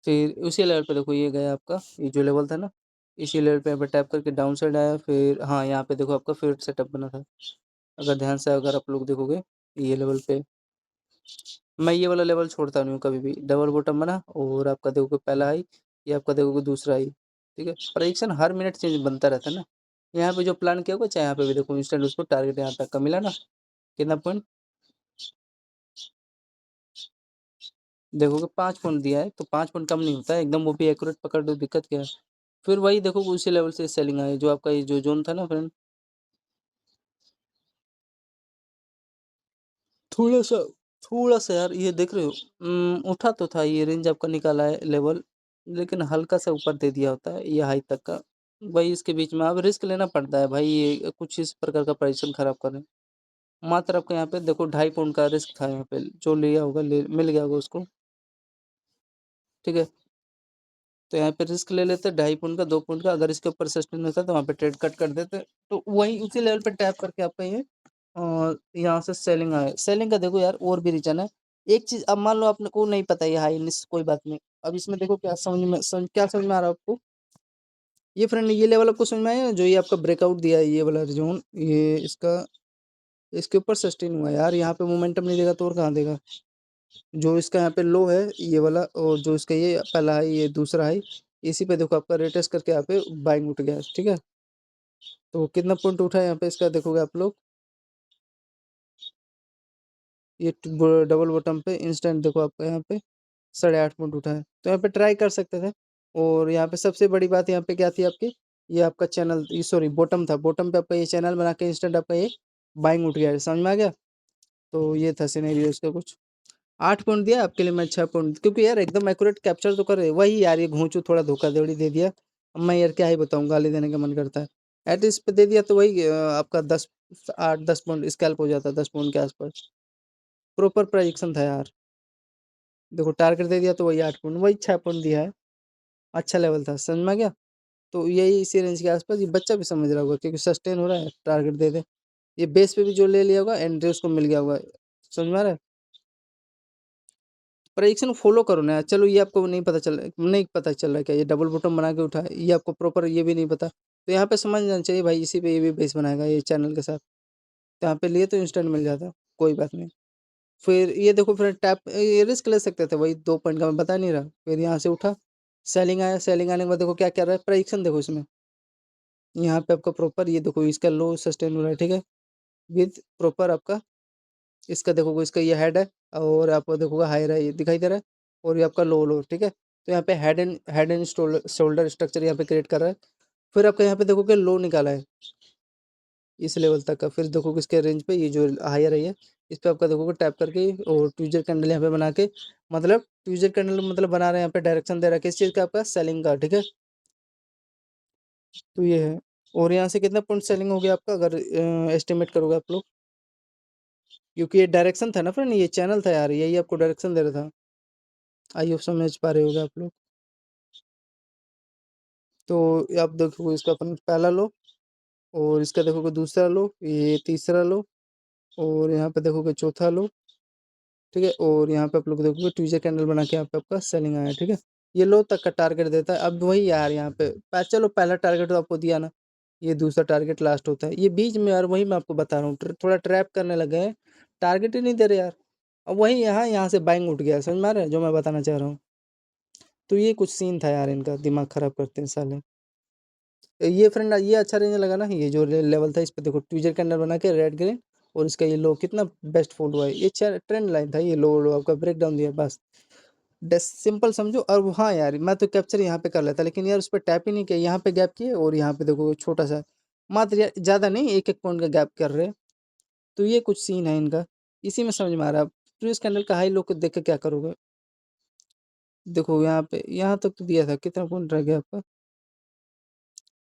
फिर उसी लेवल पे देखो ये गया आपका, ये जो लेवल था ना, इसी लेवल पे यहाँ पे टैप करके डाउन साइड आया, फिर हाँ यहाँ पे देखो आपका फिर सेटअप बना था, अगर ध्यान से अगर आप लोग देखोगे ये लेवल पे, मैं ये वाला लेवल छोड़ता नहीं हूँ कभी भी, डबल बॉटम बना और आपका देखोगे पहला हाई, ये आपका देखोगे दूसरा हाई। ठीक है, प्रेडिक्शन हर मिनट चेंज बनता रहता है ना, यहाँ पे जो प्लान किया होगा चाहे यहाँ पे भी देखो इंस्टेंट उसको टारगेट यहाँ तक का मिला ना, कितना पॉइंट देखोगे 5 पॉइंट दिया है, तो 5 पॉइंट कम नहीं होता है एकदम, वो भी एक्यूरेट पकड़ दो, दिक्कत क्या है। फिर वही देखो उसी लेवल से सेलिंग आई, जो आपका ये जो जोन था ना फ्रेंड, थोड़ा सा थोड़ा सा यार ये देख रहे हो, उठा तो था ये रेंज आपका निकाला है लेवल, लेकिन हल्का सा ऊपर दे दिया होता है ये हाई तक का, भाई इसके बीच में अब रिस्क लेना पड़ता है भाई, ये कुछ इस प्रकार का पोजीशन खराब कर रहे हैं। मात्र आपको यहाँ पे देखो 2.5 पॉइंट का रिस्क था, यहाँ पे जो लिया होगा मिल गया होगा उसको। ठीक है, तो यहाँ पे रिस्क ले लेते 2.5 पॉइंट का, 2 पॉइंट का, अगर इसके ऊपर सस्टेन होता तो वहाँ पे ट्रेड कट कर देते, तो वही उसी लेवल पे टैप करके आपका ये यहाँ से सेलिंग आए, सेलिंग का देखो यार और भी रीजन है। एक चीज, अब मान लो आपने को नहीं पता ये हाई कोई बात नहीं, अब इसमें देखो क्या क्या समझ में आ रहा है आपको, ये फ्रेंड ये लेवल आपको समझ में आया, जो ये आपका ब्रेकआउट दिया है ये वाला जोन, ये इसका इसके ऊपर सस्टेन हुआ है यार, यहाँ पे मोमेंटम नहीं देगा तो और कहाँ देगा, जो इसका यहाँ पे लो है ये वाला, और जो इसका ये पहला है ये दूसरा है, इसी पे देखो आपका रेटेस्ट करके यहाँ पे बाइंग उठ गया है। ठीक है, तो कितना पॉइंट उठा है यहाँ पे इसका देखोगे आप लोग, ये डबल बॉटम पे इंस्टेंट देखो आपका यहाँ पे 8.5 पॉइंट उठा है, तो यहाँ पे ट्राई कर सकते थे। और यहाँ पे सबसे बड़ी बात यहाँ पे क्या थी आपकी, ये आपका चैनल, सॉरी बॉटम था, बॉटम पे आपका ये चैनल बना के इंस्टेंट आपका ये बाइंग उठ गया है, समझ में आ गया। तो ये था सिनेरियो इसका कुछ, 8 पॉइंट दिया आपके लिए मैं 6 पॉइंट, क्योंकि यार एकदम एक्यूरेट कैप्चर तो करे, वही यार ये घूंचू थोड़ा धोखाधड़ी दे दिया, अब मैं यार क्या ही बताऊँ, गाली देने का मन करता है। एटलीस्ट पे दे दिया तो वही आपका 8-10 पॉइंट स्कैल्प हो जाता, 10 पॉइंट के आसपास, प्रॉपर प्रेडिक्शन था यार। देखो टारगेट दे दिया तो वही 8 पॉइंट, वही 6 पॉइंट दिया है, अच्छा लेवल था, समझ में आ गया। तो यही इसी रेंज के आसपास, ये बच्चा भी समझ रहा होगा क्योंकि सस्टेन हो रहा है, टारगेट दे दे, ये बेस पे भी जो ले लिया होगा एंट्री उसको मिल गया होगा, समझ में आ रहा है। प्रेडिक्शन फॉलो करो ना, चलो ये आपको नहीं पता चल रहा है क्या, ये डबल बॉटम बना के उठा है, ये आपको प्रॉपर ये भी नहीं पता, तो यहाँ पे समझ जाना चाहिए भाई, इसी पे ये भी बेस बनाएगा ये चैनल के साथ, तो यहाँ पे लिए तो इंस्टेंट मिल जाता, कोई बात नहीं। फिर ये देखो फिर टैप ये रिस्क ले सकते थे, वही 2 पॉइंट का मैं बता नहीं रहा, फिर यहाँ से उठा, सेलिंग आया, सेलिंग आने के बाद देखो क्या कर रहा है, प्रेडिक्शन देखो इसमें, यहाँ पे आपका प्रॉपर ये देखो इसका लो सस्टेन हो रहा है, ठीक है, विद प्रॉपर आपका इसका देखोगे, इसका ये हेड है, और आपको देखोगे हाई रहा है, ये दिखाई दे रहा है, और ये आपका लो, ठीक है। तो यहाँ पे हेड एंड शोल्डर स्ट्रक्चर यहाँ पे क्रिएट कर रहा है, फिर आपका यहाँ पे देखोगे लो निकाला है इस लेवल तक का, फिर देखोगे इसके रेंज पे ये जो हायर है ये, इस पे आपका देखोगे टैप करके, और ट्विजर कैंडल यहाँ पे बना के, मतलब ट्विजर कैंडल मतलब बना रहे हैं यहाँ पे, डायरेक्शन दे रहा है किस चीज़ का, आपका सेलिंग का, ठीक है। तो ये है, और यहाँ से कितना पॉइंट सेलिंग हो गया आपका, अगर एस्टिमेट करोगे आप लोग, क्योंकि ये डायरेक्शन था ना फ्रेंड, ये चैनल था यार, यही आपको डायरेक्शन दे रहा था, आई होप समझ पा रहे होगे आप लोग। तो ये आप देखोगे इसका अपन पहला लो, और इसका देखोगे दूसरा लो, ये तीसरा लो, और यहाँ पे देखोगे चौथा लो, ठीक है। और यहाँ पे आप लोग देखोगे ट्यूजडे कैंडल बना के यहाँ पे आपका सेलिंग आया, ठीक है। ये लो तक का टारगेट देता है। अब वही यार यहाँ पे चलो पहला टारगेट तो आपको दिया ना, ये दूसरा टारगेट लास्ट होता है, ये बीच में यार वही मैं आपको बता रहा हूँ, थोड़ा ट्रैप करने लगे हैं, टारगेट ही नहीं दे रहे यार। अब वही यहाँ से बाइंग उठ गया, समझ में आ रहा है जो मैं बताना चाह रहा हूँ। तो ये कुछ सीन था यार, इनका दिमाग खराब करते हैं साले। ये फ्रेंड ये अच्छा रहने लगा ना, ये जो लेवल था इस पे देखो ट्विजर कैंडल बना के रेड ग्रीन, और इसका ये लो कितना बेस्ट फॉल हुआ है, ये ट्रेंड लाइन था, ये लो लो आपका ब्रेक डाउन दिया बस। सिंपल समझो। और हाँ यार मैं तो कैप्चर यहाँ पे कर लेता, लेकिन यार उस पर टैप ही नहीं किया, यहाँ पे गैप किए, और यहाँ पे देखो छोटा सा, मात्र यार ज़्यादा नहीं, एक एक पॉइंट का गैप कर रहे हैं। तो ये कुछ सीन है इनका, इसी में समझ में आ रहा है। प्रीवियस कैंडल का हाई लो को देख के क्या करोगे। देखो यहाँ पे यहाँ तक तो दिया था, कितना पॉइंट रह गया आपका।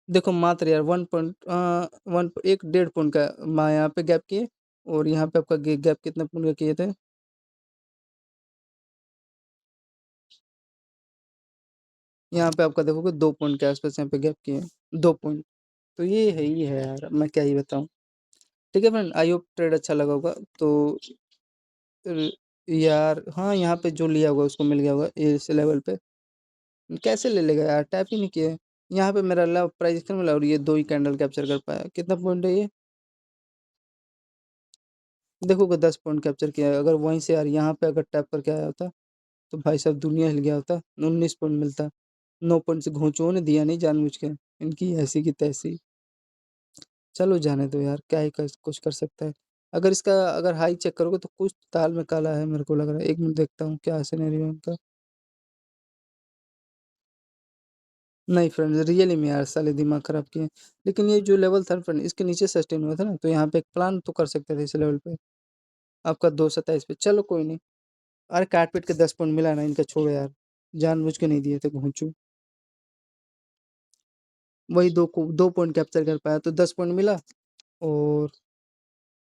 देखो मात्र यार 1.1 का यहाँ पे गैप किए, और यहाँ पे आपका गैप कितना पॉइंट का किए थे। यहाँ पे आपका देखोगे 2 पॉइंट के आसपास यहाँ पे गैप किए, 2 पॉइंट। तो ये है यार, मैं क्या ही बताऊँ। ठीक है फ्रेंड, आई होप ट्रेड अच्छा लगा होगा। तो र- यार हाँ, यहाँ पे जो लिया होगा उसको मिल गया होगा इस लेवल पे। कैसे ले लेगा यार, टैप ही नहीं किया। यहाँ पे मेरा ला प्राइस कितना मिला, और ये 2 ही कैंडल कैप्चर कर पाया, कितना पॉइंट है ये। देखोगे 10 पॉइंट कैप्चर किया है। अगर वहीं से यार यहाँ पे अगर टैप करके आया होता, तो भाई साहब दुनिया हिल गया होता, 19 पॉइंट मिलता। 9 पॉइंट से घोंचुओं ने दिया नहीं जानबूझ के, इनकी ऐसी की तैसी। चलो जाने दो यार, क्या ही कुछ कर सकता है। अगर इसका अगर हाई चेक करोगे तो कुछ ताल में काला है, मेरे को लग रहा है। एक मिनट देखता हूँ क्या सिनेरियो है इनका। नहीं फ्रेंड, रियली में यार साले दिमाग खराब किए। लेकिन ये जो लेवल था फ्रेंड, इसके नीचे सस्टेन हुआ था ना, तो यहाँ पे एक प्लान तो कर सकते थे इस लेवल पे। आपका 227 पे, चलो कोई नहीं। अरे काट पीट के 10 पॉइंट मिला ना इनका, छोड़ो यार, जानबूझ के नहीं दिए थे घोंचू। वही 2 पॉइंट कैप्चर कर पाया तो 10 पॉइंट मिला। और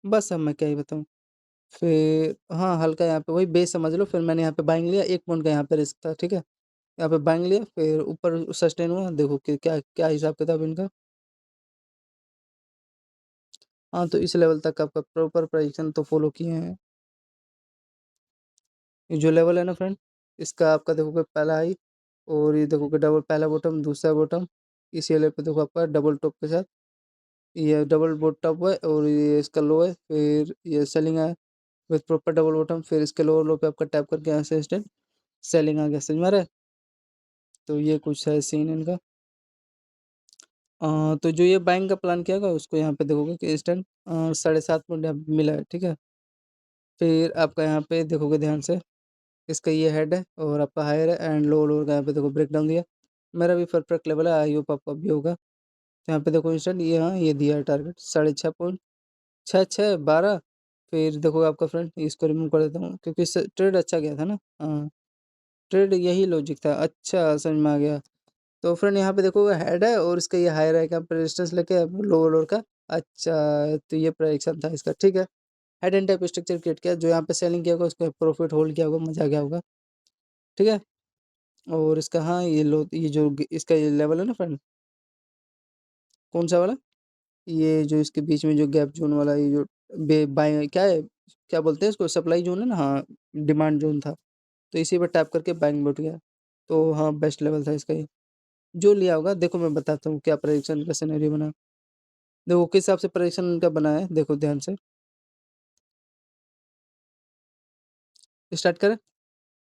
बस अब मैं क्या ही बताऊँ। फिर हाँ, हल्का यहाँ पे वही बेस समझ लो, फिर मैंने यहाँ पे बाइंग लिया, 1 पॉइंट का यहाँ पे रिस्क था, ठीक है। यहाँ पे बाइंग लिया, फिर ऊपर सस्टेन हुआ, देखो कि क्या क्या हिसाब किताब इनका। हाँ, तो इस लेवल तक आपका प्रॉपर प्राइजेशन तो फॉलो किए हैं। ये जो लेवल है ना फ्रेंड, इसका आपका देखोगे पहला हाई, और ये देखोगे डबल पहला बॉटम दूसरा बॉटम, इस लेवल पे देखो आपका डबल टॉप के साथ, ये डबल टॉप है, और ये इसका लो है, फिर ये सेलिंग है विथ प्रॉपर डबल बॉटम, फिर इसके लोअर लो पे आपका टैप करके यहाँ से स्टैंड सेलिंग आ गया, समझ में आ रहा है। तो ये कुछ है सीन इनका। तो जो ये बाइंग का प्लान किया होगा उसको यहाँ पे देखोगे कि इंस्टेंट 7.5 पॉइंट यहाँ पे मिला है, ठीक है। फिर आपका यहाँ पे देखोगे ध्यान से, इसका ये हेड है, और आपका हायर है, एंड लो लोअर का यहाँ पे देखो ब्रेक डाउन दिया। मेरा भी परफेक्ट लेवल है, आई होप आपका भी होगा। तो यहाँ पे देखो इंस्टेंट ये, हाँ ये दिया है टारगेट 6.5 पॉइंट, 6 6 12। फिर देखो आपका फ्रेंड, इसको रिमूव कर देता हूँ क्योंकि इससे ट्रेड अच्छा गया था ना। हाँ, ट्रेड यही लॉजिक था, अच्छा समझ में आ गया। तो फ्रेंड यहाँ पे देखो हेड है, और इसका ये हायर है, यहाँ पे रेजिस्टेंस लेके लोअर लोअर का। अच्छा, तो ये प्रेडिक्शन था इसका, ठीक है। Head and type structure create किया, जो यहाँ पे सेलिंग किया होगा उसको प्रॉफिट होल्ड किया होगा, मजा आ गया होगा, ठीक है। और इसका हाँ, ये लो ये जो इसका ये लेवल है ना फ्रेंड, कौन सा वाला, ये जो इसके बीच में जो गैप जोन वाला, ये जो बे बाय क्या है, क्या बोलते हैं इसको, सप्लाई जोन है ना, हाँ डिमांड जोन था। तो इसी पर टैप करके बैंक बैठ गया। तो हाँ, बेस्ट लेवल था इसका ये, जो लिया होगा। देखो मैं बताता हूँ क्या प्रेडिक्शन का सिनेरियो बना। देखो किस हिसाब से प्रेडिक्शन का बना है, देखो ध्यान से स्टार्ट करें।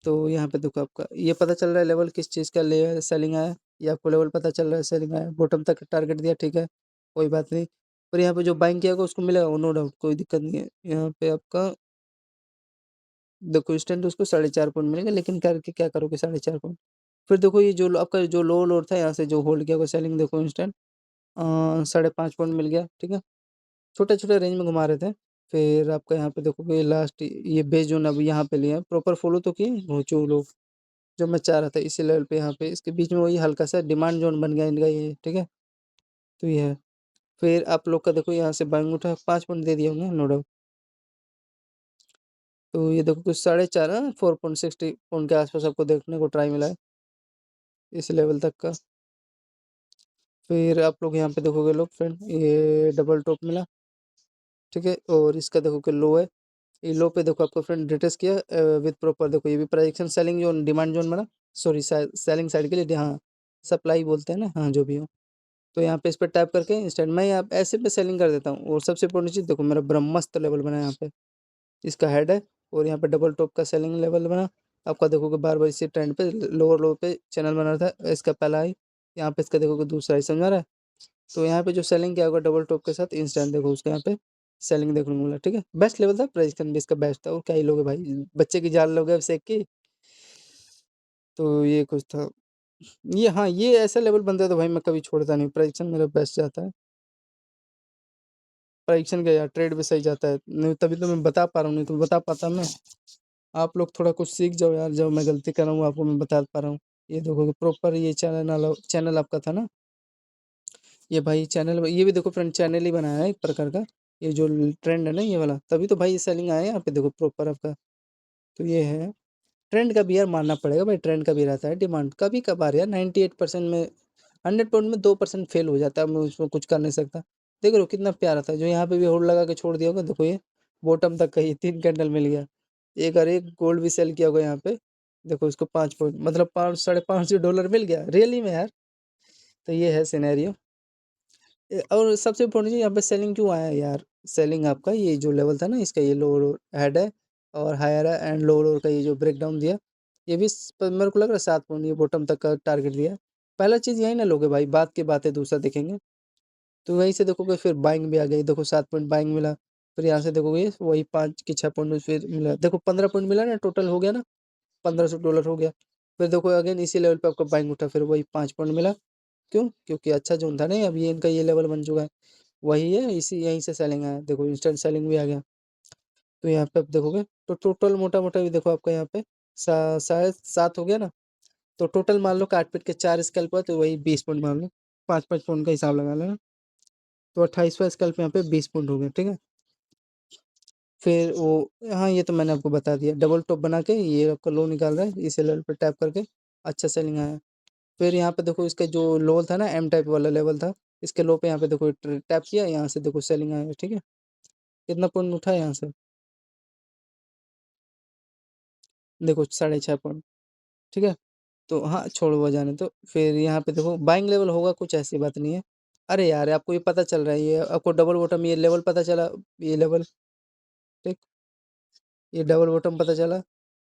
तो यहाँ पे देखो आपका ये पता चल रहा है लेवल किस चीज़ का ले सेलिंग आया, ये आपको लेवल पता चल रहा है सेलिंग आया, बॉटम तक टारगेट दिया, ठीक है, कोई बात नहीं। पर यहाँ पे जो बाइंग किया होगा उसको मिलेगा, नो डाउट, कोई दिक्कत नहीं है। यहाँ पे आपका देखो इंस्टेंट उसको 4.5 पॉइंट मिलेगा, लेकिन करके क्या करोगे 4.5 पॉइंट। फिर देखो ये जो आपका जो लो लोड था, यहाँ से जो होल्ड किया होगा सेलिंग, देखो इंस्टेंट 5.5 पॉइंट मिल गया, ठीक है। छोटे छोटे रेंज में घुमा रहे थे। फिर आपका यहाँ पे देखोगे लास्ट ये बेस जोन अब यहाँ पे लिया, प्रॉपर फॉलो तो किए घोंचो लोग, जो मैं चाह रहा था इसी लेवल पे। यहाँ पे इसके बीच में वही हल्का सा डिमांड जोन बन गया इनका ये, ठीक है। तो ये है। फिर आप लोग का देखो यहाँ से बाइंग उठा, 5 पॉइंट दे दिए होंगे नो डाउट। तो ये देखो कुछ 4.5 4.60 पॉइंट के आसपास आपको देखने को ट्राई मिला है, इस लेवल तक का। फिर आप लोग यहाँ पे देखोगे लोग फ्रेंड, ये डबल टॉप मिला, ठीक है, और इसका देखो कि लो है, ये लो पे देखो आपको फ्रेंड डिटेल्स किया विद प्रॉपर, देखो ये भी प्राइजेक्शन सेलिंग जोन डिमांड जोन बना, सॉरी सेलिंग साइड के लिए, हाँ सप्लाई बोलते हैं ना, हाँ जो भी हो। तो यहाँ पे इस पर टैप करके इंस्टेंट मैं यहाँ पे ऐसे पे सेलिंग कर देता हूँ। और सबसे इंपॉर्टेंट चीज़ देखो, मेरा ब्रह्मस्त्र लेवल बना है यहाँ पे, इसका हेड है, और यहाँ पे डबल टॉप का सेलिंग लेवल बना। आपका देखोगे बार बार इसी ट्रेंड पे लोअर लो पे चैनल बना था, इसका पहला ही, यहाँ पे इसका देखोगे दूसरा ही, समझा रहा है। तो यहाँ पे जो सेलिंग किया होगा डबल टॉप के साथ, इंस्टेंट देखो उसका यहाँ पे सेलिंग देखने को मिला, ठीक है। बेस्ट लेवल था, प्राइस भी इसका बेस्ट था, और क्या ही लोगे भाई, बच्चे की जान लोगे अब सेक की। तो ये कुछ था, ये हाँ, ये ऐसा लेवल बनता है तो भाई मैं कभी छोड़ता नहीं, प्राइजेक्शन मेरा बेस्ट जाता है। प्राइजेक्शन क्या यार, ट्रेड भी सही जाता है, नहीं तभी तो मैं बता पा रहा हूँ, नहीं तो बता पाता मैं। आप लोग थोड़ा कुछ सीख जाओ यार, जब मैं गलती कर रहा हूँ आपको मैं बता पा रहा हूँ। ये देखो प्रॉपर ये चैनल चैनल आपका था ना, ये भाई चैनल, ये भी देखो फ्रेंड चैनल ही बनाया है एक प्रकार का, ये जो ट्रेंड है ना ये वाला, तभी तो भाई सेलिंग आया है यहाँ पे देखो प्रॉपर आपका। तो ये है ट्रेंड का भी यार, मानना पड़ेगा भाई, ट्रेंड का भी रहता है डिमांड, कभी कभार यार 98% में, 100 पॉइंट में 2% फेल हो जाता है, मैं उसमें कुछ कर नहीं सकता। देख रहे हो कितना प्यारा था, जो यहाँ पे भी होल्ड लगा के छोड़ दिया होगा, देखो ये बॉटम तक का ये 3 कैंडल मिल गया। एक और एक गोल्ड भी सेल किया होगा यहाँ पे, देखो इसको 5 पॉइंट मतलब 500 साढ़े 500 डॉलर मिल गया रियली में यार। तो ये है सिनेरियो। और सबसे इम्पोर्टेंट चीज़ यहाँ पे सेलिंग क्यों आया है यार, सेलिंग आपका ये जो लेवल था ना इसका, ये लोअर हेड है और हायर है, एंड लोअर का ये जो ब्रेक डाउन दिया, ये भी मेरे को लग रहा है 7 पॉइंट, ये बॉटम तक का टारगेट दिया। पहला चीज़ यही ना लोगे भाई, बात की बात है, दूसरा देखेंगे। तो वहीं से देखोगे फिर बाइंग भी आ गई, देखो 7 पॉइंट बाइंग मिला। फिर यहाँ से देखोगे वही 5 की 6 पॉइंट फिर मिला, देखो 15 पॉइंट मिला ना, टोटल हो गया ना, $1500 हो गया। फिर देखो अगेन इसी लेवल पे आपका बाइंग उठा, फिर वही 5 पॉइंट मिला। क्यों? क्योंकि अच्छा जोन था नहीं, अब ये इनका ये लेवल बन चुका है, वही है, इसी यहीं से सेलिंग आया, देखो इंस्टेंट सेलिंग भी आ गया। तो यहाँ पे आप देखोगे तो टोटल मोटा मोटा भी देखो आपका यहाँ पे शायद 7 हो गया ना। तो टोटल मान लो काट पीट के 4 स्केल पर, तो वही 20 पॉइंट मान लो, 5 5 पॉइंट का हिसाब लगा लेना। तो 28वां स्केल पे यहाँ पे 20 पॉइंट हो गया, ठीक है। फिर वो, हाँ ये तो मैंने आपको बता दिया, डबल टॉप बना के ये आपका लो निकाल रहा है, इस लेवल पे टैप करके अच्छा सेलिंग आया। फिर यहाँ पे देखो इसका जो लो था ना, एम टाइप वाला लेवल था, इसके लो पे यहाँ पे देखो टैप किया, यहाँ से देखो सेलिंग आया, ठीक है। कितना पॉइंट उठा है यहाँ से, देखो 6.5 पॉइंट, ठीक है। तो हाँ छोड़ो वो जाने, तो फिर यहाँ पे देखो बाइंग लेवल होगा, कुछ ऐसी बात नहीं है। अरे यार आपको ये पता चल रहा है, ये आपको डबल बॉटम ये लेवल पता चला, ये लेवल, ठीक, ये डबल बॉटम पता चला।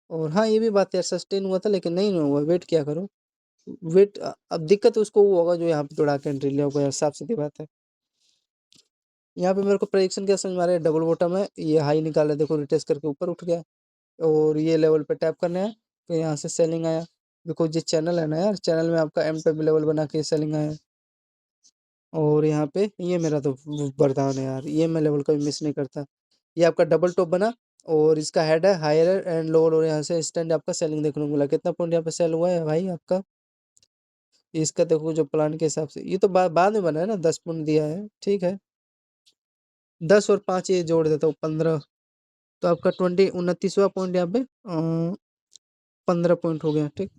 और हाँ ये भी बात यार, सस्टेन हुआ था लेकिन नहीं हुआ, वेट क्या करो, वेट अब दिक्कत उसको वो होगा जो यहाँ पे दौड़ा के एंट्री लिया होगा यार, साफ सीधी बात है। यहाँ पे मेरे को प्रेडिक्शन क्या समझ में आ रहा है, डबल बॉटम है, ये हाई निकाला, देखो रिटेस्ट करके ऊपर उठ गया, और ये लेवल पे टैप करना है, तो यहाँ से सेलिंग आया। देखो ये चैनल है ना यार, चैनल में आपका एम पे लेवल बना के सेलिंग आया। और यहाँ पे ये मेरा तो वरदान है यार, ये मैं लेवल कभी मिस नहीं करता। ये आपका डबल टॉप बना, और इसका हेड है हायर एंड लोअर, और यहाँ से स्टैंड आपका सेलिंग देखने को मिला, कितना पॉइंट यहाँ पे सेल हुआ है भाई आपका। इसका देखो जो प्लान के हिसाब से, ये तो बाद में बना है ना, 10 पॉइंट दिया है, ठीक है। 10 और 5 ये जोड़ देता हूँ, 15। तो आपका 29वां पॉइंट यहाँ पे 15 पॉइंट हो गया, ठीक।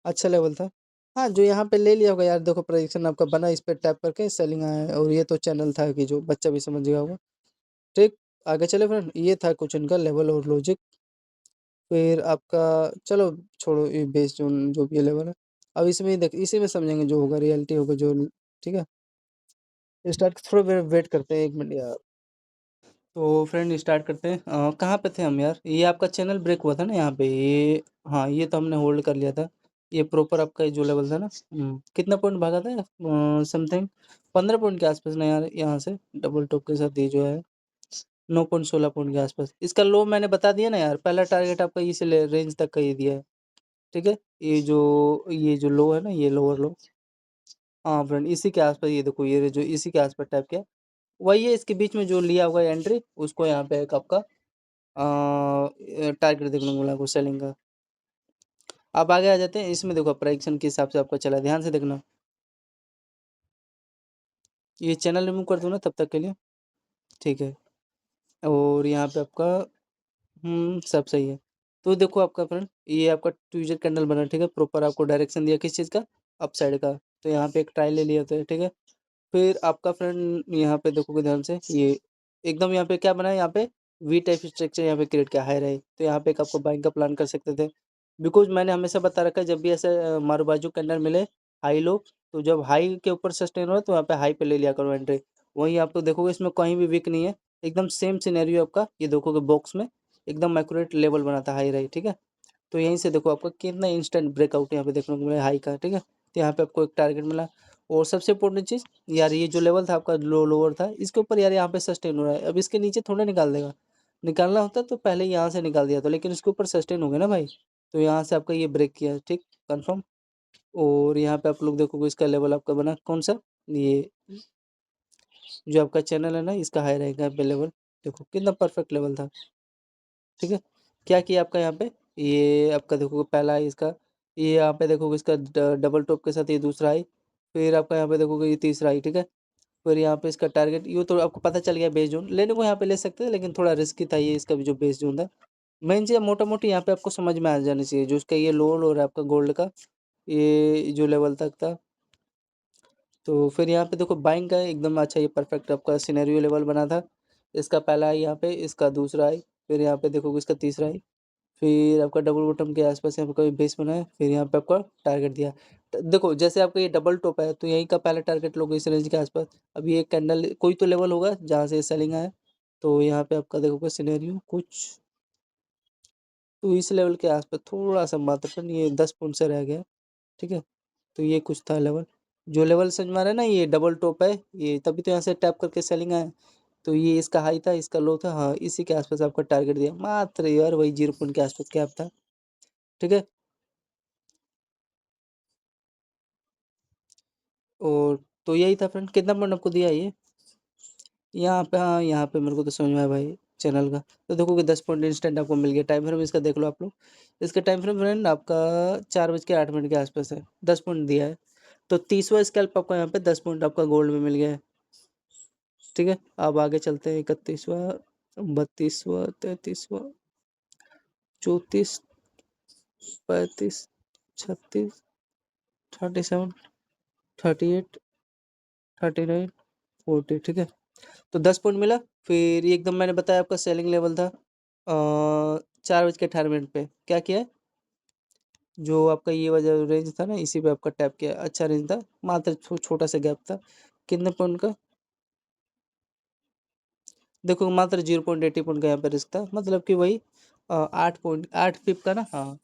अच्छा लेवल था। हाँ जो यहाँ पे ले लिया होगा यार, देखो प्रोजेक्शन आपका बना, इस पे टैप करके सेलिंग आया है, और ये तो चैनल था कि जो बच्चा भी समझ गया होगा, ठीक। आगे चले फ्रेंड, ये था कुछ इनका लेवल और लॉजिक। फिर आपका, चलो छोड़ो ये बेस जो जो भी लेवल है, अब इसमें ही देख, इसी में समझेंगे जो होगा, रियलिटी होगा जो, ठीक है। स्टार्ट, थोड़ा वेट करते हैं 1 मिनट यार। तो फ्रेंड स्टार्ट करते हैं, कहाँ पे थे हम यार, ये आपका चैनल ब्रेक हुआ था ना यहाँ पे, ये हाँ ये तो हमने होल्ड कर लिया था। ये प्रॉपर आपका जो लेवल था ना, कितना पॉइंट भागा था, समथिंग 15 पॉइंट के आसपास ना यार, यहाँ से डबल टॉप के साथ ये जो है 9 पॉइंट 16 पॉइंट के आसपास। इसका लो मैंने बता दिया ना यार, पहला टारगेट आपका इस रेंज तक का ये दिया है, ठीक है। ये जो लो है ना, ये लोअर लो, हाँ फ्रेंड इसी के आसपास, ये देखो ये जो इसी के आसपास टाइप किया, वही है, इसके बीच में जो लिया होगा एंट्री, उसको यहाँ पे एक आपका टारगेट देखने को मिला को सेलिंग का। अब आगे आ जाते हैं, इसमें देखो प्राइक्शन के हिसाब से आपका चला, ध्यान से देखना। ये चैनल रिमूव कर दूँ ना तब तक के लिए, ठीक है। और यहाँ पे आपका सब सही है। तो देखो आपका फ्रेंड, ये आपका ट्यूजर कैंडल बना, ठीक है, प्रॉपर आपको डायरेक्शन दिया किस चीज़ का, अप साइड का। तो यहाँ पे एक ट्राई ले लिया होता है, ठीक है? फिर आपका फ्रेंड यहाँ पे देखोगे ध्यान से, ये एकदम यहाँ पे क्या बना है, यहाँ पे वी टाइप स्ट्रक्चर यहाँ पे क्रिएट किया हाई रहे, तो यहाँ पे एक आपको बाइंग का प्लान कर सकते थे। बिकॉज मैंने हमेशा बता रखा है, जब भी ऐसे मारू बाजू कैंडल मिले हाई लो, तो जब हाई के ऊपर सस्टेन हो तो यहाँ पे हाई पे ले लिया करो एंट्री। वहीं आप तो देखोगे इसमें कहीं भी वीक नहीं है, एकदम सेम सिनेरियो आपका, ये देखोगे बॉक्स में एकदम एक्यूरेट लेवल बनाता हाई रही, ठीक है? तो यहीं से देखो आपको कितना इंस्टेंट ब्रेकआउट यहाँ पे देखने को मिला हाई का, ठीक है? तो यहाँ पे आपको एक टारगेट मिला। और सबसे इम्पोर्टेंट चीज़ यार, ये जो लेवल था आपका लो लोअर था, इसके ऊपर यार यहाँ पे सस्टेन हो रहा है, अब इसके नीचे थोड़ा निकाल देगा। निकालना होता तो पहले यहाँ से निकाल दिया था, लेकिन इसके ऊपर सस्टेन हो गया ना भाई, तो यहाँ से आपका ये ब्रेक किया, ठीक, कंफर्म। और यहाँ पे आप लोग देखोगे इसका लेवल आपका बना कौन सा, ये जो आपका चैनल है ना, इसका हाई रहेगा यहाँ पे लेवल। देखो कितना परफेक्ट लेवल था, ठीक है? क्या किया आपका यहाँ पे, ये आपका देखोगे पहला है इसका, ये यहाँ पे देखोगे इसका डबल टॉप के साथ ये दूसरा है, फिर आपका यहाँ पे देखोगे ये तीसरा है, ठीक है? फिर यहाँ पे इसका टारगेट, ये तो आपको पता चल गया बेस जोन लेने को यहाँ पे ले सकते हैं, लेकिन थोड़ा रिस्की था ये, इसका भी जो बेस जोन था। मेन चीज़ मोटा मोटी यहाँ पे आपको समझ में आ जानी चाहिए, जो उसका ये लोअर हो रहा है आपका गोल्ड का, ये जो लेवल तक था। तो फिर यहाँ पे देखो बाइंग का एकदम अच्छा, ये परफेक्ट आपका सिनेरियो लेवल बना था। इसका पहला है यहाँ पे, इसका दूसरा है, फिर यहाँ पे देखोगे इसका तीसरा है, फिर आपका डबल बॉटम के आसपास यहाँ पे कोई बेस बना है, फिर यहाँ पे आपका टारगेट दिया। देखो जैसे आपका ये डबल टॉप है, तो यहीं का पहला टारगेट लोगे इस रेंज के आसपास। अब ये कैंडल कोई तो लेवल होगा जहाँ से सेलिंग आया, तो यहाँ पे आपका देखोगे सिनेरियो कुछ तो इस लेवल के आसपास थोड़ा सा मात्र ये 10 पॉइंट से रह गया, ठीक है? तो ये कुछ था लेवल, जो लेवल समझ में आ रहा है ना, ये डबल टॉप है, ये तभी तो यहाँ से टैप करके सेलिंग आया। तो ये इसका हाई था, इसका लो था, हाँ इसी के आसपास आपका टारगेट दिया, मात्र यार वही 0 पॉइंट के आसपास गैप था, ठीक है? और तो यही था फ्रेंड, कितना पॉइंट आपको दिया ये यहाँ पे, हाँ यहाँ पे मेरे को तो समझ में आया भाई चैनल का। तो देखोगे 10 पॉइंट इंस्टेंट आपको मिल गया। टाइम फ्रेम इसका देख लो आप लोग, इसका टाइम फ्रेम फ्रेंड आपका 4:08 के आसपास है, 10 पॉइंट दिया है। तो 30वां स्कैल्प आपका यहाँ पे 10 पॉइंट आपका गोल्ड में मिल गया है, ठीक है? अब आगे चलते हैं, 31वां, 32वां, 33वां, 34, 35, 36, 37, 38, 39, 40, ठीक है? तो 10 पॉइंट मिला। फिर ये एकदम मैंने बताया आपका सेलिंग लेवल था 4:18 पे, क्या किया है, जो आपका ये वाला रेंज था ना, इसी पे आपका टैप किया, अच्छा रेंज था, मात्र छोटा सा गैप था, कितने पॉइंट का, देखो मात्र 0.80 पॉइंट का यहाँ पे रिस्क था, मतलब कि वही 8 पिप का ना, हाँ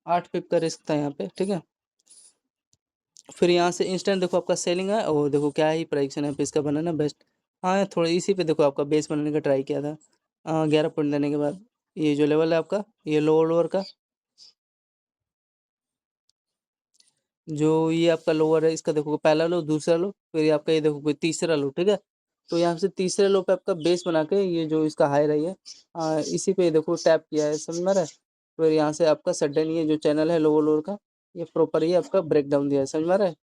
8 पिप का रिस्क था यहाँ पे, ठीक है? फिर यहाँ से इंस्टेंट देखो आपका सेलिंग है, और देखो क्या ही प्राइक्शन है पे इसका बना ना बेस्ट। हाँ थोड़ा इसी पे देखो आपका बेस बनाने का ट्राई किया था, 11 पॉइंट देने के बाद ये जो लेवल है आपका, ये लोअर लोअर का, जो ये आपका लोअर है, इसका देखो पहला लो, दूसरा लो, फिर ये आपका ये देखो तीसरा लो, ठीक है? तो यहाँ से तीसरे लो पे आपका बेस बना के ये जो इसका हाई रही है, इसी पे देखो टैप किया है, समझ में आ रहा है? फिर यहाँ से आपका सडन ये जो चैनल है लोअर लोअर का, ये प्रॉपर ये आपका ब्रेक डाउन दिया है, समझ में आ रहा है?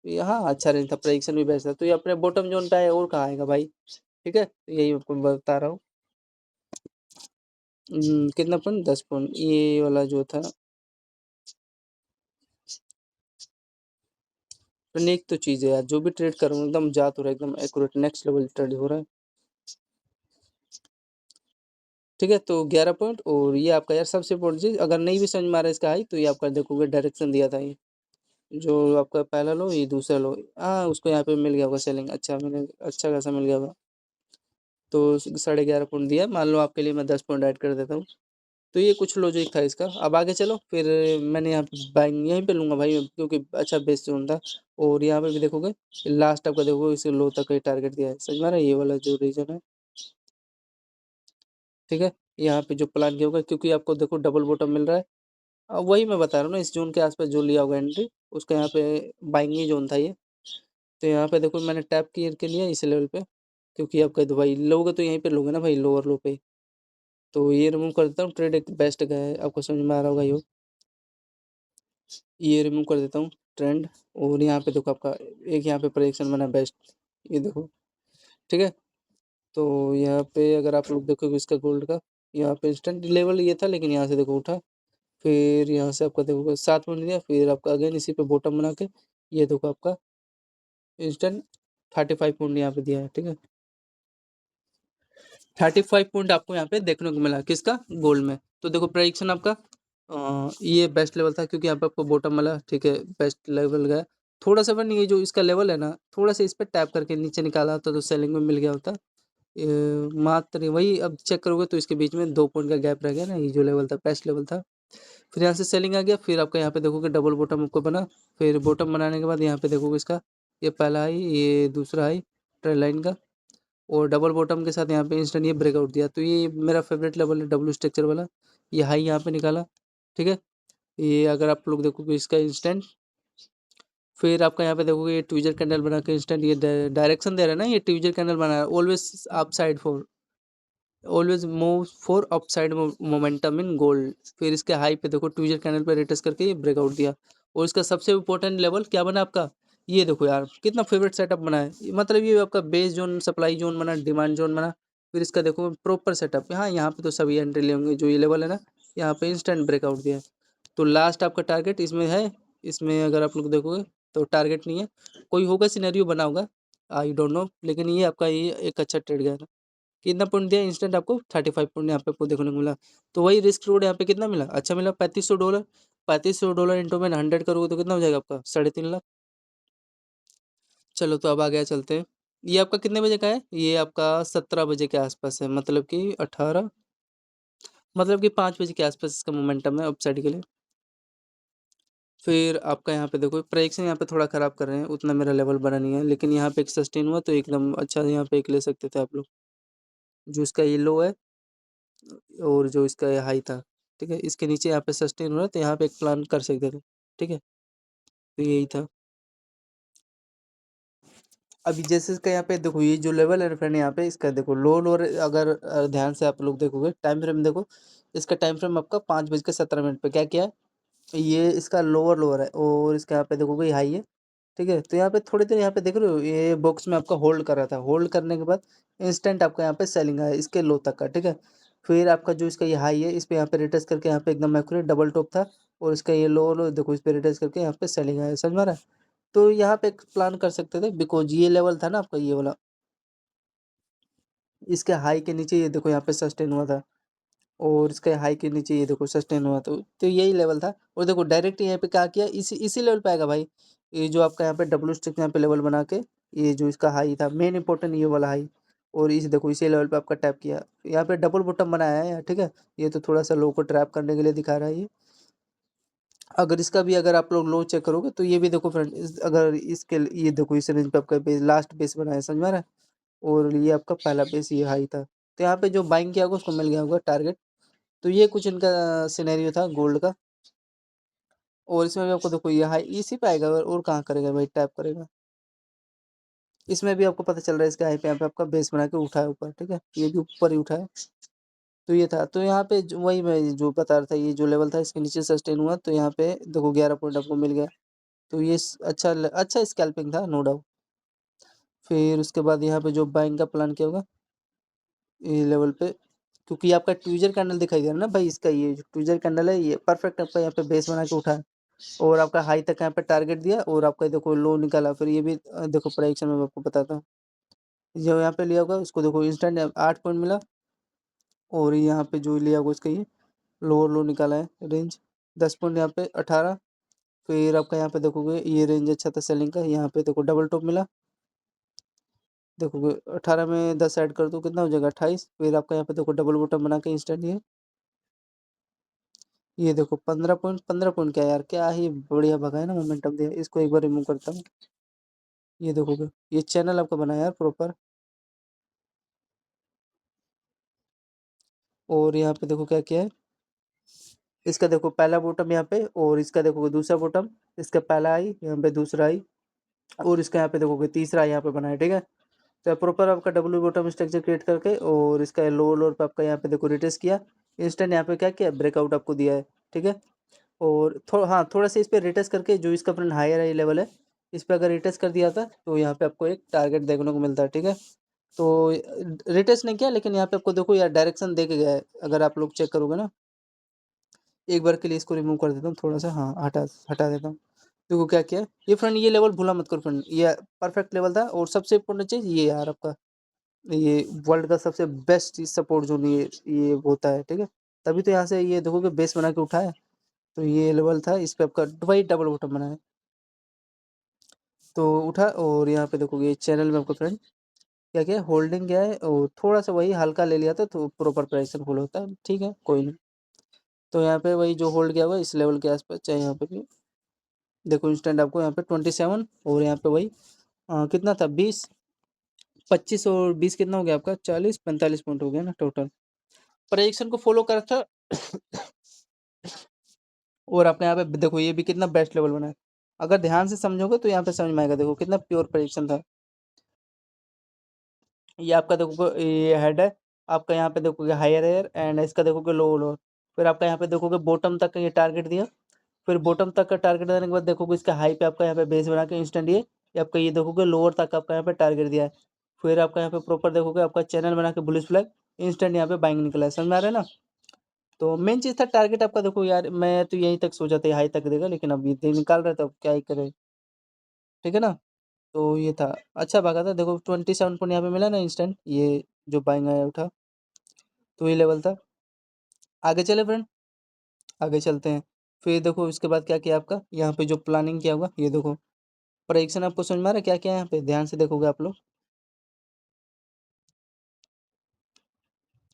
तो ये हाँ अच्छा रेंज था, प्रेडिक्शन भी बेस्ट था, तो ये अपने बॉटम जोन पे है, और कहाँ आएगा भाई, ठीक है? तो यही आपको बता रहा हूँ। कितना पॉइंट, 10 पॉइंट ये वाला जो था। एक तो चीज़ है यार, जो भी ट्रेड करूँ एकदम जात हो रहा है, एकदम एक्यूरेट नेक्स्ट लेवल ट्रेड हो रहा है, ठीक है? तो 11 पॉइंट, और ये आपका यार सबसे इम्पोर्टेंट चीज़, अगर नहीं भी समझ में आ रहा है इसका हाई, तो ये आपका देखोगे डायरेक्शन दिया था ये, जो आपका पहला लो ये दूसरा लो, हाँ उसको यहाँ पे मिल गया होगा सेलिंग, अच्छा मैंने अच्छा खासा मिल गया होगा। तो 11.5 पॉइंट दिया, मान लो आपके लिए मैं 10 पॉइंट ऐड कर देता हूँ। तो ये कुछ लॉजिक था इसका। अब आगे चलो, फिर मैंने यहाँ पे बाइंग यहीं पे लूँगा भाई, क्योंकि अच्छा बेस जोन था। और यहाँ पे भी देखोगे लास्ट आपका देखोगे इसे लो तक का टारगेट दिया है, समझ में आ रहा है? ये वाला जो रीजन है, ठीक है? यहाँ पे जो प्लान किया होगा, क्योंकि आपको देखो डबल बॉटम मिल रहा है। अब वही मैं बता रहा हूँ ना, इस जोन के आसपास जो लिया होगा एंट्री, उसका यहाँ पे बाइंग ही जोन था ये। तो यहाँ पे देखो मैंने टैप के लिया इस लेवल पे, क्योंकि आपका तो भाई लोगे तो यहीं पे लोगे ना भाई, लोअर लो पे। तो ये रिमूव कर देता हूँ, ट्रेड एक बेस्ट गया है, आपको समझ में आ रहा होगा ये रिमूव कर देता हूँ ट्रेंड। और यहाँ पे देखो आपका एक यहाँ पे प्रेडिक्शन बना बेस्ट, ये देखो, ठीक है? तो यहाँ पे अगर आप लोग देखोगे इसका गोल्ड का, यहाँ पे इंस्टेंट लेवल ये था, लेकिन यहाँ से देखो उठा, फिर यहाँ से आपका देखोगे 7 मिनट दिया, फिर आपका अगेन इसी पे बॉटम बना के ये देखो आपका इंस्टेंट 35 पॉइंट यहाँ पे दिया है, ठीक है। 35 पॉइंट आपको यहाँ पे देखने को मिला, किसका? गोल्ड में। तो देखो प्रेडिक्शन आपका ये बेस्ट लेवल था क्योंकि यहाँ पे आपको बॉटम मिला, ठीक है, बेस्ट लेवल गया। थोड़ा सा बन ये जो इसका लेवल है ना, थोड़ा सा इस पर टैप करके नीचे निकाला होता तो सेलिंग में मिल गया होता। मात्र वही अब चेक करोगे तो इसके बीच में 2 पॉइंट का गैप रह गया ना, ये जो लेवल था बेस्ट लेवल था। फिर यहाँ से सेलिंग आ गया, फिर आपका यहाँ पे देखोगे डबल बॉटम आपको बना। फिर बॉटम बनाने के बाद यहाँ पे देखोगे इसका ये पहला हाई, ये दूसरा हाई ट्रेंड लाइन का, और डबल बॉटम के साथ यहाँ पे इंस्टेंट ये ब्रेकआउट दिया। तो ये मेरा फेवरेट लेवल है डब्ल्यू स्ट्रक्चर वाला। ये हाई यहाँ पे निकाला, ठीक है। ये अगर आप लोग देखोगे इसका इंस्टेंट, फिर आपका यहाँ पे देखोगे ये ट्विजर कैंडल बना के इंस्टेंट ये डायरेक्शन दे रहा है ना, ये ट्विजर कैंडल बना है, always up side for, always move for upside momentum in gold. फिर इसके हाई पे देखो ट्विजर कैंडल पे रिटेस्ट करके ये ब्रेकआउट दिया, और इसका सबसे इंपॉर्टेंट लेवल क्या बना आपका? ये देखो यार कितना फेवरेट सेटअप बना है, मतलब ये आपका बेस जोन, सप्लाई जोन बना, डिमांड जोन बना। फिर इसका देखो प्रॉपर सेटअप, यहाँ पे तो सभी एंट्री लेंगे, जो ये लेवल है ना, यहाँ पे इंस्टेंट ब्रेकआउट दिया है। तो लास्ट आपका टारगेट इसमें है, इसमें अगर आप लोग देखोगे तो टारगेट नहीं है, कोई होगा सिनेरियो बना होगा, आई डोंट नो, लेकिन ये आपका ये एक अच्छा ट्रेड गया था। कितना पॉइंट दिया इंस्टेंट आपको? 35 पॉइंट यहाँ पे आपको देखने को मिला। तो वही रिस्क रोड यहाँ पे कितना मिला? अच्छा मिला, $3500। $3500 इंटू में 100 करोगे तो कितना हो जाएगा आपका? 3.5 लाख। चलो तो अब आगे चलते हैं। ये आपका कितने बजे का है? ये आपका 17 बजे के आसपास है, मतलब कि 18, मतलब कि 5 बजे के आसपास इसका मोमेंटम है अपसाइड के लिए। फिर आपका यहाँ पे देखो प्राइसिंग यहाँ पे थोड़ा ख़राब कर रहे हैं, उतना मेरा लेवल बना नहीं है, लेकिन यहाँ पे एक सस्टेन हुआ तो एकदम अच्छा यहाँ पे एक ले सकते थे आप लोग, जो इसका ये लो है और जो इसका ये हाई था, ठीक है। इसके नीचे यहाँ पे सस्टेन हो रहा है तो यहाँ पे एक प्लान कर सकते थे, ठीक है। तो यही था। अभी जैसे इसका यहाँ पे देखो ये जो लेवल है फ्रेंड, यहाँ पे इसका देखो लो लोअर, अगर ध्यान से आप लोग देखोगे टाइम फ्रेम देखो, इसका टाइम फ्रेम आपका 5:17 पे क्या किया है, ये इसका लोअर है, और इसका यहाँ पे देखोगे हाई है, ठीक है। तो यहाँ पे थोड़ी देर यहाँ पे देख रहे हो ये बॉक्स में आपका होल्ड कर रहा था, होल्ड करने के बाद इंस्टेंट आपका यहाँ पे सेलिंग आया इसके लो तक का, ठीक है। फिर आपका जो इसका ये हाई है, इस पे यहाँ पे रिटेस्ट करके यहाँ पे एकदम एक्यूरेट डबल टॉप था, और इसका ये लो देखो, इस पे रिटेस्ट करके यहाँ पे सेलिंग आया, समझ में आ रहा है। तो यहाँ पे एक प्लान कर सकते थे, बिकॉज ये लेवल था ना आपका ये वाला, इसके हाई के नीचे ये देखो यहाँ पे सस्टेन हुआ था, और इसके हाई के नीचे ये देखो सस्टेन हुआ, तो यही लेवल था। और देखो डायरेक्ट यहाँ पे क्या किया, इसी लेवल पे आएगा भाई, ये जो आपका यहाँ पे डब्ल्यू स्टिक यहाँ पे लेवल बना के, ये जो इसका हाई था मेन इंपॉर्टेंट ये वाला हाई, और इस देखो इसी लेवल पे आपका टैप किया, यहाँ पे डबल बॉटम बनाया है यार, ठीक है। ये तो थोड़ा सा लो को ट्रैप करने के लिए दिखा रहा है ये। अगर इसका भी अगर आप लोग लो चेक करोगे तो ये भी देखो फ्रेंड, अगर इसके ये देखो इस रेंज पे आपका बेस, लास्ट बेस बनाया, समझ में आ रहा है। और ये आपका पहला बेस ये हाई था, तो यहाँ पे जो बाइंग किया होगा उसको मिल गया होगा टारगेट। तो ये कुछ इनका सिनेरियो था गोल्ड का। और इसमें भी आपको देखो ये हाई इसी पे आएगा, और कहाँ करेगा भाई, टैप करेगा। इसमें भी आपको पता चल रहा है इसका हाई पे यहाँ पे आपका बेस बना के उठा है ऊपर, ठीक है, ये भी ऊपर ही उठा है। तो ये था, तो यहाँ पे वही मैं जो बता रहा था, ये जो लेवल था इसके नीचे सस्टेन हुआ, तो यहाँ पे देखो 11 पॉइंट आपको मिल गया। तो ये अच्छा स्कैल्पिंग था, नो डाउट। फिर उसके बाद यहाँ पे जो बाइंग का प्लान किया होगा ये लेवल पे, क्योंकि आपका ट्विजर कैंडल दिखाई दे रहा है ना भाई, इसका ये जो ट्विजर कैंडल है ये परफेक्ट आपका यहाँ पे बेस बना के उठा है, और आपका हाई तक यहाँ पे टारगेट दिया, और आपका देखो लो निकाला। फिर ये भी देखो प्राइक्शन में मैं आपको बताता हूँ, जो यहाँ पे लिया होगा उसको देखो इंस्टेंट 8 पॉइंट मिला, और यहाँ पे जो लिया होगा उसका ये लोअर लो निकाला है रेंज 10 पॉइंट, यहाँ पे 18। फिर आपका यहाँ पे देखोगे ये रेंज अच्छा था सेलिंग का, यहाँ पे देखो डबल टॉप मिला, देखोगे 18 में 10 ऐड कर दो कितना हो जाएगा 28। फिर आपका यहाँ पे देखो डबल बॉटम बना के इंस्टेंट ये देखो 15 पॉइंट क्या यार, क्या ही बढ़िया भगा है ना, मोमेंटम दिया। इसको एक बार रिमूव करता हूँ, ये देखोगे ये चैनल आपका बना है यार प्रॉपर। और यहाँ पे देखो क्या क्या है, इसका देखो पहला बॉटम यहाँ पे, और इसका देखोगे दूसरा बॉटम, इसका पहला आई यहाँ पे, दूसरा आई, और इसका यहाँ पे देखोगे तीसरा यहाँ पे बना है, ठीक है। तो प्रॉपर आपका डब्ल्यू बॉटम स्ट्रक्चर क्रिएट करके, और इसका लोअर लोअर पे आपका यहाँ पे देखो रिटेस्ट किया, इंस्टेंट यहाँ पे क्या किया, ब्रेकआउट आपको दिया है, ठीक है। और हाँ थोड़ा सा इस पर रिटेस्ट करके, जो इसका फ्रेंड हायर हाई लेवल है, इस पर अगर रिटेस्ट कर दिया था तो यहाँ पे आपको एक टारगेट देखने को मिलता है, ठीक है। तो रिटेस्ट नहीं किया, लेकिन यहाँ पे आपको देखो यार डायरेक्शन दे के गया है, अगर आप लोग चेक करोगे ना। एक बार के लिए इसको रिमूव कर देता हूँ थोड़ा सा, हाँ हटा हटा देता हूँ। देखो क्या किया, ये फ्रेंड ये लेवल भूला मत करो फ्रेंड, ये परफेक्ट लेवल था और सबसे इम्पोर्टेंट चीज़ ये यार आपका, ये वर्ल्ड का सबसे बेस्ट सपोर्ट ज़ोन ये होता है, ठीक है? तभी तो यहाँ से ये देखोगे बेस बना के उठा है, तो ये लेवल था, इस पे आपका वही डबल बॉटम बना है। तो उठा और यहाँ पे देखोगे चैनल में आपको फ्रेंड क्या किया, होल्डिंग किया है और थोड़ा-सा वही हल्का ले लिया था तो प्रॉपर प्राइस फॉलो होता है, ठीक है? कोई नहीं। तो यहाँ पे वही जो होल्ड किया हुआ है इस लेवल के आस-पास, चाहे यहाँ पे भी देखो इंस्टेंट आपको यहाँ पे 27 और यहाँ पे वही कितना था 20, 25 और 20 कितना हो गया आपका 40-45 पॉइंट हो गया ना टोटल। प्रेडिक्शन को फॉलो करा था और अपने यहाँ पे देखो ये भी कितना बेस्ट लेवल बना है। अगर ध्यान से समझोगे तो यहाँ पे समझ में आएगा, देखो कितना प्योर प्रेडिक्शन था। ये आपका देखोगे ये हेड है, आपका यहाँ पे देखोगे हायर एयर एंड इसका देखोगे लो लोअर। फिर आपका यहाँ पे देखोगे बॉटम तक का ये टारगेट दिया, फिर बॉटम तक का टारगेट देने के बाद देखोगे इसका हाई पे आपका यहाँ पे बेस बना के इंस्टेंट ये आपका ये देखोगे लोअर तक आपका यहाँ पे टारगेट दिया है। फिर आपका यहाँ पे प्रॉपर देखोगे आपका चैनल बना के बुलिश फ्लैग इंस्टेंट यहाँ पे बाइंग निकला है, समझ में आ रहा है ना? तो मेन चीज़ था टारगेट आपका, देखो यार मैं तो यहीं तक सोचा था हाई तक देगा, लेकिन अब ये निकाल रहा था, अब क्या ही करे, ठीक है ना? तो ये था, अच्छा भागा था, देखो 27 पॉइंट यहाँ पे मिला ना इंस्टेंट, ये जो बाइंग आया उठा, तो ये लेवल था। आगे चले फ्रेंड, आगे चलते हैं। फिर देखो इसके बाद क्या किया आपका, यहाँ पे जो प्लानिंग किया होगा ये देखो, प्रेडिक्शन आपको समझ में आ रहा है क्या क्या है यहाँ पे, ध्यान से देखोगे आप लोग।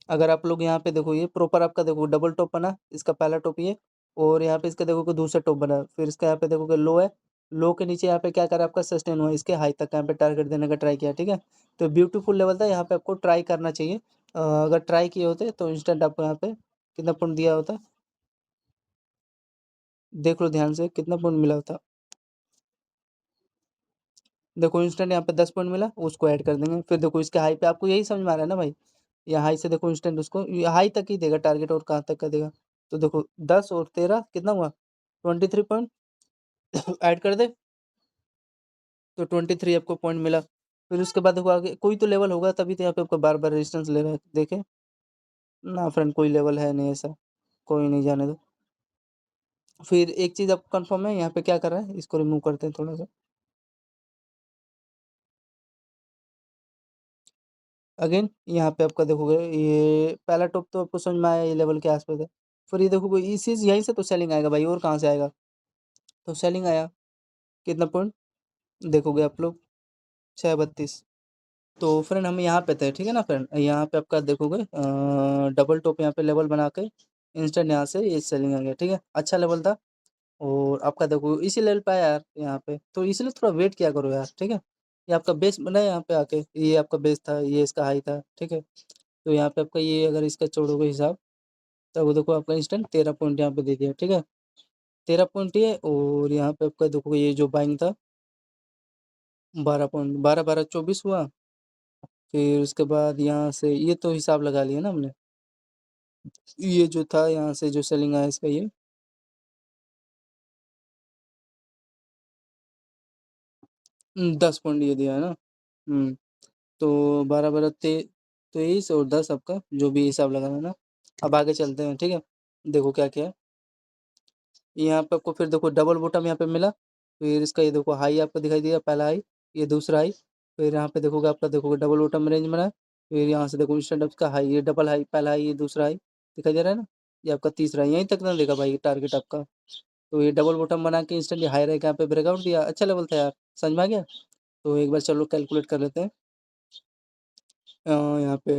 अगर आप लोग यहाँ पे देखो ये प्रॉपर आपका देखो डबल टॉप बना, इसका पहला टॉप ये और यहाँ पे इसका देखोगे दूसरा टॉप बना, फिर इसका यहाँ पे देखोगे लो है, लो के नीचे यहाँ पे क्या करा आपका सस्टेन हुआ, इसके हाई तक यहाँ पे टारगेट देने का ट्राई किया, ठीक है? तो ब्यूटीफुल लेवल था, यहाँ पे आपको ट्राई करना चाहिए। अगर ट्राई किए होते तो इंस्टेंट आपको यहाँ पे कितना पॉइंट दिया होता, देख लो ध्यान से कितना पॉइंट मिला होता। देखो इंस्टेंट यहाँ पे 10 पॉइंट मिला, उसको ऐड कर देंगे, फिर देखो इसके हाई पे आपको यही समझ में आ रहा है ना भाई, ये हाई से देखो इंस्टेंट उसको हाई तक ही देगा टारगेट, और कहाँ तक का देगा, तो देखो 10 और 13 कितना हुआ 23 पॉइंट ऐड कर दे, तो 23 आपको पॉइंट मिला। फिर उसके बाद देखो आगे कोई तो लेवल होगा, तभी तो यहाँ पे आपको बार बार रेजिस्टेंस ले रहा है, देखे ना फ्रेंड, कोई लेवल है नहीं ऐसा, कोई नहीं, जाने दो। फिर एक चीज़ आपको कंफर्म है, यहाँ पे क्या कर रहा है, इसको रिमूव करते हैं थोड़ा सा। अगेन यहाँ पे आपका देखोगे ये पहला टॉप तो आपको समझ में आया, ये लेवल के आसपास है। फिर ये देखोगे इस चीज़ यहीं से तो सेलिंग आएगा भाई, और कहाँ से आएगा, तो सेलिंग आया कितना पॉइंट देखोगे आप लोग 632। तो फ्रेंड हम यहाँ पे थे, ठीक है ना फ्रेंड, यहाँ पे आपका देखोगे डबल टॉप यहाँ पे लेवल बना के इंस्टेंट यहाँ से ये सेलिंग आ गया, ठीक है? अच्छा लेवल था और आपका देखो इसी लेवल पे आया यार यहाँ पे, तो इसलिए थोड़ा वेट किया करो यार, ठीक है? ये आपका बेस बना है यहाँ पे आके, ये आपका बेस था, ये इसका हाई था, ठीक है? तो यहाँ पे आपका ये अगर इसका छोड़ोगे हिसाब, तब वो देखो आपका इंस्टेंट 13 पॉइंट यहाँ पे दे दिया, ठीक है? 13 पॉइंट ये और यहाँ पे आपका देखो ये जो बाइंग था 12 पॉइंट, 12 24 हुआ। फिर उसके बाद यहाँ से ये तो हिसाब लगा लिया ना हमने, ये जो था यहाँ से जो सेलिंग आया इसका ये 10 पॉइंट ये दिया है ना। तो 23 और 10 आपका जो भी हिसाब लगाना ना। अब आगे चलते हैं, ठीक है? देखो क्या क्या है, यहाँ पे आपको फिर देखो डबल बॉटम यहाँ पे मिला, फिर इसका ये देखो हाई आपको दिखाई दिया, पहला हाई, ये दूसरा हाई, फिर यहाँ पे देखोगे आपका देखोगे डबल बॉटम रेंज बना है, फिर यहाँ से देखो इंस्टेंट अप का हाई, ये डबल हाई, पहला हाई, ये दूसरा हाई दिखाई दे रहा है ना, ये आपका तीसरा यहीं तक ना देगा भाई टारगेट आपका। तो ये डबल बॉटम बना के इंस्टेंटली हाई रैंक यहाँ पे ब्रेकआउट दिया, अच्छा लेवल था यार, समझ में आ गया? तो एक बार चलो कैलकुलेट कर लेते हैं। यहाँ पे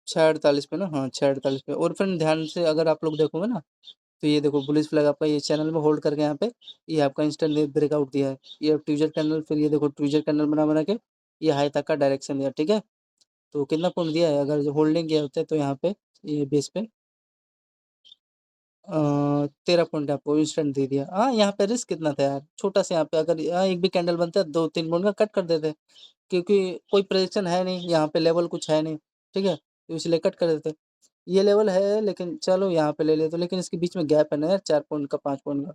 648 पे ना, हाँ 648 पे, और फिर ध्यान से अगर आप लोग देखोगे ना, तो ये देखो बुलिश फ्लैग आपका ये चैनल में होल्ड करके यहाँ पे ये आपका इंस्टेंट ब्रेकआउट दिया है, ये ट्विजर कैंडल, फिर ये देखो ट्विजर कैंडल बना बना के ये हाई तक का डायरेक्शन दिया, ठीक है? तो कितना पॉइंट दिया है, अगर होल्डिंग किया होता है तो यहाँ पे ये बेस पे 13 पॉइंट आपको इंस्टेंट दे दिया। हाँ यहाँ पे रिस्क कितना था यार, छोटा सा, यहाँ पे अगर यहाँ एक भी कैंडल बनता है 2-3 पॉइंट का कट कर देते, क्योंकि कोई प्रेडिक्शन है नहीं यहाँ पे, लेवल कुछ है नहीं, ठीक है? तो इसलिए कट कर देते। ये लेवल है लेकिन चलो यहाँ पे ले लेते, लेकिन इसके बीच में गैप है ना यार 4 पॉइंट का, 5 पॉइंट का।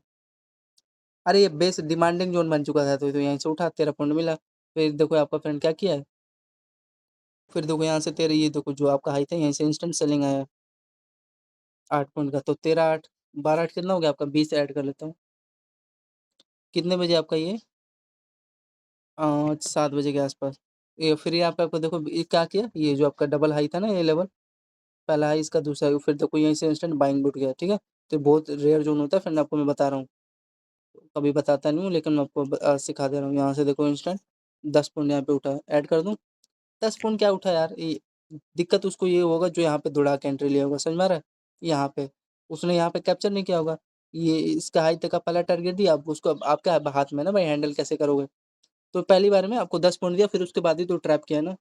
अरे ये बेस डिमांडिंग जोन बन चुका था, तो यहीं से उठा 13 पॉइंट मिला। फिर देखो आपका फ्रेंड क्या किया है, फिर देखो यहाँ से तेरे ये देखो जो आपका हाई था यहीं से इंस्टेंट सेलिंग आया 8 पॉइंट का, तो 13 8 12 8 कितना हो गया आपका, 20 ऐड कर लेता हूँ, कितने बजे आपका ये 7 बजे के आसपास। ये फिर यहाँ पे आपको देखो ये क्या किया, ये जो आपका डबल हाई था ना, ये लेवल पहला हाई इसका, दूसरा हाई, फिर देखो यहीं से इंस्टेंट बाइंग उठ गया, ठीक है। तो बहुत रेयर जोन होता है फ्रेंड, आपको मैं बता रहा हूँ, कभी बताता नहीं हूँ, लेकिन मैं आपको सिखा दे रहा हूँ। यहाँ से देखो इंस्टेंट 10 पॉइंट यहाँ पे उठा है, ऐड कर दूँ। 10 पॉइंट क्या उठा यार, ये दिक्कत उसको ये होगा जो यहाँ पे दौड़ा के एंट्री लिया होगा, समझ में आ रहा है। यहाँ पे उसने यहाँ पे कैप्चर नहीं किया होगा, ये इसका हाई तक का पहला टारगेट दिया, अब उसको अब आपके हाथ में है ना भाई, हैंडल कैसे करोगे। तो पहली बार में आपको 10 पॉइंट दिया, फिर उसके बाद ही तो ट्रैप किया ना।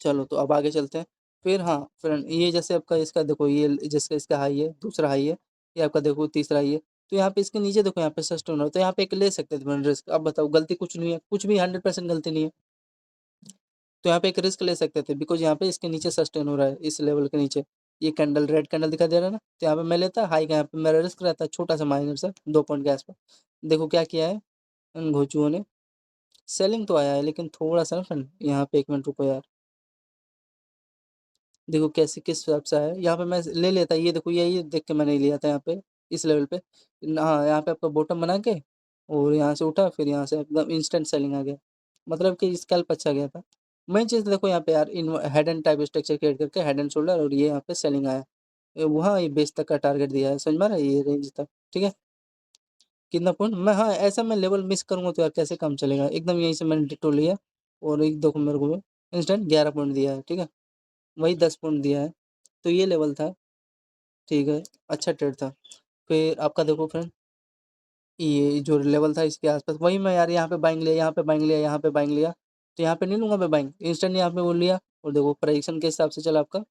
चलो तो अब आगे चलते हैं। फिर हाँ फ्रेंड, ये जैसे आपका इसका देखो, ये जिसका इसका हाई है, दूसरा हाई है, ये आपका देखो तीसरा हाई है। तो यहाँ पे इसके नीचे देखो, यहाँ पे सस्टेन हो, तो यहाँ पे एक ले सकते थे फ्रेंड रिस्क। अब बताओ, गलती कुछ नहीं है, कुछ भी 100% गलती नहीं है। तो यहाँ पे एक रिस्क ले सकते थे, बिकॉज यहाँ पे इसके नीचे सस्टेन हो रहा है, इस लेवल के नीचे ये कैंडल, रेड कैंडल दिखाई दे रहा है ना। तो यहाँ पे मैं लेता हाई का, यहाँ पे मेरा रिस्क रहता है छोटा सा माइनर सा 2 पॉइंट के आसपास। देखो क्या किया है इन घोचुओं ने, सेलिंग तो आया है लेकिन थोड़ा सा ना फ्रेंड, यहाँ पे 1 मिनट रुको यार। देखो कैसे किस हिसाब से आया है। यहाँ पे मैं ले लेता, ये देखो यही देख के मैंने लिया था यहाँ पे, इस लेवल पे। हाँ यहाँ पे आपका बॉटम बना के और यहाँ से उठा, फिर यहाँ से एकदम इंस्टेंट सेलिंग आ गया, मतलब कि स्कैल्प अच्छा गया था। मेन चीज़ देखो यहाँ पे यार, in head and type structure create करके हेड एंड शोल्डर, और ये यहाँ पे सेलिंग आया। वहाँ ये बेस तक का टारगेट दिया है, समझ में आ रहा है, ये रेंज तक, ठीक है। कितना पॉइंट मैं, हाँ ऐसा मैं लेवल मिस करूंगा तो यार कैसे काम चलेगा, एकदम यहीं से मैंने डिटो लिया, और एक देखो मेरे को इंस्टेंट 11 पॉइंट दिया है, ठीक है। वही 10 पॉइंट दिया है। तो ये लेवल था, ठीक है, अच्छा ट्रेड था। फिर आपका देखो फ्रेंड, ये जो लेवल था इसके आसपास, वही मैं यार यहाँ पे बाइंग लिया, यहाँ पे बाइंग लिया, यहाँ पे बाइंग लिया। तो यहाँ पे नहीं लूंगा मैं बाइंग, इंस्टेंट यहाँ पे वो लिया, और देखो प्राइसिंग के हिसाब से चला आपका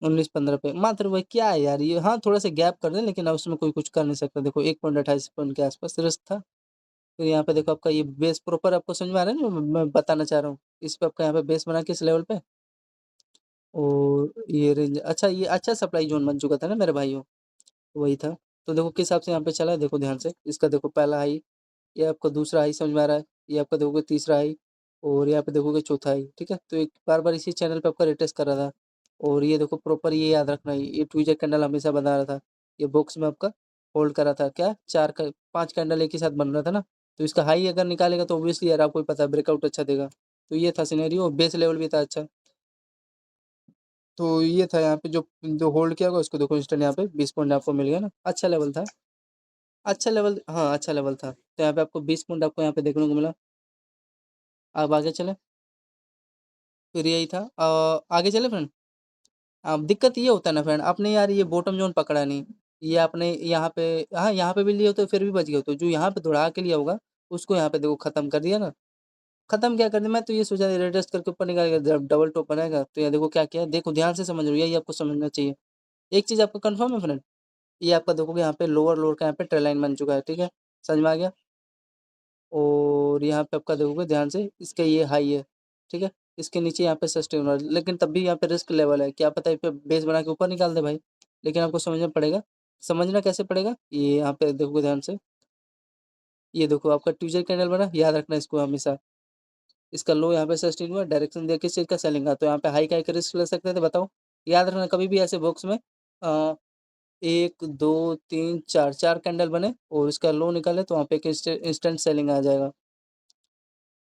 19-15 पे मात्र। वही क्या है यार ये, हाँ थोड़ा सा गैप कर दें, लेकिन अब उसमें कोई कुछ कर नहीं सकता। देखो 1.28 पॉइंट के आसपास रिस्क था। फिर यहाँ पे देखो आपका ये बेस प्रॉपर आपको समझ में आ रहा है ना, मैं बताना चाह रहा हूँ। इस पे आपका यहाँ पे बेस बना के इस लेवल पे, और ये रेंज अच्छा, ये अच्छा सप्लाई जोन बन चुका था ना मेरे भाइयों, वही था। तो देखो किस हिसाब से यहाँ पे चला है, देखो ध्यान से, इसका देखो पहला हाई, ये आपका दूसरा हाई समझ में आ रहा है, ये आपका देखोगे तीसरा हाई, और यहाँ पे देखोगे चौथा हाई, ठीक है। तो एक बार बार इसी चैनल पे आपका रिटेस्ट कर रहा था। और ये देखो प्रॉपर, ये याद रखना, ये ट्विजर कैंडल हमेशा बना रहा था, ये बॉक्स में आपका होल्ड कर रहा था, क्या 5 कैंडल एक ही साथ बन रहा था ना। तो इसका हाई अगर निकालेगा तो ऑब्वियसली यार आपको ही पता है ब्रेकआउट अच्छा देगा। तो ये था सिनेरियो, बेस लेवल भी था अच्छा। तो ये था यहाँ पे जो जो होल्ड किया होगा उसको देखो, इंस्टेंट यहाँ पे 20 पॉइंट आपको मिल गया ना, अच्छा लेवल था। अच्छा लेवल, हाँ अच्छा लेवल था। तो यहाँ पे आपको 20 पॉइंट आपको यहाँ पे देखने को मिला। अब आगे चले, फिर यही था, आगे चले फ्रेंड। अब दिक्कत ये होता है ना फ्रेंड, आपने यार ये बॉटम जोन पकड़ा नहीं, ये आपने यहाँ पे, हाँ यहाँ पे भी लिया तो फिर भी बच गया, तो जो यहाँ पे दौड़ा के लिया होगा उसको यहाँ पे देखो खत्म कर दिया ना। खत्म क्या कर दिया, मैं तो ये सोचा रेडस्ट करके ऊपर निकालेगा, जब डबल टॉप बनाएगा तो ये देखो क्या किया, देखो ध्यान से समझ लो, यही आपको समझना चाहिए। एक चीज़ आपको कंफर्म है फ्रेंड, ये आपका देखोगे यहाँ पे लोअर लोअर का यहाँ पे ट्रेल लाइन बन चुका है, ठीक है, समझ में आ गया। और यहाँ पे आपका देखोगे ध्यान से, इसका ये हाई है, ठीक है। इसके नीचे यहाँ पे सस्टेन हो रहा है, लेकिन तब भी यहाँ पे रिस्क लेवल है, क्या पता इस पे बेस बना के ऊपर निकाल दे भाई। लेकिन आपको समझना पड़ेगा, समझना कैसे पड़ेगा, ये यहाँ पे देखोगे ध्यान से, ये देखो आपका ट्यूजर कैंडल बना, याद रखना इसको हमेशा। इसका लो यहाँ पे सस्टेन हुआ, डायरेक्शन दिया किस चीज़ का, सेलिंग का। तो यहाँ पे हाई का एक रिस्क ले सकते थे, बताओ। याद रखना कभी भी ऐसे बॉक्स में, अ, 1 2 3 4 4 कैंडल बने और इसका लो निकाले तो वहाँ पे एक इंस्टेंट सेलिंग आ जाएगा।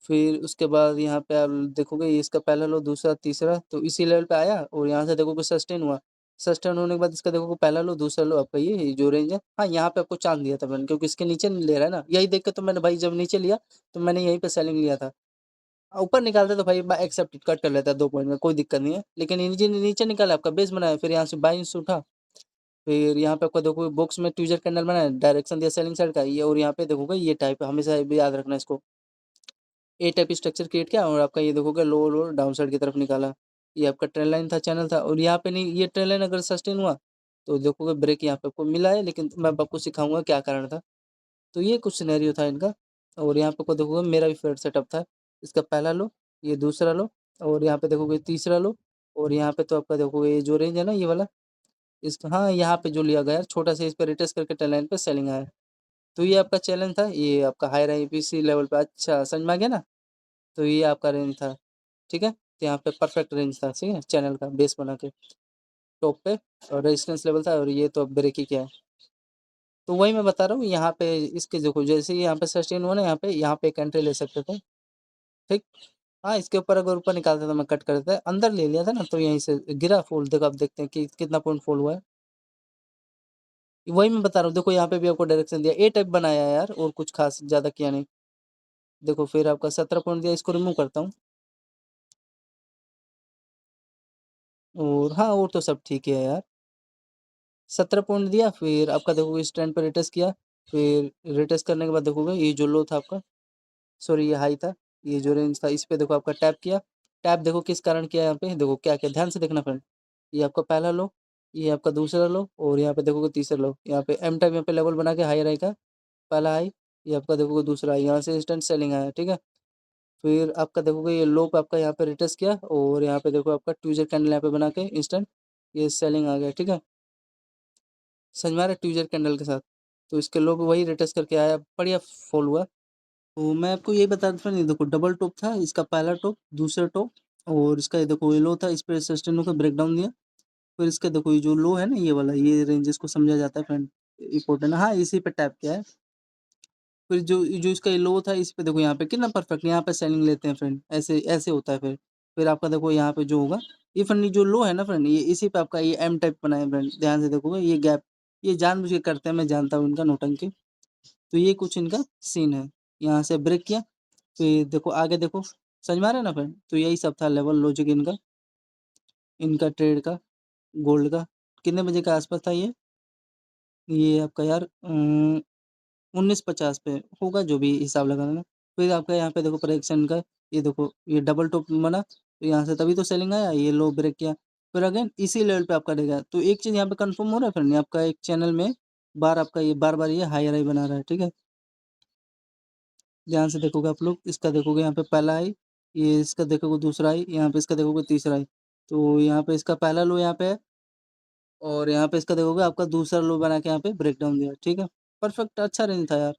फिर उसके बाद यहाँ पे आप देखोगे, ये इसका पहला लो, दूसरा, तीसरा, तो इसी लेवल पे आया, और यहाँ से देखोगे सस्टेन हुआ। सस्टेन होने के बाद इसका देखोगे पहला लो, दूसरा लो, आपका ये जो रेंज है, हाँ यहाँ पे आपको चांस दिया था मैंने, क्योंकि इसके नीचे नहीं ले रहा है ना, यही देख के तो मैंने भाई जब नीचे लिया तो मैंने यहीं पे सेलिंग लिया था। ऊपर निकालते तो भाई एक्सेप्ट कट कर लेता 2 पॉइंट में, कोई दिक्कत नहीं है, लेकिन नीचे नीचे निकाला, आपका बेस बनाया, फिर यहाँ से बाइंस उठा। फिर यहाँ पे आपका देखोगे बॉक्स में ट्यूजर कैंडल बनाया, डायरेक्शन दिया सेलिंग साइड का ये, और यहाँ पे देखोगे ये टाइप, हमेशा भी याद रखना इसको, ए टाइप स्ट्रक्चर क्रिएट किया, और आपका ये देखोगे लोअर लोअर डाउन साइड की तरफ निकाला। ये आपका ट्रेंड लाइन था, चैनल था, और यहाँ पे नहीं, ये ट्रेंड लाइन अगर सस्टेन हुआ तो देखोगे ब्रेक यहाँ पे आपको मिला है, लेकिन मैं आपको सिखाऊंगा क्या कारण था। तो ये कुछ सिनेरियो था इनका। और यहाँ पे को देखोगे मेरा भी फेवरेट सेटअप था, इसका पहला लो, ये दूसरा लो, और यहाँ पे देखोगे तीसरा लो, और यहाँ पे तो आपका देखोगे ये जो रेंज है ना ये वाला, इसका हाँ यहाँ पे जो लिया गया है छोटा सा, इस पर रिटेस्ट करके ट्रेंड लाइन पे सेलिंग आया। तो ये आपका चैलेंज था, ये आपका हायर आईपीसी लेवल पे, अच्छा समझ में आ गया ना। तो ये आपका रेंज था, ठीक है। तो यहाँ पे परफेक्ट रेंज था, ठीक है, चैनल का बेस बना के टॉप पे, और रेजिस्टेंस लेवल था, और ये तो अब ब्रेक ही किया है। तो वही मैं बता रहा हूँ, यहाँ पे इसके देखो जैसे ही यहाँ पे सस्टेन हुआ ना, यहाँ पे एक एंट्री ले सकते थे, ठीक? हाँ, इसके ऊपर अगर ऊपर निकालता तो मैं कट कर देता, अंदर ले लिया था ना, तो यहीं से गिरा फॉल। देखो आप देखते हैं कि कितना पॉइंट फॉल हुआ है। वही मैं बता रहा हूँ, देखो यहाँ पे भी आपको डायरेक्शन दिया, ए टाइप बनाया है यार, और कुछ खास ज़्यादा किया नहीं। देखो फिर आपका 17 पॉइंट दिया, इसको रिमूव करता हूँ। और हाँ, और तो सब ठीक है यार। 17 पॉइंट दिया, फिर आपका देखोगे स्टैंड पर रिटेस्ट किया, फिर रिटेस्ट करने के बाद देखोगे ये जो लो था आपका, सॉरी ये हाई था, ये जो रेंज था इस पे देखो आपका टैप किया। टैप देखो किस कारण किया, यहाँ पे देखो क्या क्या, ध्यान से देखना फ्रेंड। ये आपका पहला लो, ये आपका दूसरा लो, और यहाँ पे देखोगे तीसरा लो। यहाँ पे एम टाइप यहाँ पे लेवल बना के हाई रहेगा, पहला हाई, ये आपका देखोगे दूसरा हाई, यहाँ से इंस्टेंट सेलिंग आया, ठीक है। फिर आपका देखोगे ये लो पे आपका यहाँ पे रिटेस्ट किया, और यहाँ पे देखो आपका ट्यूजर कैंडल यहाँ पे बना के इंस्टेंट ये सेलिंग आ गया, ठीक है। समझ में आ रहा है, ट्यूजर कैंडल के साथ। तो इसके लो पे वही रिटेस्ट करके आया, बढ़िया फॉल हुआ। तो मैं आपको यही बता था, नहीं देखो डबल टॉप था इसका, पहला टॉप, दूसरा टॉप, और इसका ये देखो ये लो था, इस पे सस्टेन होकर ब्रेक डाउन दिया। फिर इसका देखो ये जो लो है ना, ये वाला, ये रेंजेस को समझा जाता है फ्रेंड, इंपॉर्टेंट। हाँ, इसी पे टैप किया है। फिर जो जो इसका ये लो था, इस पे देखो यहाँ पे कितना परफेक्ट, यहाँ पे सेलिंग लेते हैं फ्रेंड, ऐसे ऐसे होता है। फिर आपका देखो यहाँ पे जो होगा, ये फ्रेंड जो लो है ना फ्रेंड, ये इसी पे आपका ये एम टाइप बना है फ्रेंड, ध्यान से देखोगे ये गैप, ये जानबूझ के करते हैं, मैं जानता हूँ इनका नौटंकी। तो ये कुछ इनका सीन है। यहाँ से ब्रेक किया, फिर देखो आगे देखो, समझ में आ रहा है ना फ्रेंड। तो यही सब था लेवल लॉजिक इनका, इनका ट्रेड का, गोल्ड का। कितने बजे के आसपास था ये आपका यार 19:50 पे होगा, जो भी हिसाब लगाना। फिर आपका यहाँ पे देखो प्रेडिक्शन का, ये देखो ये डबल टॉप बना, तो यहाँ से तभी तो सेलिंग आया, ये लो ब्रेक किया, फिर अगेन इसी लेवल पे आपका रहेगा। तो एक चीज़ यहाँ पे कंफर्म हो रहा है फ्रेंड, आपका एक चैनल में बार आपका ये बार-बार ये हाई हाई बना रहा है, ठीक है। ध्यान से देखोगे आप लोग, इसका देखोगे यहाँ पे पहला आई, ये इसका देखोगे दूसरा आई, यहाँ पे इसका देखोगे तीसरा आई। तो यहाँ पे इसका पहला लो यहाँ पे है, और यहाँ पे इसका देखोगे आपका दूसरा लो बना के यहाँ पे ब्रेक डाउन दिया, ठीक है। परफेक्ट, अच्छा रेंज था यार।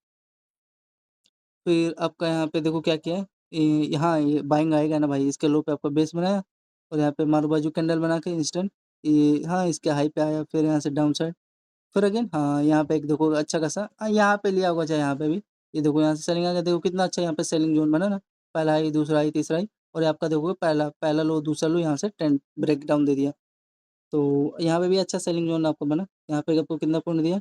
फिर आपका यहाँ पे देखो क्या किया है, यहाँ ये बाइंग आएगा ना भाई, इसके लो पे आपका बेस बनाया, और यहाँ पे मारू बाजू कैंडल बना के इंस्टेंट ये, हाँ इसके हाई पे आया, फिर यहाँ से डाउन साइड, फिर अगेन हाँ यहाँ पे एक देखो अच्छा खासा, हाँ यहाँ पे लिया होगा चाहे यहाँ पे भी, ये देखो यहाँ से सेलिंग आ गया, देखो कितना अच्छा यहाँ पे सेलिंग जोन बना ना, पहला हाई, दूसरा हाई, तीसरा हाई, और आपका देखोगे पहला पहला लो, दूसरा लो, यहाँ से 10 ब्रेक डाउन दे दिया। तो यहाँ पे भी अच्छा सेलिंग जोन आपको बना, यहाँ पे आपको कितना पॉइंट दिया,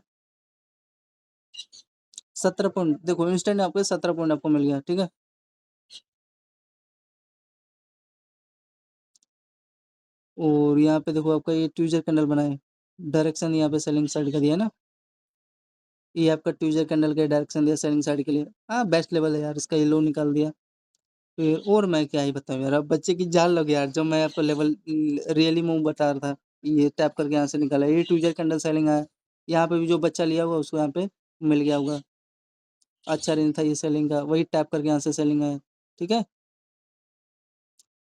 17 पॉइंट। देखो इंस्टेंट आपको 17 पॉइंट आपको मिल गया, ठीक है। और यहाँ पे देखो आपका ये ट्यूजर कैंडल बना है, डायरेक्शन यहाँ पे सेलिंग साइड का दिया ना, ये आपका ट्यूजर कैंडल का डायरेक्शन दिया सेलिंग साइड के लिए। हाँ बेस्ट लेवल है यार, इसका ये लो निकाल दिया। फिर और मैं क्या ही बताऊँ यार, अब बच्चे की जान लोगे यार, जो मैं आपको लेवल रियली मूव बता रहा था, ये टैप करके यहाँ से निकाला, ये ट्यूजर कैंडल सेलिंग आया। यहाँ पे भी जो बच्चा लिया हुआ उसको यहाँ पे मिल गया होगा, अच्छा रेंज था ये सेलिंग का, वही टैप करके यहाँ से सेलिंग आया, ठीक है।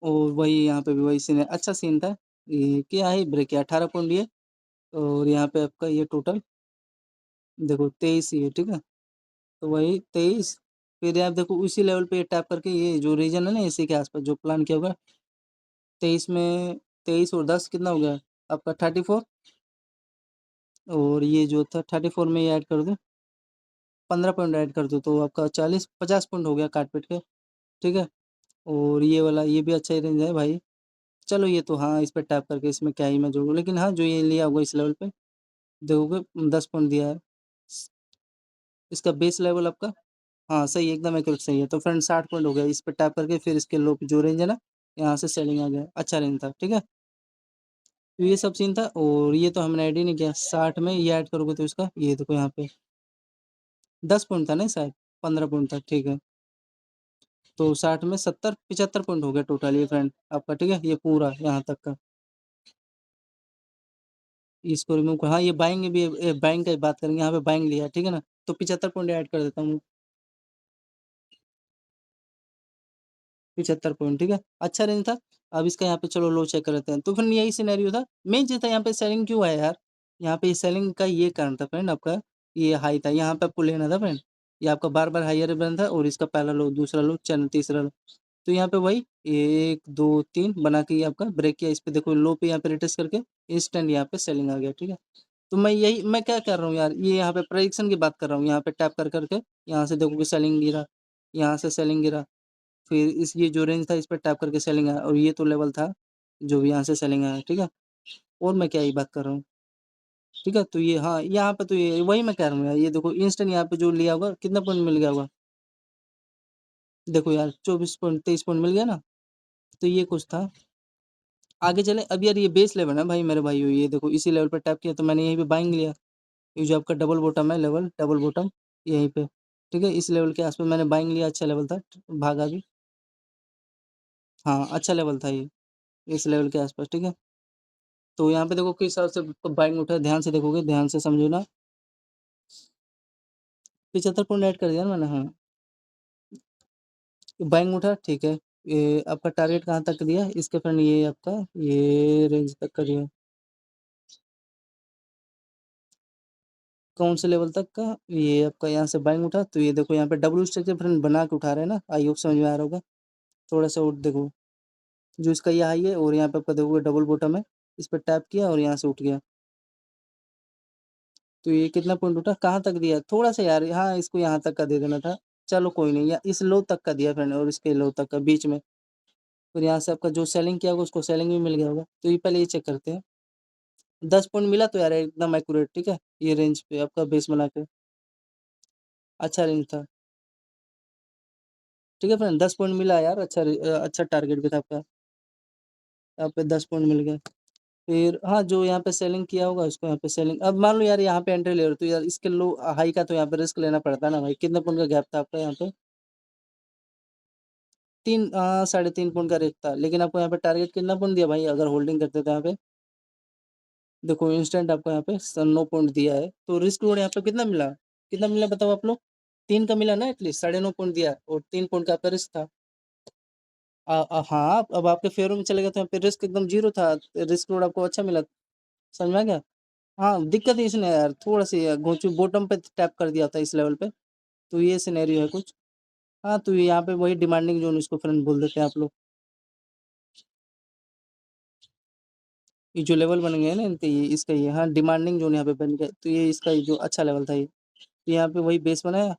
और वही यहाँ पे भी वही सीन है, अच्छा सीन था। ये क्या है, ब्रेक किया 18 पॉइंट दिए, और यहाँ पे आपका ये टोटल देखो 23 ही है, ठीक है। तो वही 23, फिर आप देखो उसी लेवल पे टैप करके ये जो रीजन है ना, इसी के आसपास जो प्लान किया होगा, 23 में 23 और 10 कितना हो गया आपका 34, और ये जो था 34 में ये ऐड कर दो, 15 पॉइंट ऐड कर दो, तो आपका 40-50 पॉइंट हो गया काट पीट के, ठीक है। और ये वाला ये भी अच्छा ही रेंज है भाई। चलो ये तो हाँ, इस पे टैप करके इसमें क्या ही मैं जोड़ूँ, लेकिन हाँ जो ये लिया होगा इस लेवल पे देखोगे 10 पॉइंट दिया है। इसका बेस लेवल आपका, हाँ सही है, एकदम एक्यूरेट सही है। तो फ्रेंड 60 पॉइंट हो गया, इस पे टैप करके फिर इसके लो पे जो रेंज है ना, यहाँ से सेलिंग आ गया, अच्छा रेंज था, ठीक है। तो ये सब सीन था, और ये तो हमने ऐड ही नहीं किया, 60 में ये ऐड करोगे तो इसका ये देखो यहाँ पे 10 पॉइंट था नहीं शायद, 15 पॉइंट था, ठीक है। तो 60 में 70-75 पॉइंट हो गया टोटल ये फ्रेंड आपका, ठीक है, ये पूरा यहाँ तक का। इसको रिमूव कर, हाँ ये बाइंग भी, बाइंग का ही बात करेंगे, यहाँ पे बाइंग लिया है, ठीक है ना। तो 75 पॉइंट ऐड कर देता हूँ, 75 पॉइंट, ठीक है, अच्छा रेंज था। अब इसका यहाँ पे चलो लो चेक कर लेते हैं। तो फिर यही सिनेरियो था, मेन चीज़ था यहाँ पे सेलिंग क्यों है यार, यहाँ पे सेलिंग का ये कारण था फ्रेंड आपका, ये हाई था, यहाँ पे आपको लेना था फ्रेंड, ये आपका बार-बार हायर बना था, और इसका पहला लो, दूसरा लो, चैनल तीसरा लो। तो यहाँ पे वही 1 2 3 बना के ये आपका ब्रेक किया, इस पे देखो लो पे यहाँ पे रिटेस्ट करके इंस्टेंट यहाँ पे सेलिंग आ गया, ठीक है। तो मैं क्या कर रहा हूँ यार, ये यहाँ पे प्रेडिक्शन की बात कर रहा हूँ, यहाँ पे टैप कर के यहाँ से देखो कि सेलिंग गिरा, यहाँ से सेलिंग गिरा, फिर इस ये जो रेंज था इस पे टैप करके सेलिंग आया और ये तो लेवल था, जो भी यहाँ से सेलिंग आया, ठीक है? और मैं क्या ही बात कर रहा हूँ, ठीक है? तो ये हाँ, यहाँ पे तो ये वही मैं कह रहा हूँ यार, ये देखो इंस्टेंट यहाँ पे जो लिया होगा कितना पॉइंट मिल गया होगा? देखो यार 24 पॉइंट 23 पॉइंट मिल गया ना? तो ये कुछ था। आगे चलें, अब यार ये बेस लेवल है भाई मेरे भाइयों, ये देखो इसी लेवल पे टैप किया तो मैंने यहीं पे बाइंग लिया। ये जो आपका डबल बॉटम है लेवल, डबल बॉटम यहीं पे, ठीक है? इस लेवल के आस-पास मैंने बाइंग लिया, अच्छा लेवल था, भागा भी। हाँ, अच्छा लेवल था ये, इस लेवल के आस-पास, ठीक है? तो यहाँ पे देखो किस हिसाब से बाइंग उठा है, ध्यान से देखोगे, ध्यान से समझो ना। 75 पॉइंट ऐड कर दिया ना मैंने, हाँ। बाइंग उठा, ठीक है। ये आपका टारगेट कहाँ तक दिया? इसके फ्रेंड ये आपका ये रेंज तक का दिया। कौन से लेवल तक का? ये आपका यहाँ से बाइंग उठा, तो ये देखो यहाँ पे डब्ल्यू स्ट्रक्चर फ्रेंड बना के उठा रहे हैं ना, आई होप समझ में आ रहा होगा। थोड़ा-सा और देखो, जो इसका ये हाई है और यहाँ पे आपका देखोगे डबल बॉटम है, इस पे टैप किया और यहाँ से उठ गया। तो ये कितना पॉइंट उठा? कहाँ तक दिया? थोड़ा-सा यार, हाँ, इसको यहाँ तक का दे देना था। चलो कोई नहीं, या इस लो तक का दिया फ्रेंड और इसके लो तक का बीच में। फिर यहाँ से आपका जो सेलिंग किया होगा उसको सेलिंग भी मिल गया होगा। तो ये पहले ये चेक करते हैं। 10 पॉइंट मिला तो यार एकदम एक्यूरेट, ठीक है? ये रेंज पे आपका बेस बना के, अच्छा रेंज था। ठीक है फ्रेंड, 10 पॉइंट मिला यार, अच्छा टारगेट भी था आपका। यहाँ पे 10 पॉइंट मिल गए। फिर हाँ, जो यहाँ पे सेलिंग किया होगा उसको यहाँ पे सेलिंग, अब मान लो यार यहाँ पे एंट्री ले रहे हो तो यार इसके लो हाई का तो यहाँ पे रिस्क लेना पड़ता है ना भाई। कितने पॉइंट का गैप था आपका यहाँ पे? 3 साढ़े 3 पॉइंट का रेट था, लेकिन आपको यहाँ पे टारगेट कितना पॉइंट दिया भाई अगर होल्डिंग करते तो यहाँ पे? देखो इंस्टेंट आपको यहाँ पे 9 पॉइंट दिया है, तो रिस्क रोड यहाँ पे कितना मिला? कितना मिला बताओ आप लोग? 3 का मिला ना एटलीस्ट, साढ़े 9 पॉइंट दिया और 3 पॉइंट का आपका रिस्क था। हाँ, अब आपके फेवर में चले गए तो यहाँ पे रिस्क एकदम 0 था, रिस्क रोड आपको अच्छा मिला, समझ में आ गया? हाँ, दिक्कत इसने यार थोड़ा-सी घोंचू बॉटम पे टैप कर दिया था इस लेवल पे, तो ये सिनेरियो है कुछ। हाँ, तो यहाँ पे वही डिमांडिंग ज़ोन इसको फ्रेंड बोल देते हैं आप लोग। ये जो लेवल बन गया है ना, तो ये इसका ये हाँ, डिमांडिंग ज़ोन यहाँ पे बन गया, तो ये इसका ये जो अच्छा लेवल था ये। तो यहाँ पे वही बेस बनाया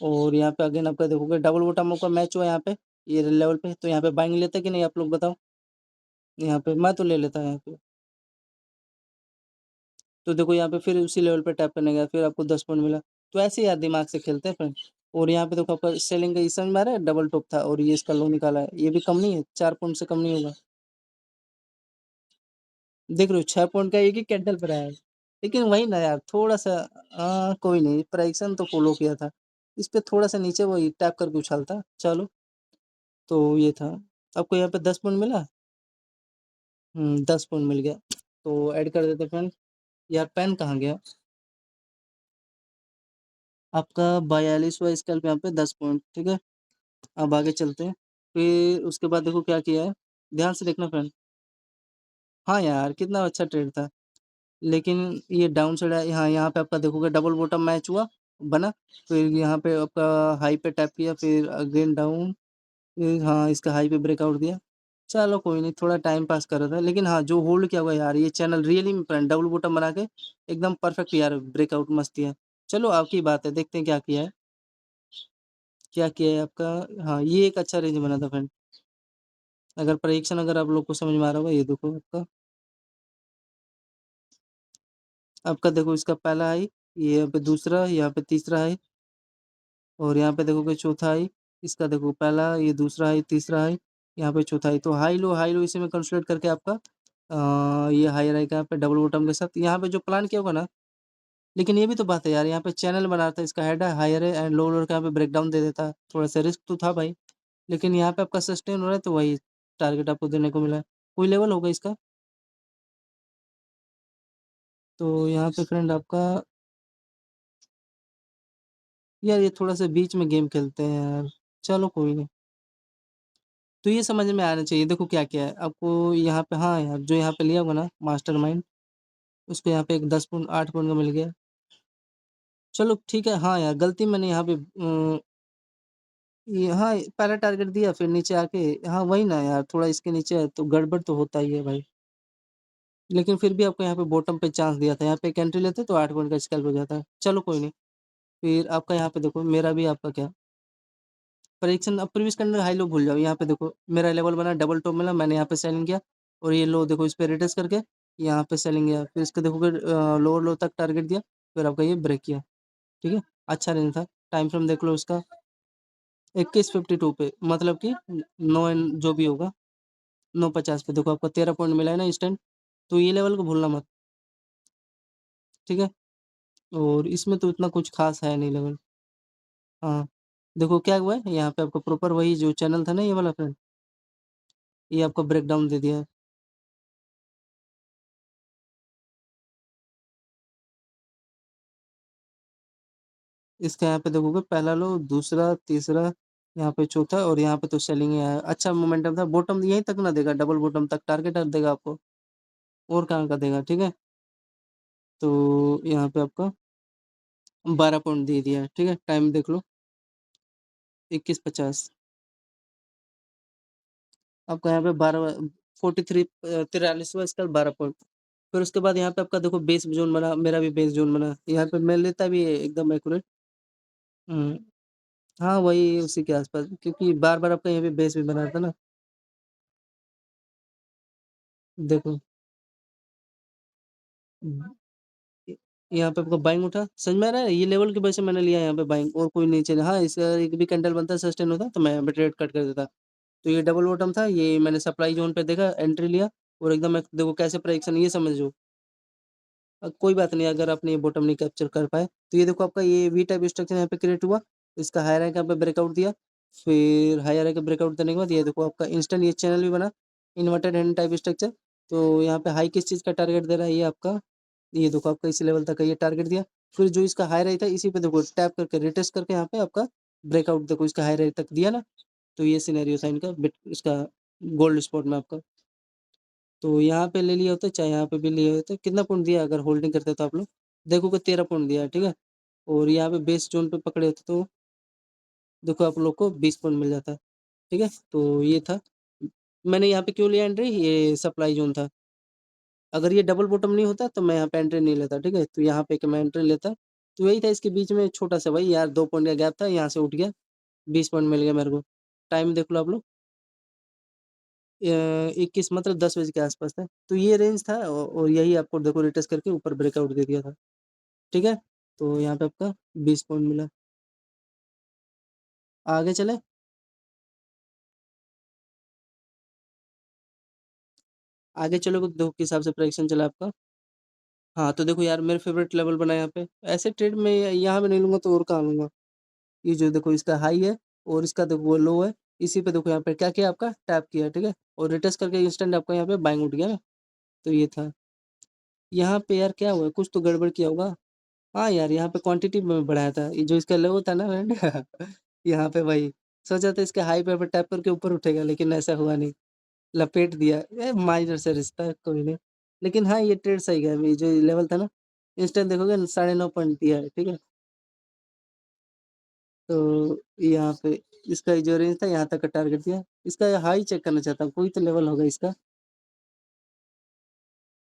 और यहाँ पे अगेन आपका देखोगे डबल बॉटम का मैच हुआ यहाँ पे, ये लेवल पे, तो यहाँ पे बाइंग लेते कि नहीं आप लोग बताओ? यहाँ पे मैं तो ले लेता यहाँ पे। तो देखो यहाँ पे फिर उसी लेवल पे टैप करने गया, फिर आपको 10 पॉइंट मिला। तो ऐसे यार दिमाग से खेलते हैं फ्रेंड। और यहाँ पे देखो आपका सेलिंग का ये समझ में आ रहा है, डबल टॉप था और ये इसका लो निकाला है, ये भी कम नहीं है, 4 पॉइंट से कम नहीं होगा। देख रहे हो 6 पॉइंट का एक ही कैंडल पर आया है। लेकिन वही ना यार, थोड़ा-सा कोई नहीं, प्राइसन तो फॉलो किया था। इस पे थोड़ा-सा नीचे वही टैप करके उछालता। चलो, तो ये था। आपको यहाँ पे 10 पॉइंट मिला? 10 पॉइंट मिल गया। तो ऐड कर देते फ्रेंड। यार पेन कहाँ गया? आपका 42वाँ स्केल पे यहाँ पे 10 पॉइंट, ठीक है? अब आगे चलते हैं। फिर उसके बाद देखो क्या किया है, ध्यान से देखना फ्रेंड। हाँ यार, कितना अच्छा ट्रेड था। लेकिन ये डाउन साइड है, यहाँ यहाँ पे आपका देखोगे डबल बॉटम मैच हुआ, बना, फिर यहाँ पे आपका हाई पे टैप किया, फिर अगेन डाउन, फिर हाँ, इसका हाई पे ब्रेकआउट दिया। चलो कोई नहीं, थोड़ा टाइम पास कर रहा था, लेकिन हाँ, जो होल्ड किया हुआ है यार, ये चैनल रियली में फ्रेंड डबल बॉटम बना के एकदम परफेक्ट यार, ब्रेकआउट मस्त दिया। चलो आपकी बात है, देखते हैं क्या किया है। क्या किया है आपका? हाँ, ये एक अच्छा रेंज बना था फ्रेंड। अगर प्रेडिक्शन अगर आप लोग को समझ में आ रहा होगा, ये देखो आपका। आपका देखो इसका पहला हाई, ये यहाँ पे दूसरा, यहाँ पे तीसरा हाई और यहाँ पे देखोगे चौथा हाई। इसका देखो पहला, ये दूसरा हाई, तीसरा हाई, यहाँ पे चौथा हाई। तो हाई लो इसी में कंसीडर करके आपका ये हाई रहेगा यहाँ पे डबल बॉटम के साथ। यहाँ पे जो प्लान किया होगा ना, लेकिन ये भी तो बात है यार, यहाँ पे चैनल बना था, इसका हेड है हायर है एंड लो का यहाँ पे ब्रेकडाउन दे देता। थोड़ा सा रिस्क तो था भाई, लेकिन यहाँ पे आपका सस्टेन हो रहा है तो वही टारगेट आपको देने को मिला है। कोई लेवल होगा इसका? तो यहाँ पे फ्रेंड आपका, यार ये थोड़ा-सा बीच में गेम खेलते हैं यार। चलो कोई नहीं। तो ये समझ में आना चाहिए, देखो क्या-क्या है। आपको यहाँ पे हाँ यार, जो यहाँ पे लिया होगा ना मास्टरमाइंड, उसको यहाँ पे एक 10 पॉइंट 8 पॉइंट का मिल गया। चलो ठीक है, हाँ यार, गलती मैंने यहाँ पे ये हाँ, पहला टारगेट दिया फिर नीचे आके हाँ, वही ना यार, थोड़ा इसके नीचे है तो गड़बड़ तो होता ही है भाई। लेकिन फिर भी आपको यहाँ पे बॉटम पे चांस दिया था, यहाँ पे एक एंट्री लेते तो 8 पॉइंट का स्कैल्प हो जाता है। चलो कोई नहीं, फिर आपका यहाँ पे देखो मेरा भी आपका क्या प्रेडिक्शन अब प्रीवियस कैंडल हाई लो भूल जाओ, यहाँ पे देखो मेरा लेवल बना डबल टॉप मिला, मैंने यहाँ पे सेलिंग किया और ये लो देखो इस पे रिट्रेस करके यहाँ पे सेलिंग किया, फिर इसके देखो फिर लोअर लो तक टारगेट दिया, फिर आपका ये ब्रेक किया, ठीक है? अच्छा रेंज था, टाइम फ्रेम देख लो इसका 21:52 पे, मतलब कि 9 जो भी होगा 9:50 पे देखो आपको 13 पॉइंट मिला है ना इंस्टेंट, तो ये लेवल को भूलना मत, ठीक है? और इसमें तो इतना कुछ खास है नहीं लेवल। हाँ, देखो क्या हुआ है यहाँ पे आपको प्रॉपर वही जो चैनल था ना ये वाला फ्रेंड, ये आपको ब्रेकडाउन दे दिया है। इसका यहाँ पे देखोगे पहला लो, दूसरा, तीसरा, यहाँ पे चौथा और यहाँ पे तो सेलिंग ही आया। अच्छा मोमेंटम था, बॉटम यहीं तक ना देगा, डबल बॉटम तक टारगेट देगा आपको, और कहाँ का देगा, ठीक है? तो यहाँ पे आपका 12 पॉइंट दे दिया है, ठीक है? टाइम देख लो 21:50, आपका यहाँ पे 43 43वां इसका 12 पॉइंट। फिर उसके बाद यहाँ पे आपका देखो बेस जोन बना, मेरा भी बेस जोन बना, यहाँ पे मैं लेता भी है एकदम एक्यूरेट। हम्म, हाँ वही उसी के आसपास, क्योंकि बार बार आपका यहाँ पे बेस भी बना था ना, देखो यहाँ पे आपका बाइंग उठा, समझ में आ रहा है? ये लेवल की वजह से मैंने लिया यहाँ पे बाइंग, और कोई नीचे नहीं। हाँ इसका एक भी कैंडल बनता सस्टेन होता तो मैं यहाँ पे ट्रेड कट कर देता। तो ये डबल बॉटम था, ये मैंने सप्लाई जोन पे देखा, एंट्री लिया और एकदम देखो कैसे प्राइक्शन, ये समझो। कोई बात नहीं, अगर आपने ये बॉटम नहीं कैप्चर कर पाए तो ये देखो आपका ये वी टाइप स्ट्रक्चर यहाँ पे क्रिएट हुआ, इसका हाई रैंक यहाँ पे ब्रेकआउट दिया, फिर हाई रैंक ब्रेकआउट देने के बाद ये देखो आपका इंस्टेंट ये चैनल भी बना, इन्वर्टेड हैंड टाइप स्ट्रक्चर। तो यहाँ पे हाई किस चीज़ का टारगेट दे रहा है ये आपका, ये देखो आपका इसी लेवल तक का ये टारगेट दिया, फिर जो इसका हाई रही था इसी पे देखो टैप करके रिटेस्ट करके यहाँ पे आपका ब्रेकआउट देखो इसका हाई रही तक दिया ना। तो ये सिनेरियो था इनका बिट इसका गोल्ड स्पॉट में आपका। तो यहाँ पे ले लिए होते चाहे यहाँ पे भी लिए होते, कितना पॉइंट दिया अगर होल्डिंग करते तो आप लोग देखोगे 13 पॉइंट दिया है, ठीक है? और यहाँ पे बेस जोन पे पकड़े होते तो देखो आप लोग को 20 पॉइंट मिल जाता है, ठीक है? तो ये था, मैंने यहाँ पे क्यों लिया एंट्री, ये सप्लाई जोन था। अगर ये डबल बॉटम नहीं होता तो मैं यहाँ पे एंट्री नहीं लेता, ठीक है? तो यहाँ पे मैं एंट्री लेता, तो यही था इसके बीच में छोटा सा भाई यार 2 पॉइंट का गैप था, यहाँ से उठ गया 20 पॉइंट मिल गया मेरे को। टाइम देख लो आप लोग 21 मतलब 10 बजे के आसपास था। तो ये रेंज था और यही आपको देखो रिटेस्ट करके ऊपर ब्रेकआउट दे दिया था, ठीक है? तो यहाँ पे आपका 20 पॉइंट मिला। आगे चले, आगे चलोगे तो देखो किस हिसाब से प्रेडिक्शन चला आपका। हाँ तो देखो यार मेरे फेवरेट लेवल बना यहाँ पे, ऐसे ट्रेड में यहाँ पे नहीं लूंगा तो और कहाँ लूंगा। ये जो देखो इसका हाई है और इसका देखो लो है, इसी पे देखो यहाँ पे क्या किया आपका टैप किया, ठीक है? और रिटेस्ट करके इंस्टेंट आपका यहाँ पे बाइंग उठ गया ना। तो ये था, यहाँ पे यार क्या हुआ, कुछ तो गड़बड़ किया होगा। हाँ यार यहाँ पे क्वांटिटी में बढ़ाया था, ये जो इसका लो था ना फ्रेंड यहाँ पे भाई सोचा था इसके हाई पे टैप करके ऊपर उठेगा, लेकिन ऐसा हुआ नहीं, लपेट दिया। माइनर से रिश्ता है, कोई नहीं। लेकिन हाँ ये ट्रेड सही गया, ये जो लेवल था ना इंस्टेंट देखोगे 9.5 पॉइंट दिया है, ठीक है? तो यहाँ पे इसका जो रेंज था यहाँ तक का टारगेट दिया, इसका हाई चेक करना चाहता हूँ, कोई तो लेवल होगा इसका,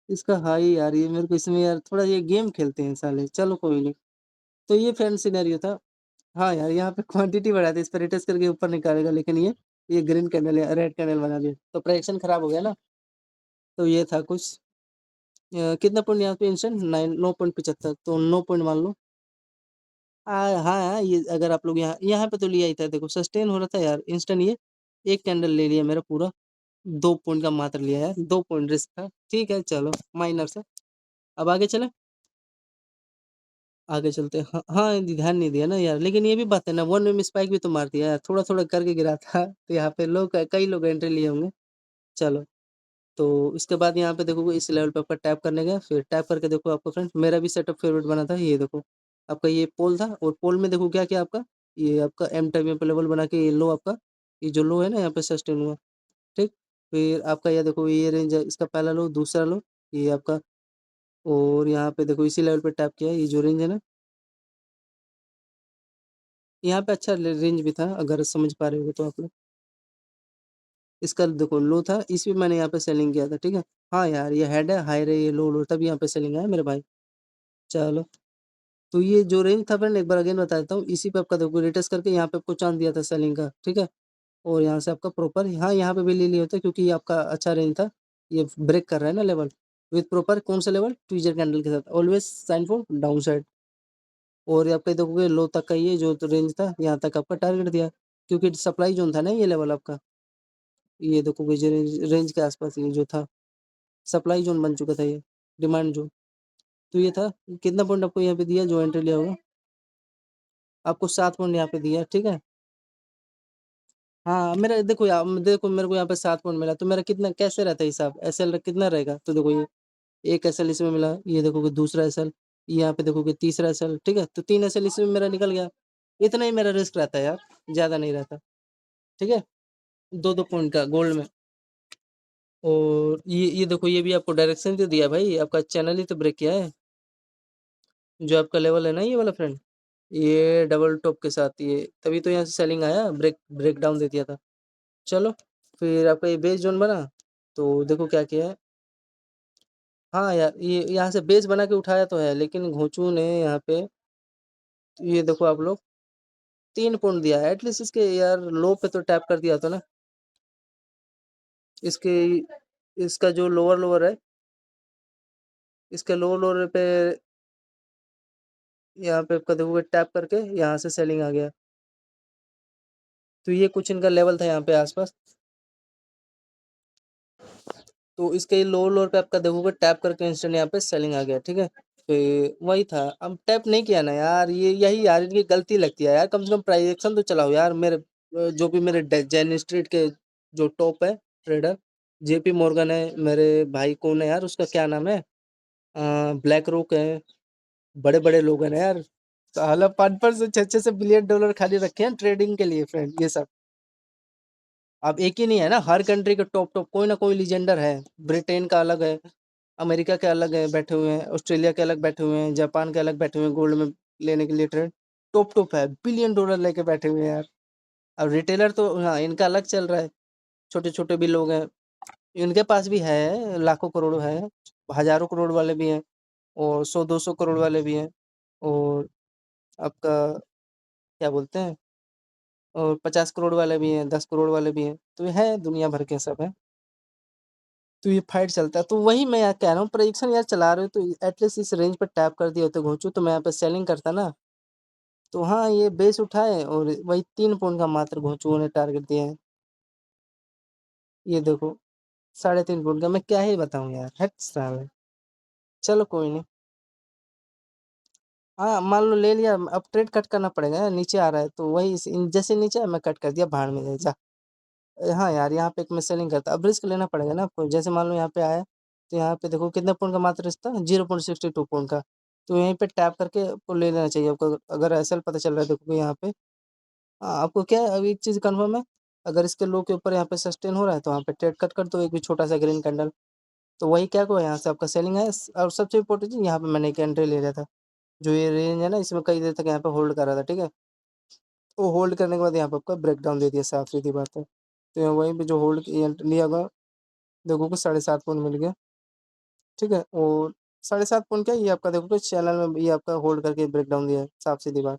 इसका हाई यार ये मेरे को इसमें यार थोड़ा ये गेम खेलते हैं साले, चलो कोई नहीं। तो ये फैन सिनेरियो था। हाँ यार यहाँ पे क्वांटिटी बढ़ा दी, इस पर रिटेस्ट करके ऊपर निकालेगा, लेकिन ये ग्रीन कैंडल या रेड कैंडल बना दिया तो प्राइक्शन खराब हो गया ना। तो ये था कुछ कितना पॉइंट यहाँ पे इंस्टेंट 9.75, तो 9 पॉइंट मान लो। हाँ ये अगर आप लोग यहाँ यहाँ पे तो लिया ही था, देखो सस्टेन हो रहा था यार इंस्टेंट, ये एक कैंडल ले लिया मेरा पूरा, 2 पॉइंट का मात्र लिया यार, 2 पॉइंट रिस्क था, ठीक है चलो माइनर से। अब आगे चले, आगे चलते हैं। हाँ हाँ, ध्यान नहीं दिया ना यार, लेकिन ये भी बात है ना, वन वे में स्पाइक भी तो मार दिया यार, थोड़ा थोड़ा करके गिरा था तो यहाँ पे लोग कई लोग एंट्री लिए होंगे। चलो, तो इसके बाद यहाँ पे देखो इस लेवल पे आपका टैप करने गया, फिर टैप करके देखो आपका फ्रेंड मेरा भी सेटअप फेवरेट बना था, ये देखो आपका ये पोल था, और पोल में देखो क्या क्या आपका ये आपका एम टाइप यहाँ पे लेवल बना के ये लो आपका, ये जो लो है ना यहाँ पे सस्टेन हुआ, ठीक? फिर आपका ये देखो ये रेंज है, इसका पहला लो, दूसरा लो, ये आपका, और यहाँ पे देखो इसी लेवल पे टैप किया, ये जो रेंज है ना, यहाँ पे अच्छा रेंज भी था अगर समझ पा रहे हो तो आप लोग। इसका देखो लो था, इस पे मैंने यहाँ पे सेलिंग किया था, ठीक है। हाँ यार, ये हेड है, हाई रे, ये लो लो, तभी यहाँ पे सेलिंग आया मेरे भाई। चलो, तो ये जो रेंज था फ्रेंड, एक बार अगेन बता देता हूँ, इसी पे आपका देखो रिटेस्ट करके यहाँ पे आपको चांस दिया था सेलिंग का, ठीक है। और यहाँ से आपका प्रॉपर, हाँ यहाँ पे भी ले लिया होता है, क्योंकि ये आपका अच्छा रेंज था। ये ब्रेक कर रहा है ना लेवल, विथ प्रॉपर कौन सा लेवल, ट्विजर कैंडल के साथ, always sign for down side. और ये आपका देखोगे लो तक का ये जो रेंज था, यहाँ तक आपका टारगेट दिया, क्योंकि सप्लाई जोन था ना ये लेवल आपका। ये देखोगे जो रेंज रेंज के आसपास ये जो था, सप्लाई जोन बन चुका था ये, डिमांड जोन। तो ये था, कितना पॉइंट आपको यहाँ पे दिया जो एंट्री लिया होगा, आपको 7 पॉइंट यहाँ पे दिया, ठीक है। हाँ, मेरा देखो यार, देखो मेरे को यहाँ पे 7 पॉइंट मिला, तो मेरा कितना कैसे रहता है हिसाब, एसएल कितना रहेगा, तो देखो ये एक एसएल इसमें मिला, ये देखोगे दूसरा एसएल, यहाँ पे देखोगे तीसरा एसएल, ठीक है। तो 3 एसएल इसमें मेरा निकल गया। इतना ही मेरा रिस्क रहता है यार, ज्यादा नहीं रहता, ठीक है। 2-2 पॉइंट का गोल्ड में। और ये देखो, ये भी आपको डायरेक्शन तो दिया भाई, आपका चैनल ही तो ब्रेक किया है। जो आपका लेवल है ना ये वाला फ्रेंड, ये डबल टॉप के साथ, ये तभी तो यहाँ से सेलिंग आया, ब्रेक डाउन दे दिया था। चलो, फिर आपका ये बेस जोन बना, तो देखो क्या किया है। हाँ यार, ये यहाँ से बेस बना के उठाया तो है, लेकिन घोंचू ने यहाँ पे, ये देखो आप लोग, 3 पॉइंट दिया है, एटलीस्ट इसके यार लो पे तो टैप कर दिया तो ना। इसके इसका जो लोअर लोअर है, इसके लोअर लोअर पे यहाँ पे आपका देखोगे टैप करके यहाँ से सेलिंग आ गया। तो ये कुछ इनका लेवल था यहाँ पे आसपास, तो इसके लोअर लोअर पे आपका देखोगे टैप करके इंस्टेंट यहाँ पे सेलिंग आ गया, ठीक है। फिर वही था, अब टैप नहीं किया ना यार, ये यही यार इनकी गलती लगती है यार, कम से कम प्राइस एक्शन तो चलाओ यार। मेरे जो भी मेरे जैन स्ट्रीट के जो टॉप है ट्रेडर, जेपी मॉर्गन है, मेरे भाई कौन है यार, उसका क्या नाम है, ब्लैक रोक है, बड़े बड़े लोग हैं ना यार, साला 500-600 बिलियन डॉलर खाली रखे हैं ट्रेडिंग के लिए फ्रेंड, ये सब। अब एक ही नहीं है ना, हर कंट्री के टॉप टॉप कोई ना कोई लीजेंडर है। ब्रिटेन का अलग है, अमेरिका के अलग है बैठे हुए हैं, ऑस्ट्रेलिया के अलग बैठे हुए हैं, जापान के अलग बैठे हुए हैं गोल्ड में लेने के लिए ट्रेड। टॉप टॉप है, बिलियन डॉलर लेके बैठे हुए हैं यार। अब रिटेलर तो हाँ इनका अलग चल रहा है, छोटे छोटे भी लोग हैं, इनके पास भी है, लाखों करोड़ है, हजारों करोड़ वाले भी हैं, और 100-200 करोड़ वाले भी हैं, और आपका क्या बोलते हैं, और 50 करोड़ वाले भी हैं, 10 करोड़ वाले भी हैं, तो ये है दुनिया भर के सब है। तो ये फाइट चलता है, तो वही मैं यार कह रहा हूँ, प्रेडिक्शन यार चला रहे हो तो एटलीस्ट इस रेंज पर टैप कर दिया होते घोंचू, तो मैं यहाँ पे सेलिंग करता ना। तो हाँ, ये बेस उठाए और वही 3 पॉइंट का मात्र घोंचुओं ने टारगेट दिया है। ये देखो, 3.5 पॉइंट का, मैं क्या ही बताऊँ यार, हट साले। चलो कोई नहीं। हाँ, मान लो ले लिया, अब ट्रेड कट करना पड़ेगा यार, नीचे आ रहा है तो वही जैसे नीचे आया, मैं कट कर दिया, भाड़ में जा। हाँ यार, यहाँ पे एक मैं सेलिंग करता, अब रिस्क लेना पड़ेगा ना आपको, जैसे मान लो यहाँ पे आया, तो यहाँ पे देखो कितने पॉइंट का मात्र रिस्क था, 0.62 पॉइंट का। तो यहीं पे टैप करके आपको ले लेना चाहिए आपको, अगर ऐसा पता चल रहा है देखो यहाँ पे। हाँ, आपको क्या है, अभी एक चीज़ कंफर्म है, अगर इसके लो के ऊपर यहाँ पे सस्टेन हो रहा है, तो यहाँ पे ट्रेड कट कर दो, एक भी छोटा सा ग्रीन कैंडल। तो वही क्या हुआ, यहाँ से आपका सेलिंग है, और सबसे इम्पोर्टेंट चीज़, यहाँ पे मैंने एक एंट्री ले लिया था, जो ये रेंज है ना, इसमें कई देर तक यहाँ पे होल्ड कर रहा था, ठीक है। वो होल्ड करने के बाद यहाँ पे आपका ब्रेकडाउन दे दिया, साफ सीधी बात है। तो यहाँ वहीं पे जो होल्ड लिया होगा, देखोगे 7.5 पॉइंट मिल गया, ठीक है। और 7.5 पॉइंट क्या, ये आपका देखोगे चैनल में ये आपका होल्ड करके ब्रेकडाउन दिया है, साफ सीधी बात,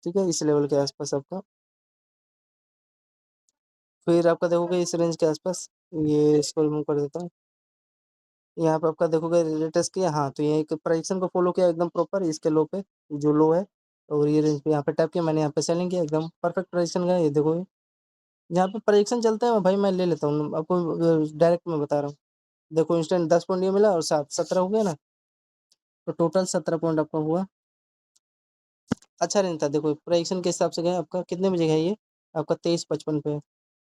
ठीक है, इस लेवल के आसपास आपका। फिर आपका देखोगे इस रेंज के आसपास, ये इसको रिमूव कर देता हूँ। यहाँ पे आपका देखोगे लेटेस्ट किया, हाँ, तो ये एक प्राइसिंग को फॉलो किया एकदम प्रॉपर, इसके लो पे जो लो है, और ये रेंज पे यहाँ पे टैप किया, मैंने यहाँ पे सेलिंग किया, एकदम परफेक्ट प्राइसिंग का, ये देखो यहाँ पे प्राइसिंग चलता है भाई, मैं ले लेता हूँ आपको, डायरेक्ट मैं बता रहा हूँ। देखो इंस्टेंट 10 पॉइंट ये मिला, और 7-17 हो गया ना, तो टोटल 17 पॉइंट आपका हुआ। अच्छा रेंज था, देखो प्राइसिंग के हिसाब से गया आपका, कितने बजे है ये, आपका 23:55 पे है।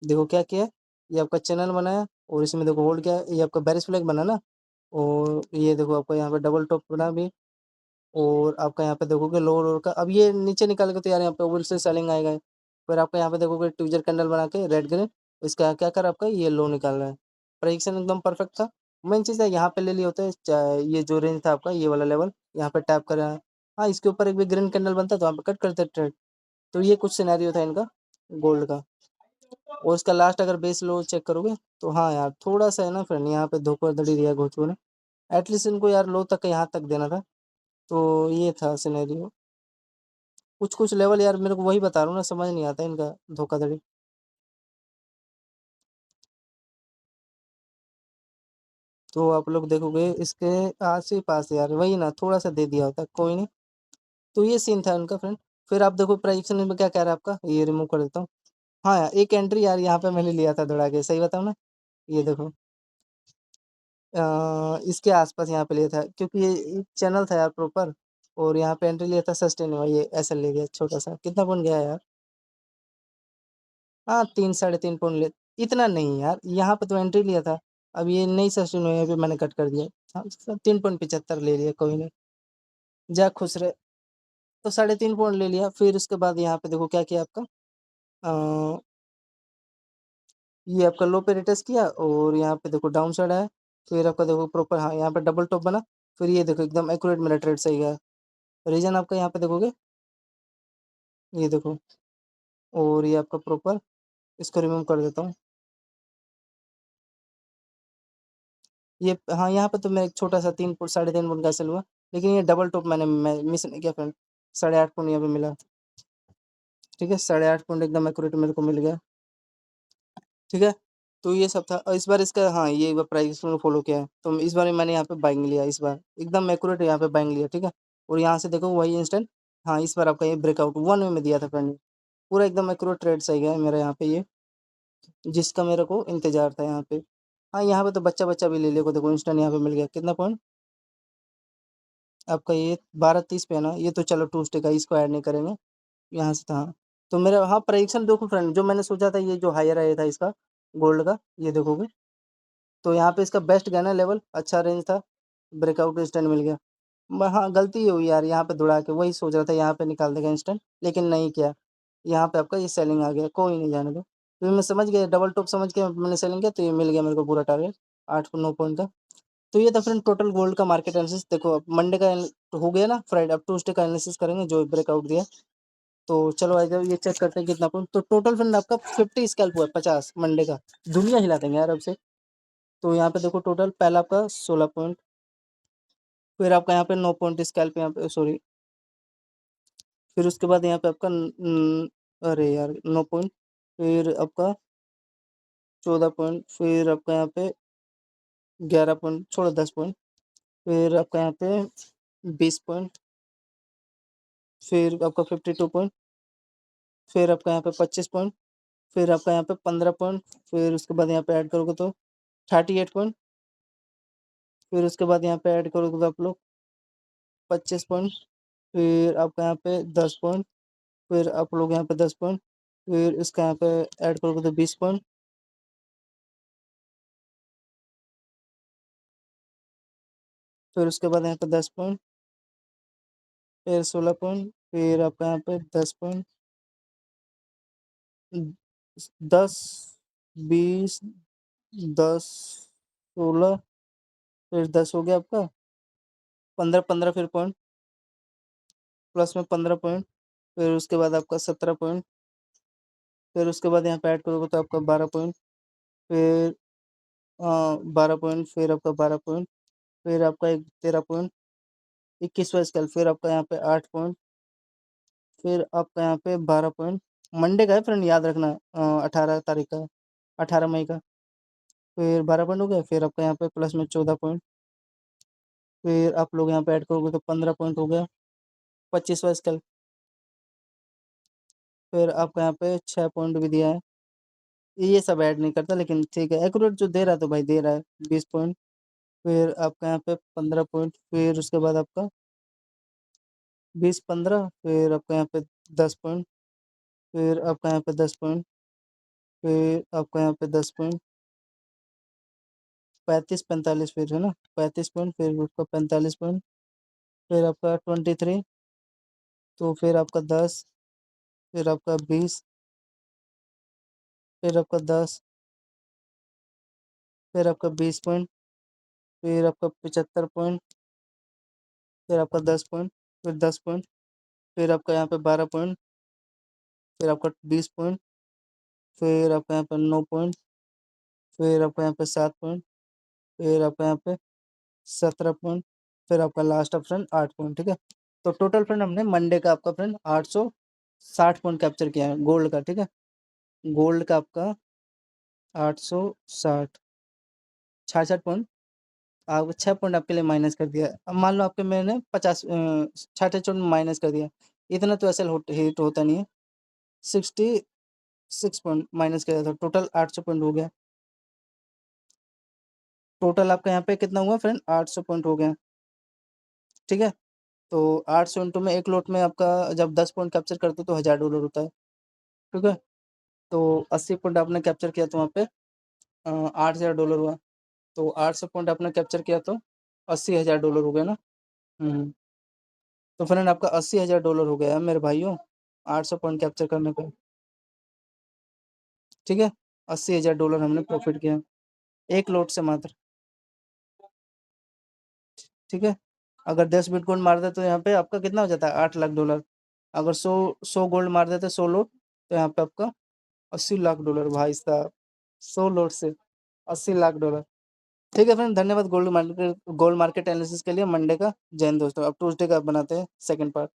देखो क्या किया, ये आपका चैनल बनाया, और इसमें देखो होल्ड किया, ये आपका बेरिश फ्लैग बना ना, और ये देखो आपका यहाँ पे डबल टॉप बना भी, और आपका यहाँ पे देखोगे लोअर लोअर का, अब ये नीचे निकाल के तो यार यहाँ पे ओवर से सेलिंग आएगा। फिर आपका यहाँ पे देखोगे ट्विजर कैंडल बना के रेड ग्रीन, इसका क्या कर आपका ये लो निकाल रहा है, प्रेडिक्शन एकदम परफेक्ट था। मेन चीज़ है यहाँ पे ले लिया होता है, ये जो रेंज था आपका ये वाला लेवल, यहाँ पे टैप करा है, हाँ इसके ऊपर एक भी ग्रीन कैंडल बनता तो यहाँ पे कट करते ट्रेड। तो ये कुछ सिनेरियो था इनका गोल्ड का। और इसका लास्ट अगर बेस लो चेक करोगे तो हाँ यार थोड़ा सा है ना फ्रेंड, यहाँ पे धोखाधड़ी दिया घोचू ने। एटलीस्ट इनको यार लो तक यहाँ तक देना था। तो ये था सिनेरियो। कुछ कुछ लेवल यार मेरे को वही बता रहा हूँ ना, समझ नहीं आता इनका धोखाधड़ी। तो आप लोग देखोगे इसके आस ही पास यार, वही ना थोड़ा सा दे दिया होता, कोई नहीं। तो ये सीन था उनका फ्रेंड। फिर आप देखो प्राइजेक्शन में क्या कह रहा है आपका, ये रिमूव कर देता हूँ। हाँ यार एक एंट्री यार यहाँ पे मैंने लिया था दौड़ा के, सही बताऊँ ना। ये देखो इसके आसपास यहाँ पे लिया था, क्योंकि ये चैनल था यार प्रॉपर। और यहाँ पे एंट्री लिया था सस्टेन हुआ, ये ऐसा ले गया छोटा सा, कितना पॉइंट गया यार। हाँ 3 साढ़े 3 पॉइंट ले, इतना नहीं यार, यहाँ पे तो एंट्री लिया था। अब ये नहीं सस्टेन हुआ, यहाँ पे मैंने कट कर दिया। हाँ 3.75 ले लिया, कोई नहीं। जा खुश रहे। तो 3.5 पॉइंट ले लिया। फिर उसके बाद यहाँ पे देखो क्या किया आपका, अ, ये आपका लो पे रिटर्स किया और यहाँ पे देखो डाउन साइड आया। फिर आपका देखो प्रॉपर, हाँ यहाँ पे डबल टॉप बना। फिर ये देखो एकदम एक्यूरेट मेरा ट्रेड सही गया। रीजन आपका यहाँ पे देखोगे, ये देखो। और ये आपका प्रॉपर, इसको रिमूव कर देता हूँ। ये हाँ यहाँ पे तो मैं एक छोटा सा 3 साढ़े 3 पॉइंट का सेल हुआ। लेकिन ये डबल टॉप मैं मिस नहीं किया फ्रेंड। 8.5 पॉइंट यहाँ पे मिला। ठीक है 8.5 पॉइंट एकदम एक्यूरेट मेरे को मिल गया। ठीक है। तो ये सब था, और इस बार इसका हाँ ये बार प्राइस को फॉलो किया है, तो इस बार मैंने यहाँ पे बाइंग लिया, इस बार एकदम एक्यूरेट यहाँ पे बाइंग लिया। ठीक है। और यहाँ से देखो वही इंस्टेंट, हाँ इस बार आपका ये ब्रेकआउट 1 वे में दिया था फ्रेंड। पूरा एकदम एक्यूरेट ट्रेड सही गया है मेरा यहाँ पे, ये जिसका मेरे को इंतजार था यहाँ पे। हाँ यहाँ पे तो बच्चा बच्चा भी ले लिया को, देखो इंस्टेंट यहाँ पे मिल गया, कितना पॉइंट आपका, ये 12.30 पे है ना। ये तो चलो ट्यूसडे का, इसको ऐड नहीं करेंगे। यहाँ से था। तो मेरा हाँ प्रडिक्शन देखो फ्रेंड, जो मैंने सोचा था ये जो हायर आया था इसका गोल्ड का, ये देखोगे तो यहाँ पे इसका बेस्ट गया ना लेवल, अच्छा रेंज था। ब्रेकआउट इंस्टेंट मिल गया। हाँ गलती हुई यार, यहाँ पे दौड़ा के वही सोच रहा था यहाँ पे निकाल देगा इंस्टेंट, लेकिन नहीं किया। यहाँ पे आपका ये सेलिंग आ गया, कोई नहीं जाने दो। तो मैं समझ गया डबल टॉप समझ के मैंने सेलिंग किया, तो ये मिल गया मेरे को पूरा टारगेट 8 9 पॉइंट का। तो ये था फ्रेंड टोटल गोल्ड का मार्केट एनालिसिस। देखो अब मंडे का हो गया ना, फ्राइडे अब ट्यूसडे का एनालिसिस करेंगे जो ब्रेकआउट दिया। तो चलो आज ये चेक करते हैं कितना पॉइंट। तो टोटल फ्रेंड आपका 50 स्कैल्प हुआ है, 50 मंडे का। दुनिया हिला देंगे यार अब से। तो यहाँ पे देखो टोटल पहला आपका 16 पॉइंट। फिर आपका यहाँ पे 9 पॉइंट स्कैल्प यहाँ पे, सॉरी। फिर उसके बाद यहाँ पे आपका अरे यार 9 पॉइंट। फिर आपका 14 पॉइंट। फिर आपका यहाँ पे 11 पॉइंट, छोड़ो 10 पॉइंट। फिर आपका यहाँ पे 20 पॉइंट। फिर आपका 52 पॉइंट। फिर आपका यहाँ पे 25 पॉइंट। फिर आपका यहाँ पे 15 पॉइंट। फिर उसके बाद यहाँ पे ऐड करोगे तो 38 पॉइंट। फिर उसके बाद यहाँ पे ऐड करोगे तो आप लोग 25 पॉइंट। फिर आपका यहाँ पे 10 पॉइंट। फिर आप लोग यहाँ पे 10 पॉइंट। फिर इसका यहाँ पे ऐड करोगे तो 20 पॉइंट। फिर उसके बाद यहाँ पे 10 पॉइंट। फिर 16 पॉइंट। फिर आपका यहाँ पे 10 पॉइंट। 10 20 10 16। फिर 10 हो गया आपका, 15 15 फिर पॉइंट, प्लस में 15 पॉइंट। फिर उसके बाद आपका 17 पॉइंट। फिर उसके बाद यहाँ पे ऐड करोगे तो आपका 12 पॉइंट। फिर 12 पॉइंट। फिर आपका 12 पॉइंट। फिर आपका एक 13 पॉइंट, 21वां स्केल। फिर आपका यहाँ पे 8 पॉइंट। फिर आपका यहाँ पे 12 पॉइंट। मंडे का है फ्रेंड, याद रखना 18 तारीख का, 18 मई का। फिर 12 पॉइंट हो गया। फिर आपका यहाँ पे प्लस में 14 पॉइंट। फिर आप लोग यहाँ पे ऐड करोगे तो 15 पॉइंट हो गया, 25वां स्केल। फिर आपका यहाँ पे 6 पॉइंट भी दिया है। ये सब ऐड नहीं करता, लेकिन ठीक है एक्यूरेट जो दे रहा है तो भाई दे रहा है, 20 पॉइंट। फिर आपका यहाँ पे 15 पॉइंट। फिर उसके बाद आपका 20 15। फिर आपका यहाँ पे 10 पॉइंट। फिर आपका यहाँ पे 10 पॉइंट। फिर आपका यहाँ पे 10 पॉइंट। 35 45 फिर है ना, 35 पॉइंट। फिर उसका 45 पॉइंट। फिर आपका 23। तो फिर आपका 10। फिर आपका 20। फिर आपका 10। फिर आपका 20 पॉइंट। फिर आपका 75 पॉइंट। फिर आपका 10 पॉइंट। फिर 10 पॉइंट। फिर आपका यहाँ पे 12 पॉइंट। फिर आपका 20 पॉइंट। फिर आपका यहाँ पे 9 पॉइंट, फिर आपका यहाँ पे 7 पॉइंट, फिर आपका यहाँ पे 17 पॉइंट, फिर आपका लास्ट ऑप्शन 8 पॉइंट, ठीक है। तो टोटल फ्रेंड हमने मंडे का आपका फ्रेंड 860 पॉइंट कैप्चर किया है गोल्ड का, ठीक है। गोल्ड का आपका 860 66 पॉइंट, आप 6 पॉइंट आपके लिए माइनस कर दिया। अब मान लो आपके मैंने 50 66 पॉइंट माइनस कर दिया, इतना तो ऐसे हिट होता नहीं है। 66 पॉइंट माइनस किया था, टोटल 800 पॉइंट हो गया। टोटल आपका यहाँ पे कितना हुआ फ्रेंड, 800 पॉइंट हो गया, ठीक है। तो 800 इंटू में एक लोट में आपका जब 10 पॉइंट कैप्चर करते हो तो $1000 होता है, ठीक है। तो 80 पॉइंट आपने कैप्चर किया तो वहाँ पे $8000 हुआ। तो 800 पॉइंट आपने कैप्चर किया तो $80,000 हो गया ना। तो फ्रेंड आपका $80,000 हो गया है मेरे भाइयों, 800 पॉइंट कैप्चर करने पे, ठीक है। $80,000 हमने प्रॉफिट किया एक लोट से मात्र, ठीक है। अगर 10 बिटकॉइन मार दे तो यहाँ पे आपका कितना हो जाता है, $8 लाख। अगर 100 गोल्ड मार देते 100 लोट, तो यहाँ पे आपका $80 लाख भाई साहब, 100 लोट से $80 लाख। ठीक है फ्रेंड, धन्यवाद गोल्ड मार्केट एनालिसिस के लिए मंडे का। जय हिंद दोस्तों, अब ट्यूसडे का बनाते हैं सेकंड पार्ट।